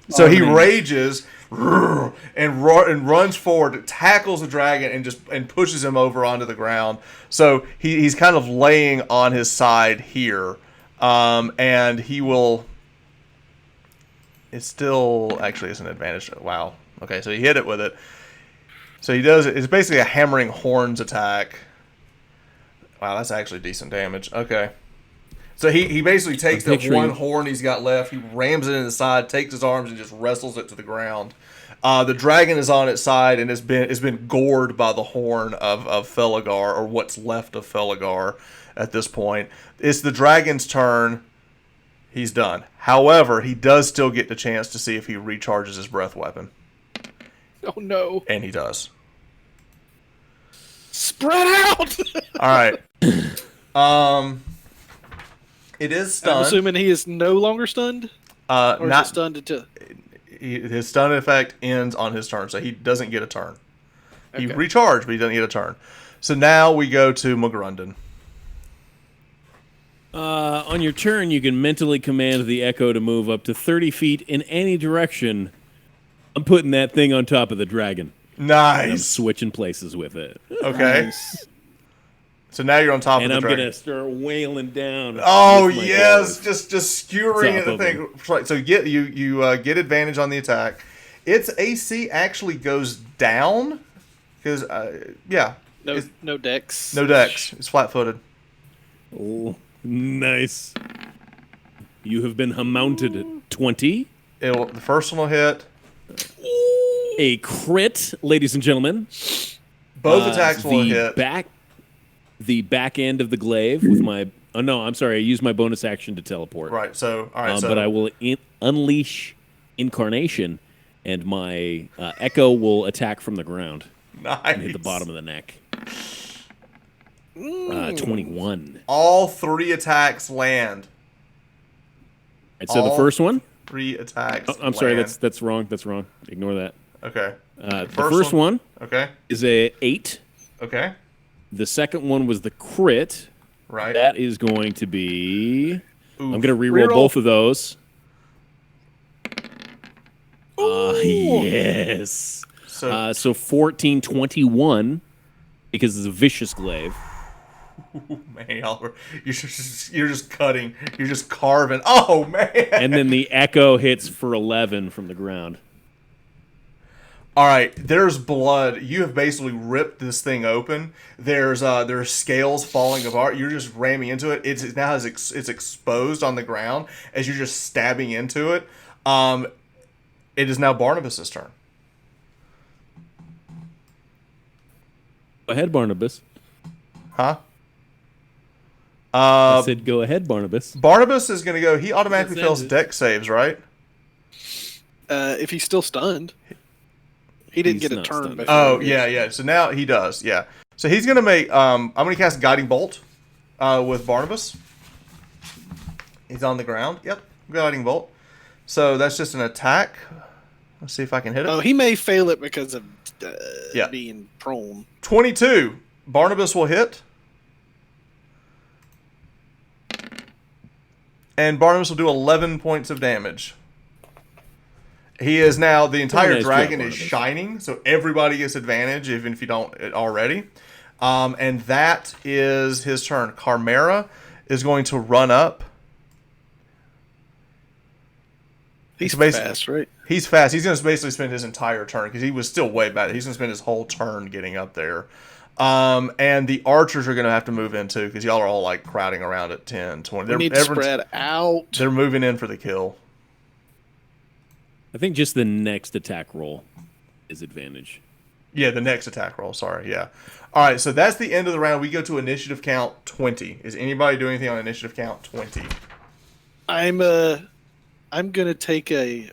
So he rages and runs forward, tackles the dragon, and pushes him over onto the ground. So he's kind of laying on his side here, and he will. It still actually is an advantage. Wow. Okay, so he hit it with it. So he does. It's basically a hammering horns attack. Wow, that's actually decent damage. Okay. So he basically takes the one horn he's got left, he rams it in the side, takes his arms, and just wrestles it to the ground. The dragon is on its side and has been gored by the horn of Felgar, or what's left of Felgar at this point. It's the dragon's turn. He's done. However, he does still get the chance to see if he recharges his breath weapon. Oh no. And he does. Spread out! Alright. It is stunned. I'm assuming he is no longer stunned? Or Not is it stunned until... his stun effect ends on his turn, so he doesn't get a turn. He Okay. recharged, but he doesn't get a turn. So now we go to McGrundon. On your turn, you can mentally command the Echo to move up to 30 feet in any direction. I'm putting that thing on top of the dragon. And I'm Nice. switching places with it. Okay. Nice. So now you're on top And of I'm the going dragon. to start wailing down. Oh with my yes, claws. just skewering at Top the of thing. So you get advantage on the attack. Its AC actually goes down because No dex. no dex. It's flat-footed. Oh, nice. You have been mounted at 20. The first one will hit. A crit, ladies and gentlemen. Both attacks will hit. The back end of the glaive with my... Oh, no, I'm sorry. I used my bonus action to teleport. Right. So all right. But I will unleash Incarnation, and my Echo will attack from the ground nice. and hit the bottom of the neck. 21. All 3 attacks land. Right, so the first one... 3 attacks. Oh, I'm sorry, land. that's wrong. That's wrong. Ignore that. Okay. The first one Okay. is a 8. Okay. The second one was the crit. Right. That is going to be... Oof. I'm going to reroll both of those. Yes. So 14, 21, because it's a vicious glaive. Man, you're just cutting. You're just carving. Oh man. And then the Echo hits for 11 from the ground. All right, there's blood. You have basically ripped this thing open. There's scales falling apart. You're just ramming into it. It's exposed on the ground as you're just stabbing into it. It is now Barnabas's turn. Go ahead, Barnabas. Huh? I said go ahead, Barnabas. Barnabas is going to go. He automatically Yes, fails ended. dex saves, right? If he's still stunned. He didn't He's get a not turn stunned. before. Oh, yeah. So now he does, yeah. So he's going to make... I'm going to cast Guiding Bolt with Barnabas. He's on the ground. Yep, Guiding Bolt. So that's just an attack. Let's see if I can hit it. Oh, he may fail it because of Yeah. being prone. 22. Barnabas will hit. And Barnabas will do 11 points of damage. He is now, the entire nice dragon job, is Barnabas. shining, so everybody gets advantage, even if you don't already. And that is his turn. Carmera is going to run up. He's So basically- fast, right? He's fast. He's going to basically spend his entire turn, because he was still way back. He's going to spend his whole turn getting up there. And the archers are going to have to move in too, because y'all are all like crowding around at 10, 20. We need to spread out. They're moving in for the kill. I think just the next attack roll is advantage. Yeah, the next attack roll. Sorry, yeah. All right, so that's the end of the round. We go to initiative count 20. Is anybody doing anything on initiative count 20? I'm gonna take a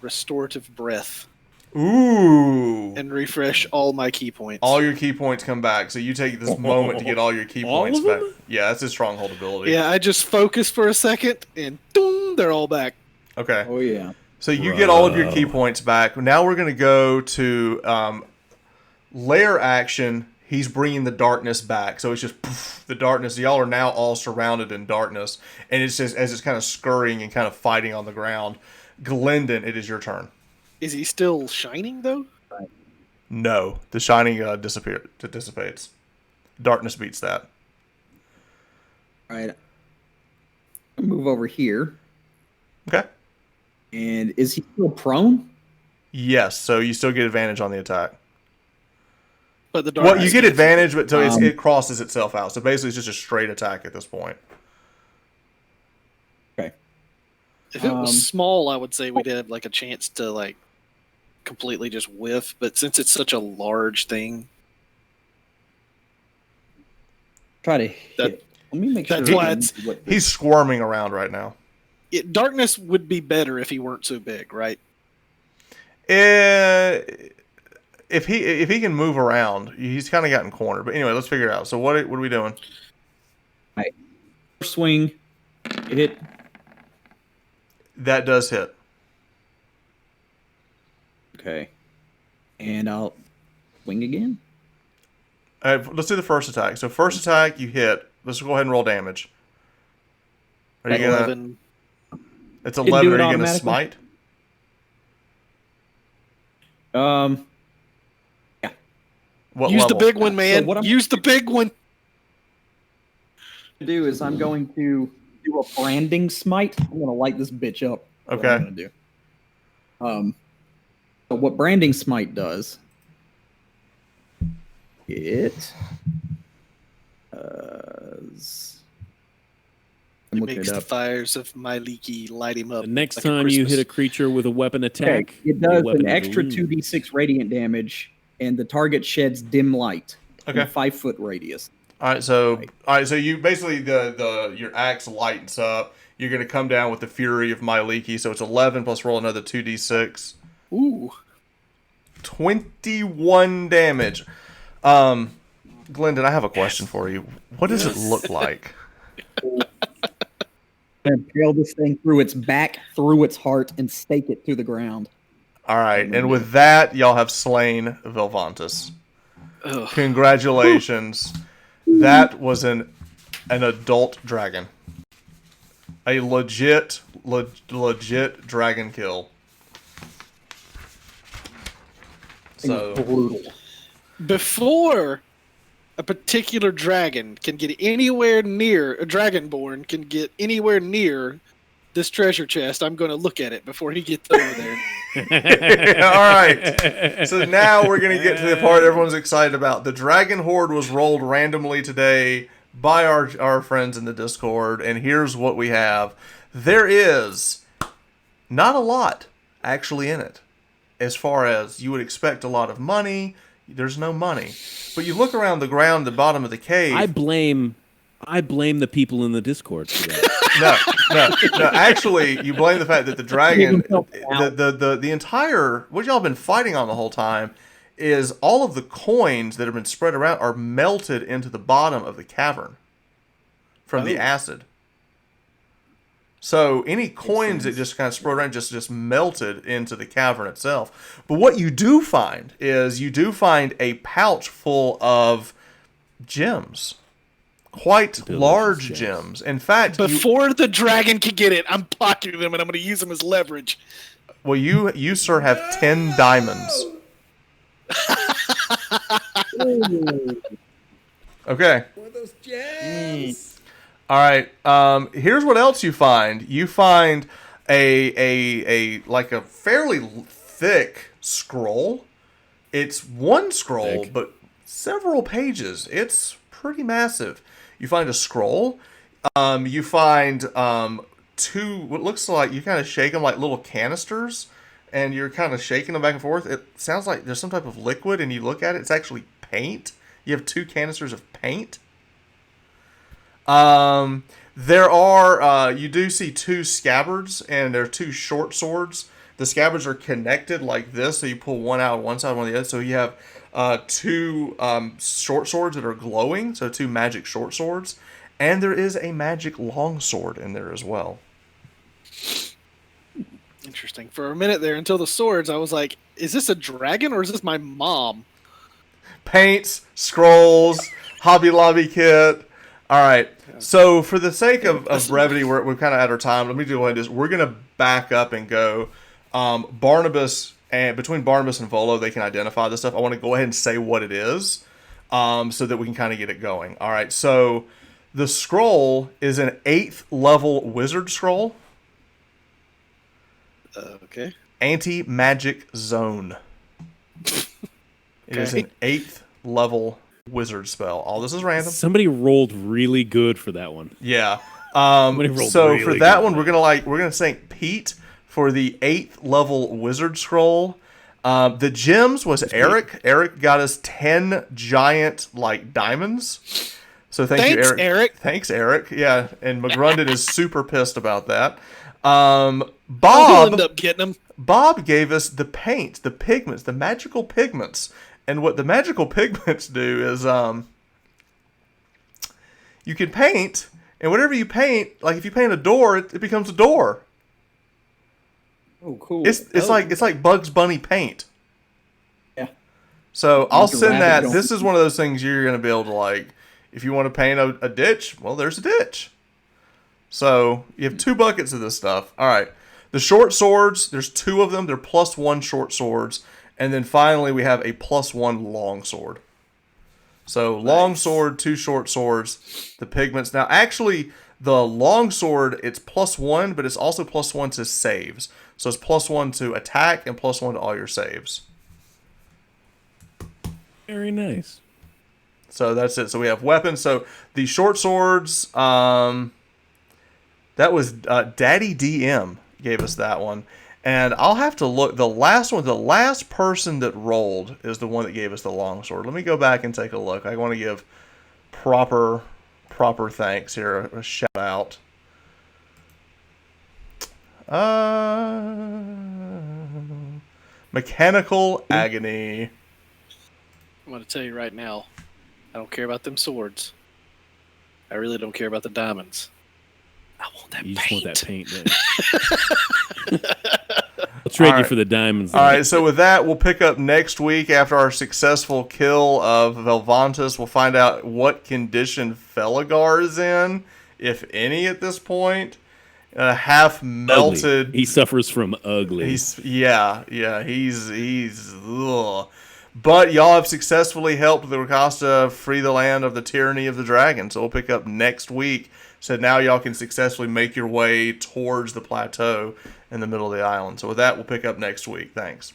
restorative breath Ooh. and refresh all my key points. All your key points come back, so you take this moment to get all your key All points of back. them? Yeah, that's his stronghold ability. Yeah, I just focus for a second, and boom, they're all back. Okay. Oh yeah. So you get all of your key points back. Now we're going to go to lair action. He's bringing the darkness back. So it's just poof, the darkness. Y'all are now all surrounded in darkness. And it's just as it's kind of scurrying and kind of fighting on the ground. Glendon, it is your turn. Is he still shining though? No. The shining dissipates. Darkness beats that. All right. I'll move over here. Okay. And is he still prone? Yes. So you still get advantage on the attack. But the Well, you darkness get gets- advantage, but so it crosses itself out. So basically, it's just a straight attack at this point. Okay. If it was small, I would say we'd have like a chance to like completely just whiff. But since it's such a large thing, Try to hit. Let me make sure. that's why I it's- know what He's squirming around right now. darkness would be better if he weren't so big, right? If he can move around, he's kind of gotten cornered. But anyway, let's figure it out. So what are we doing? first swing. Hit. That does hit. Okay. And I'll swing again. Let's do the first attack. So first attack, you hit. Let's go ahead and roll damage. Are you gonna? 11. It's do 11. it Are you gonna automatically? smite? Yeah. What Use level? the big one, man. what I'm- Use the big one. To do is I'm going to do a branding smite. I'm going to light this bitch up. That's what Okay. I'm going to do. So what branding smite does? It I'm It looking makes it the up. fires of my leaky light him up. The next like a time you Christmas. hit a creature with a weapon attack, Okay. It the does weapon an is extra illumined. 2d6 radiant damage, and the target sheds dim light in Okay. a 5-foot radius. All right. So you basically your axe lightens up. You're gonna come down with the fury of Myliki. So it's 11 plus roll another 2d6. Ooh. 21 damage. Glendon, I have a question for you. What does it look like? And impale this thing through its back, through its heart, and stake it through the ground. All right, and with that, y'all have slain Velvantis. Ugh. Congratulations. That was an adult dragon. A legit dragon kill. So Brutal. Before a particular dragon can get anywhere near, a dragonborn can get anywhere near this treasure chest, I'm going to look at it before he gets over there. all right. So now we're going to get to the part everyone's excited about. The Dragon Horde was rolled randomly today by our friends in the Discord, and here's what we have. There is not a lot actually in it. As far as you would expect a lot of money, there's no money. But you look around the ground, the bottom of the cave. I blame the people in the Discord for that. No. Actually, you blame the fact that the dragon, the entire what y'all been fighting on the whole time, is all of the coins that have been spread around are melted into the bottom of the cavern from the acid. So any coins that just kind of spread around just melted into the cavern itself. But what you do find is a pouch full of gems. Quite large gems. In fact, Before the dragon can get it, I'm pocketing them and I'm going to use them as leverage. you sir have 10 diamonds. Okay. Those gems. All right. Here's what else you find. You find a fairly thick scroll. It's one scroll, but several pages. It's pretty massive. You find a scroll. You find two what looks like, you kind of shake them like little canisters, and you're kind of shaking them back and forth, it sounds like there's some type of liquid, and you look at it, it's actually paint. You have 2 canisters of paint. There are, you do see 2 scabbards, and there are 2 short swords. The scabbards are connected like this, so you pull one out on one side, one on the other. So you have 2 short swords that are glowing, so 2 magic short swords. And there is a magic long sword in there as well. Interesting. For a minute there, until the swords, I was like, is this a dragon or is this my mom? Paints, scrolls, Hobby Lobby kit. All right. So for the sake of brevity, we're kind of at our time. Let me do this. We're going to back up and go. Barnabas, and between Barnabas and Volo, they can identify this stuff. I want to go ahead and say what it is so that we can kind of get it going. All right. So the scroll is an 8th level wizard scroll. Okay. Anti-magic zone. It is an 8th level wizard spell. All this is random. Somebody rolled really good for that one. Yeah. rolled So really for that good. one, we're gonna thank Pete for the 8th level wizard scroll. The gems was Eric. Eric got us 10 giant diamonds. So thanks, you, Eric. Thanks, Eric. Yeah, and McGrunden is super pissed about that. He'll end up getting them. Bob gave us the paint, the pigments, the magical pigments. And what the magical pigments do is you can paint, and whatever you paint, like if you paint a door, it becomes a door. Oh, cool. It's like Bugs Bunny paint. Yeah. So I'll send that. going. This is one of those things you're going to be able to if you want to paint a ditch, well, there's a ditch. So you have 2 buckets of this stuff. All right. The short swords, there's 2 of them. They're +1 short swords. And then finally we have a +1 long sword. So long sword, 2 short swords, the pigments. Now actually the long sword, it's +1, but it's also +1 to saves. So it's +1 to attack and +1 to all your saves. Very nice. So that's it. So we have weapons. So the short swords, that was Daddy DM gave us that one. And I'll have to look. The last person that rolled is the one that gave us the long sword. Let me go back and take a look. I want to give proper thanks here. A shout out. Mechanical Agony. I'm going to tell you right now, I don't care about them swords. I really don't care about the diamonds. I want that You paint. just want that paint, man. I'll trade you for the diamonds. All right, so with that, we'll pick up next week after our successful kill of Velvantis. We'll find out what condition Feligar is in, if any, at this point. Half melted. Ugly. He suffers from ugly. He's ugh. But y'all have successfully helped the Rakasta free the land of the tyranny of the dragon. So we'll pick up next week. So now y'all can successfully make your way towards the plateau in the middle of the island. So with that, we'll pick up next week. Thanks.